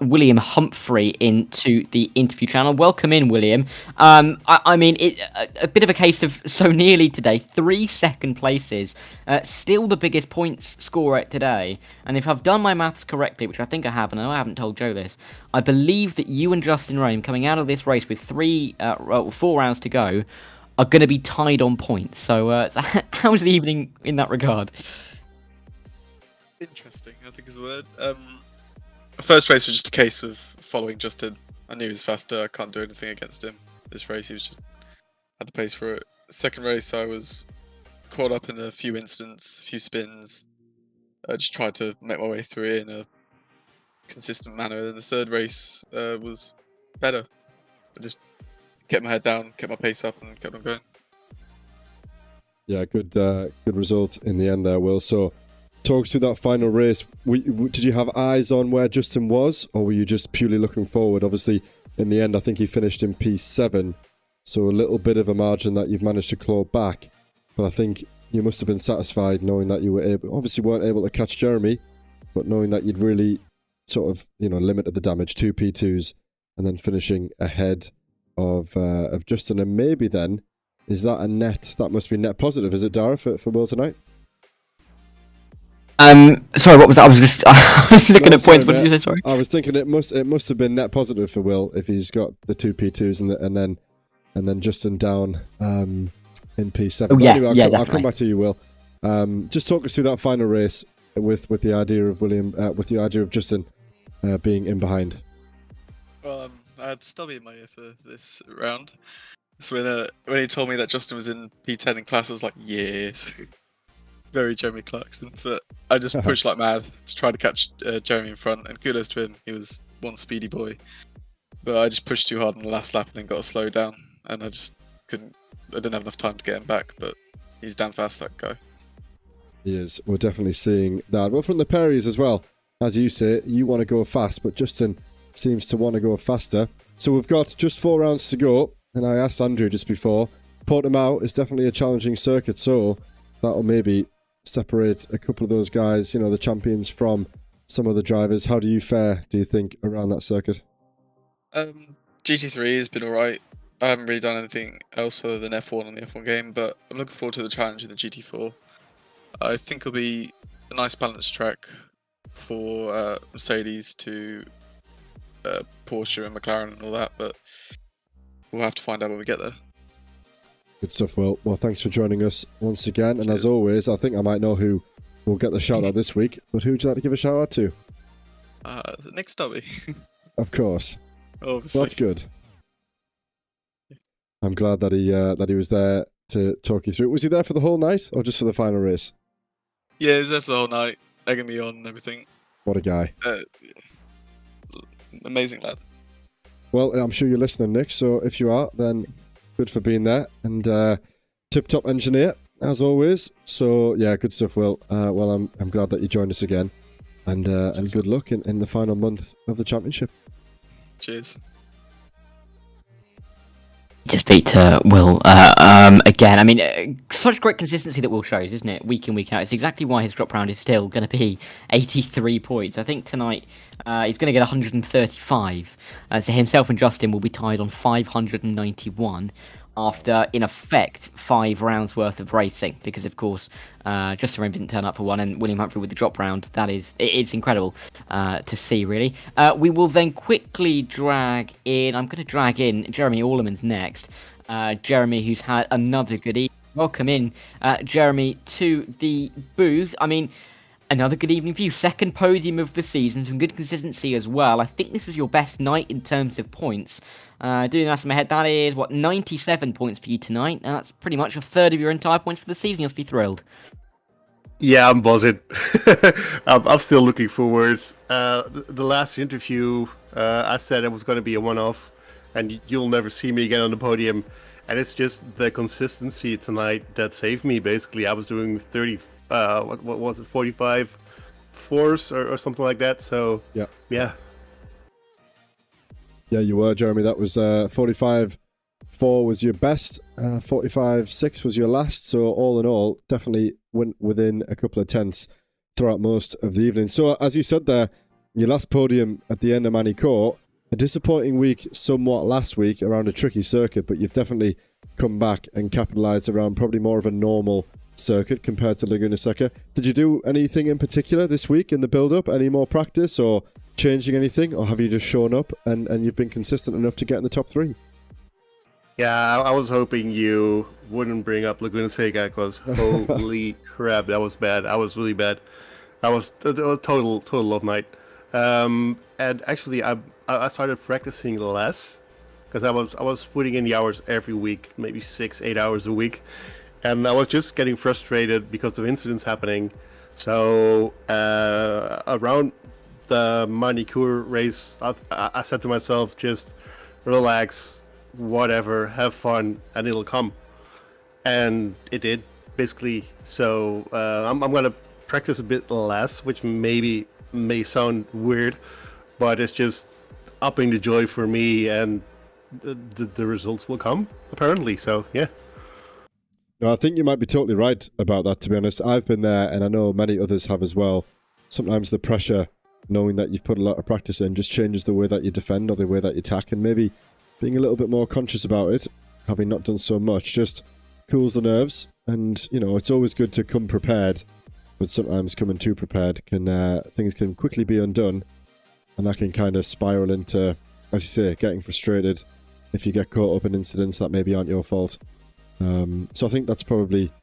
William Humphrey into the interview channel. Welcome in, William. I mean, a bit of a case of so nearly today. 3 second places. Still the biggest points scorer today. And if I've done my maths correctly, which I think I have, and I know I haven't told Joe this, I believe that you and Justin Raymond, coming out of this race with 4 rounds to go, are going to be tied on points. So how's the evening in that regard? Interesting, I think is the word. First race was just a case of following Justin. I knew he was faster, I can't do anything against him. This race, he was just had the pace for it. Second race, I was caught up in a few incidents, a few spins. I just tried to make my way through it in a consistent manner. Then the third race was better. I just kept my head down, kept my pace up, and kept on going. Yeah, good result in the end there, Will. So Talk us through that final race. Did you have eyes on where Justin was, or were you just purely looking forward? Obviously, in the end, I think he finished in P7, so a little bit of a margin that you've managed to claw back. But I think you must have been satisfied knowing that you were obviously weren't able to catch Jeremy, but knowing that you'd really sort of, limited the damage, 2 P2s, and then finishing ahead of Justin. And maybe then, is that a net? That must be net positive, is it, Dara, for Will tonight? Sorry, what was that? I was looking at sorry, points. What did mate. you say? Sorry. I was thinking it must have been net positive for Will if he's got the 2 P2s and then Justin down in P7. Oh, But yeah, anyway, yeah, I'll come definitely. back to you, Will. Just talk us through that final race with the idea of with the idea of Justin being in behind. Well, I had Stubby in my ear for this round. So when he told me that Justin was in P10 in class, I was like, yes. Very Jeremy Clarkson. But I just pushed like mad to try to catch Jeremy in front. And kudos to him, he was one speedy boy. But I just pushed too hard on the last lap and then got a slow down. And I just couldn't, I didn't have enough time to get him back. But he's damn fast, that guy. He is. We're definitely seeing that. Well, from the Perrys as well, as you say, you want to go fast, but Justin seems to want to go faster. So we've got just 4 rounds to go, and I asked Andrew just before, Portimao is definitely a challenging circuit, so that'll maybe separate a couple of those guys, the champions, from some of the drivers. How do you fare, do you think, around that circuit? GT3 has been alright. I haven't really done anything else other than F1 on the F1 game, but I'm looking forward to the challenge in the GT4. I think it'll be a nice balanced track for Mercedes to Porsche and McLaren and all that, but we'll have to find out when we get there. Good stuff, Will. Well, thanks for joining us once again. And Cheers. as always, I think I might know who will get the shout out this week, but who would you like to give a shout out to? Is it Nick Stubby? Of course. Obviously. Well, that's good. I'm glad that he was there to talk you through. Was he there for the whole night or just for the final race? Yeah, he was there for the whole night, egging me on and everything. What a guy. Amazing lad. Well, I'm sure you're listening, Nick, so if you are, then good for being there. And tip-top engineer, as always. So, yeah, good stuff, Will. Well, I'm glad that you joined us again. And good luck in the final month of the championship. Cheers. To speak to Will again. I mean, such great consistency that Will shows, isn't it? Week in, week out. It's exactly why his drop round is still going to be 83 points. I think tonight he's going to get 135. So himself and Justin will be tied on 591 after, in effect, 5 rounds worth of racing. Because, of course, Justin Rome didn't turn up for one, and William Humphrey with the drop round. It's incredible to see, really. We will then quickly drag in. I'm going to drag in Jeremy Orleman's next. Jeremy, who's had another good evening. Welcome in, Jeremy, to the booth. I mean, another good evening for you. Second podium of the season, some good consistency as well. I think this is your best night in terms of points. Doing that in my head, that is, 97 points for you tonight. That's pretty much a third of your entire points for the season. You must be thrilled. Yeah, I'm buzzing. I'm still looking forward. The last interview, I said it was going to be a one-off, and you'll never see me again on the podium. And it's just the consistency tonight that saved me, basically. I was doing 30, what was it, 45 fours or something like that. So, yeah. Yeah, you were, Jeremy. That was 45-4 was your best, 45-6 was your last. So all in all, definitely went within a couple of tenths throughout most of the evening. So as you said there, your last podium at the end of Manny Court, a disappointing week somewhat last week around a tricky circuit, but you've definitely come back and capitalised around probably more of a normal circuit compared to Laguna Seca. Did you do anything in particular this week in the build-up? Any more practice or changing anything, or have you just shown up and you've been consistent enough to get in the top 3? Yeah, I was hoping you wouldn't bring up Laguna Seca because holy crap, that was bad. I was really bad. That was total love night. And actually, I started practicing less because I was putting in the hours every week, maybe 6-8 hours a week, and I was just getting frustrated because of incidents happening. So around the Manicure race, I said to myself, just relax, whatever, have fun, and it'll come. And it did, basically. So I'm gonna practice a bit less, which maybe may sound weird, but it's just upping the joy for me, and the results will come apparently. So yeah. No, I think you might be totally right about that, to be honest. I've been there, and I know many others have as well. Sometimes the pressure, knowing that you've put a lot of practice in, just changes the way that you defend or the way that you attack, and maybe being a little bit more conscious about it, having not done so much, just cools the nerves. And, you know, it's always good to come prepared, but sometimes coming too prepared things can quickly be undone, and that can kind of spiral into, as you say, getting frustrated if you get caught up in incidents that maybe aren't your fault. So I think that's probably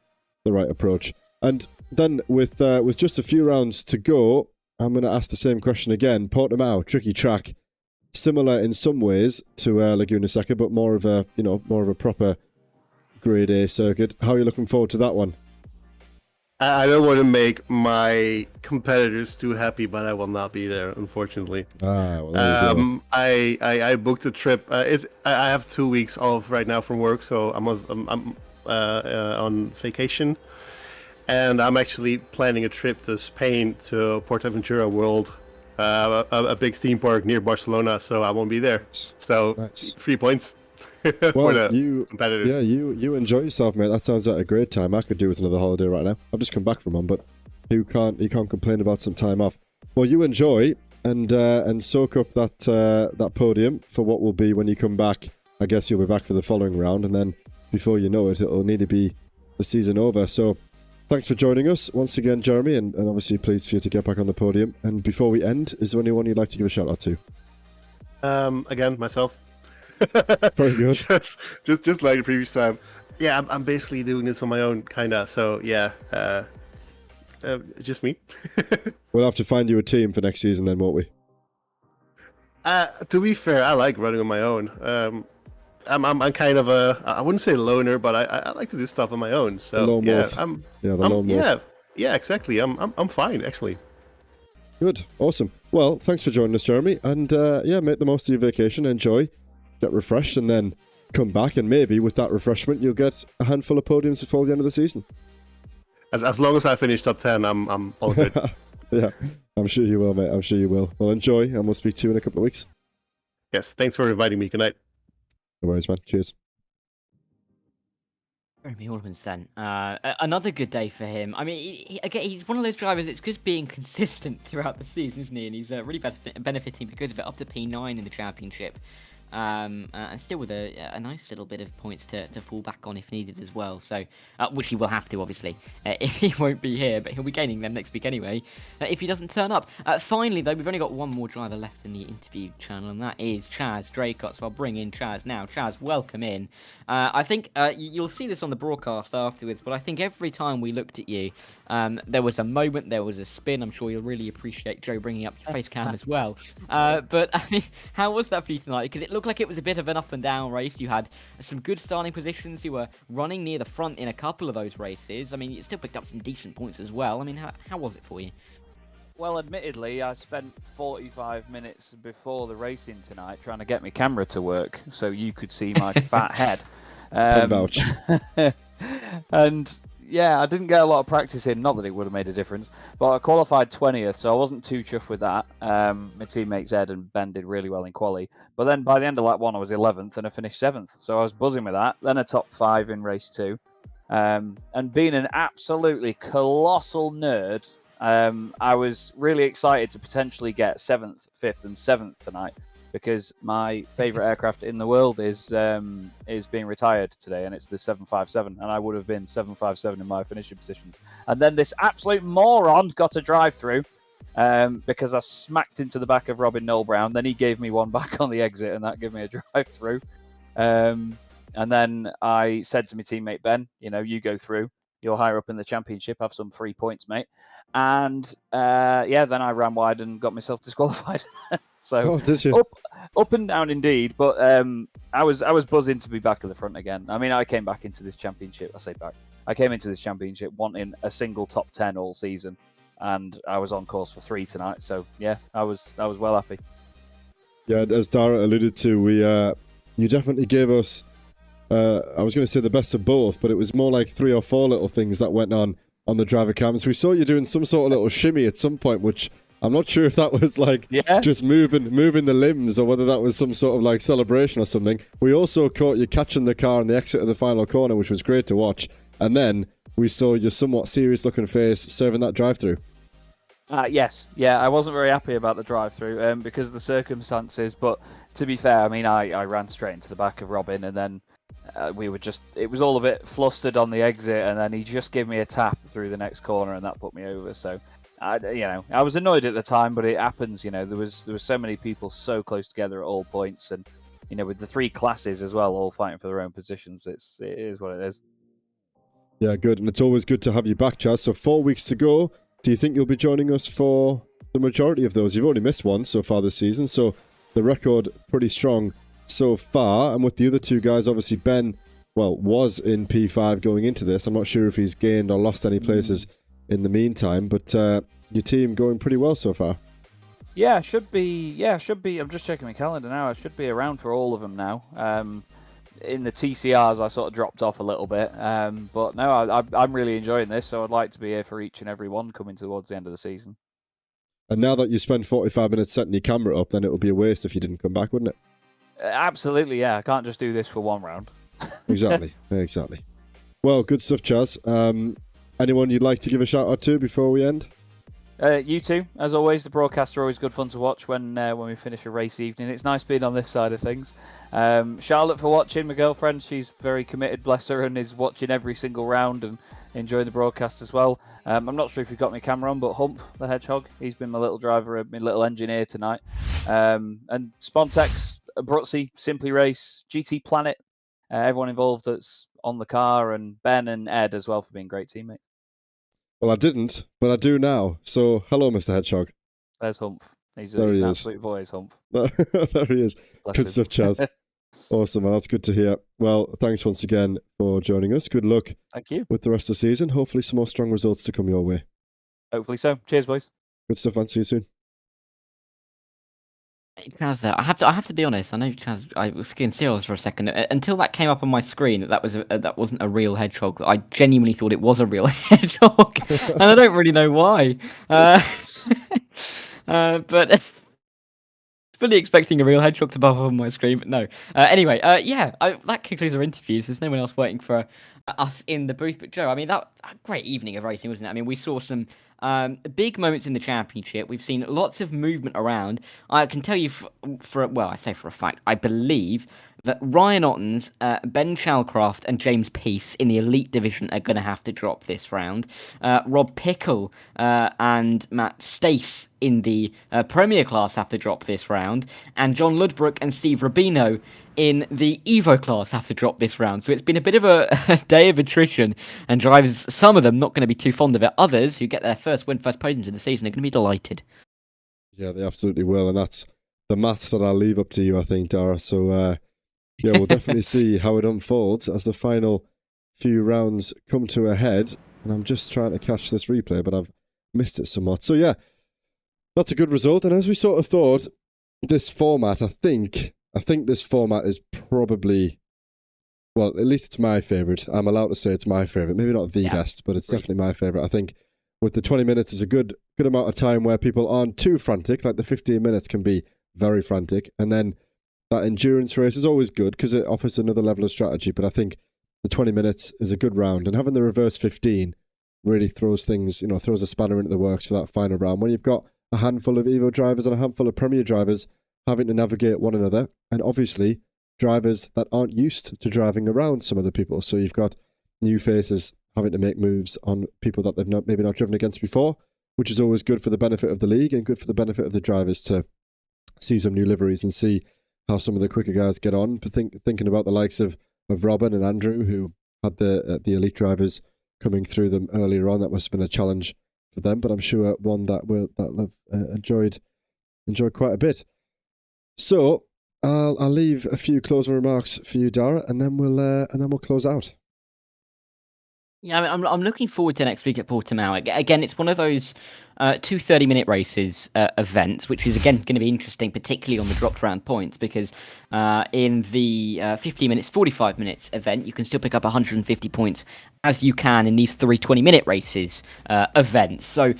the right approach. And then with just a few rounds to go, I'm going to ask the same question again. Portimao, tricky track, similar in some ways to Laguna Seca, but more of a proper Grade A circuit. How are you looking forward to that one? I don't want to make my competitors too happy, but I will not be there, unfortunately. Well, there you go. I booked a trip. I have 2 weeks off right now from work, so I'm on vacation, and I'm actually planning a trip to Spain, to Portaventura World, a big theme park near Barcelona. So I won't be there. So Nice. 3 points for Well, the competitors. yeah, you enjoy yourself, mate. That sounds like a great time. I could do with another holiday right now. I've just come back from one, but you can't complain about some time off. Well, you enjoy and soak up that podium for what will be when you come back. I guess you'll be back for the following round, and then before you know it, it'll need to be the season over. So thanks for joining us once again, Jeremy, and obviously pleased for you to get back on the podium. And before we end, is there anyone you'd like to give a shout out to? Again, myself. Very good. just like the previous time. Yeah, I'm basically doing this on my own, kinda. So yeah, just me. We'll have to find you a team for next season then, won't we? To be fair, I like running on my own. I'm kind of I wouldn't say loner, but I like to do stuff on my own. So lone yeah, wolf. The lone wolf. Yeah, exactly. I'm fine actually. Good, awesome. Well, thanks for joining us, Jeremy, and make the most of your vacation. Enjoy, get refreshed, and then come back, and maybe with that refreshment, you'll get a handful of podiums before the end of the season. As long as I finish top 10, I'm all good. Yeah, I'm sure you will, mate. I'm sure you will. Well, enjoy, and we'll speak to you in a couple of weeks. Yes, thanks for inviting me. Good night. No worries, man. Cheers. Jeremy Alderman's then. Another good day for him. I mean, again, he's one of those drivers. It's just being consistent throughout the season, isn't he? And he's really benefiting because of it, up to P9 in the championship. And still with a nice little bit of points to fall back on if needed as well. So, which he will have to, obviously, if he won't be here, but he'll be gaining them next week anyway, if he doesn't turn up. Finally, though, we've only got one more driver left in the interview channel, and that is Chaz Draycott. So I'll bring in Chaz now. Chaz, welcome in. I think you'll see this on the broadcast afterwards, but I think every time we looked at you, there was a moment, there was a spin. I'm sure you'll really appreciate Joe bringing up your face cam as well. But I mean, how was that for you tonight? Because it looked like it was a bit of an up and down race. You had some good starting positions. You were running near the front in a couple of those races. I mean, you still picked up some decent points as well. I mean, how was it for you? Well, admittedly, I spent 45 minutes before the racing tonight trying to get my camera to work so you could see my fat head. Can vouch. And yeah, I didn't get a lot of practice in, not that it would have made a difference, but I qualified 20th, so I wasn't too chuffed with that. My teammates Ed and Ben did really well in quali, but then by the end of lap 1 I was 11th and I finished 7th, so I was buzzing with that. Then a top 5 in race 2, and being an absolutely colossal nerd, I was really excited to potentially get 7th, 5th and 7th tonight, because my favourite aircraft in the world is being retired today, and it's the 757, and I would have been 757 in my finishing positions. And then this absolute moron got a drive-through because I smacked into the back of Robin Noel Brown. Then he gave me one back on the exit, and that gave me a drive-through. And then I said to my teammate Ben, you go through. You're higher up in the championship. Have some free points, mate. And then I ran wide and got myself disqualified. So did you? Up and down indeed, but I was buzzing to be back at the front again. I mean, I came back into this championship. I came into this championship wanting a single top 10 all season, and I was on course for 3 tonight. So yeah, I was well happy. Yeah, as Dara alluded to, you definitely gave us. I was going to say the best of both, but it was more like 3 or 4 little things that went on on the driver cams. We saw you doing some sort of little shimmy at some point, which I'm not sure if that was like just moving the limbs or whether that was some sort of like celebration or something. We also caught you catching the car on the exit of the final corner, which was great to watch. And then we saw your somewhat serious looking face serving that drive-through. Yes, yeah, I wasn't very happy about the drive-through because of the circumstances, but to be fair, I mean, I ran straight into the back of Robin, and then it was all a bit flustered on the exit, and then he just gave me a tap through the next corner, and that put me over. So, I was annoyed at the time, but it happens. There was so many people so close together at all points, and with the 3 classes as well, all fighting for their own positions. It is what it is. Yeah, good, and it's always good to have you back, Chaz. So 4 weeks to go. Do you think you'll be joining us for the majority of those? You've only missed one so far this season, so the record pretty strong so far. And with the other 2 guys, obviously Ben, was in P5 going into this. I'm not sure if he's gained or lost any places in the meantime, but your team going pretty well so far. Yeah, should be. I'm just checking my calendar now. I should be around for all of them now. In the TCRs, I sort of dropped off a little bit, but no, I'm really enjoying this, so I'd like to be here for each and every one coming towards the end of the season. And now that you spend 45 minutes setting your camera up, then it would be a waste if you didn't come back, wouldn't it? Absolutely, yeah. I can't just do this for one round. Exactly. Well, good stuff, Chaz. Anyone you'd like to give a shout out to before we end? You two, as always. The broadcasts are always good fun to watch when we finish a race evening. It's nice being on this side of things. Charlotte for watching, my girlfriend. She's very committed, bless her, and is watching every single round and enjoying the broadcast as well. I'm not sure if you've got my camera on, but Hump, the hedgehog, he's been my little driver, my little engineer tonight. And Spontex, Abruzzi, Simply Race, GT Planet, everyone involved that's on the car, and Ben and Ed as well for being great teammates. Well, I didn't, but I do now. So, hello, Mr. Hedgehog. There's Hump. He's an absolute voice, Hump. There he is. Bless good him. stuff, Chaz. Awesome, well, that's good to hear. Well, thanks once again for joining us. Good luck Thank you. with the rest of the season. Hopefully some more strong results to come your way. Hopefully so. Cheers, boys. Good stuff, man. See you soon. Chaz, there. I have to be honest. I know Chaz. I was getting serious for a second until that came up on my screen. That wasn't a real hedgehog. I genuinely thought it was a real hedgehog, and I don't really know why. But fully expecting a real hedgehog to pop up on my screen, but no. Anyway, that concludes our interviews. There's no one else waiting for us in the booth. But Joe, I mean, that a great evening of racing, wasn't it? I mean, we saw some big moments in the championship. We've seen lots of movement around. I can tell you I say for a fact, I believe that Ryan Ottens, Ben Shalcraft, and James Peace in the elite division are going to have to drop this round. Rob Pickle and Matt Stace in the Premier class have to drop this round, and John Ludbrook and Steve Rubino in the Evo class have to drop this round. So it's been a bit of a day of attrition, and drivers, some of them not going to be too fond of it. Others who get their first podiums in the season are going to be delighted. Yeah, they absolutely will, and that's the maths that I'll leave up to you, I think, Dara. So yeah, we'll definitely see how it unfolds as the final few rounds come to a head. And I'm just trying to catch this replay, but I've missed it somewhat. So yeah, that's a good result. And as we sort of thought, this format, I think this format is probably, well, at least it's my favourite. I'm allowed to say it's my favourite. Maybe not the best, but it's definitely my favourite. I think with the 20 minutes is a good amount of time where people aren't too frantic. Like the 15 minutes can be very frantic. And then that endurance race is always good because it offers another level of strategy. But I think the 20 minutes is a good round. And having the reverse 15 really throws things, throws a spanner into the works for that final round. When you've got a handful of Evo drivers and a handful of Premier drivers having to navigate one another, and obviously drivers that aren't used to driving around some other people. So you've got new faces having to make moves on people that they've maybe not driven against before, which is always good for the benefit of the league and good for the benefit of the drivers to see some new liveries and see how some of the quicker guys get on. Thinking about the likes of Robin and Andrew, who had the elite drivers coming through them earlier on. That must have been a challenge for them, but I'm sure one that they've enjoyed quite a bit. So I'll leave a few closing remarks for you, Dara, and then we'll close out. Yeah, I'm looking forward to next week at Portimao. Again, it's one of those two 30-minute races events, which is again going to be interesting, particularly on the dropped round points, because in the 50 minutes, 45 minutes event, you can still pick up 150 points as you can in these 3 20-minute races events. So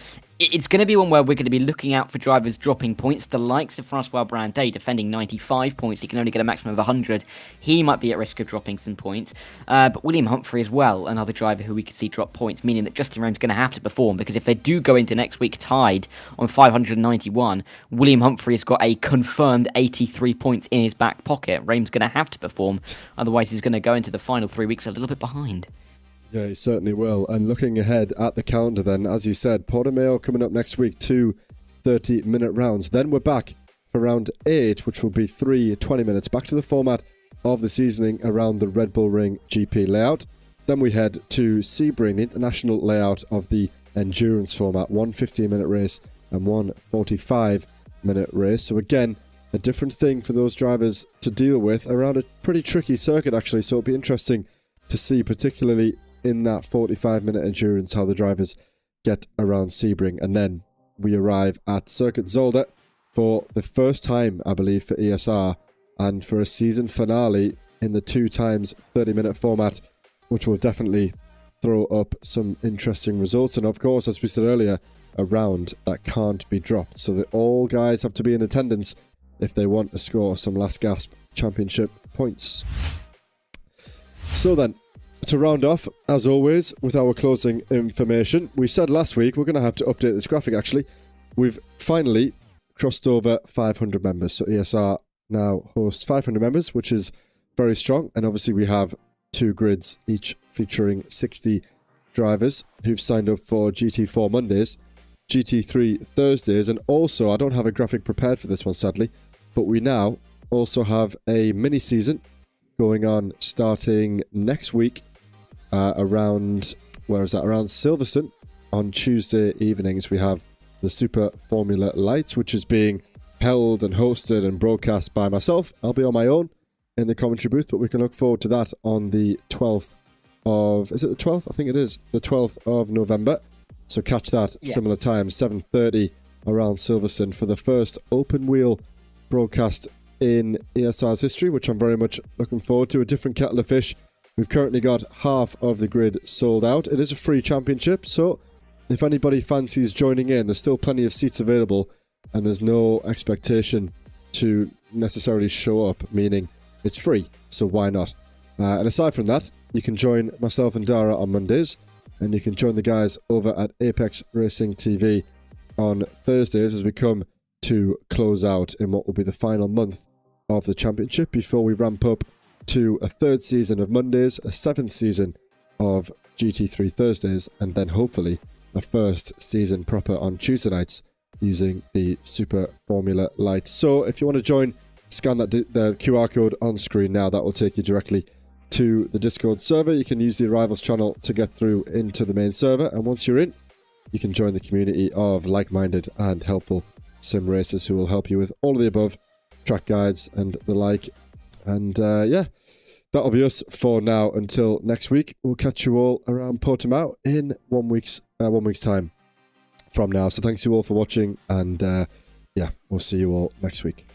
it's going to be one where we're going to be looking out for drivers dropping points. The likes of Francois Brandet defending 95 points. He can only get a maximum of 100. He might be at risk of dropping some points. But William Humphrey as well, another driver who we could see drop points, meaning that Justin Rome's going to have to perform, because if they do go into next week tied on 591, William Humphrey has got a confirmed 83 points in his back pocket. Rome's going to have to perform. Otherwise, he's going to go into the final 3 weeks a little bit behind. Yeah, he certainly will. And looking ahead at the calendar then, as you said, Portimao coming up next week, 2 30-minute rounds. Then we're back for round 8, which will be 3 20 minutes, back to the format of the seasoning around the Red Bull Ring GP layout. Then we head to Sebring, the international layout of the endurance format, 1 15-minute race and 1 45-minute race. So again, a different thing for those drivers to deal with around a pretty tricky circuit actually. So it'll be interesting to see, particularly in that 45-minute endurance, how the drivers get around Sebring. And then we arrive at Circuit Zolder for the first time, I believe, for ESR, and for a season finale in the 2 times 30-minute format, which will definitely throw up some interesting results. And of course, as we said earlier, a round that can't be dropped, so that all guys have to be in attendance if they want to score some last gasp championship points. So then, to round off, as always, with our closing information, we said last week we're going to have to update this graphic actually. We've finally crossed over 500 members, so ESR now hosts 500 members, which is very strong. And obviously we have 2 grids, each featuring 60 drivers who've signed up for GT4 Mondays, GT3 Thursdays, and also, I don't have a graphic prepared for this one sadly, but we now also have a mini season going on starting next week around Silverstone. On Tuesday evenings we have the Super Formula Lights, which is being held and hosted and broadcast by myself. I'll be on my own in the commentary booth, but we can look forward to that on the 12th of... Is it the 12th? I think it is. The 12th of November. So catch that similar time, 7:30 around Silverstone, for the first open wheel broadcast in ESR's history, which I'm very much looking forward to. A different kettle of fish. We've currently got half of the grid sold out. It is a free championship, so if anybody fancies joining in, there's still plenty of seats available, and there's no expectation to necessarily show up, meaning it's free, so why not? And aside from that, you can join myself and Dara on Mondays, and you can join the guys over at Apex Racing TV on Thursdays as we come to close out in what will be the final month of the championship before we ramp up to a 3rd season of Mondays, a 7th season of GT3 Thursdays, and then hopefully a 1st season proper on Tuesday nights using the Super Formula Lights. So if you want to join, scan the QR code on screen now. That will take you directly to the Discord server. You can use the Arrivals channel to get through into the main server, and once you're in, you can join the community of like-minded and helpful sim racers who will help you with all of the above, track guides and the like. And yeah, that'll be us for now until next week. We'll catch you all around Portimao in 1 week's time from now. So thanks you all for watching, and yeah, we'll see you all next week.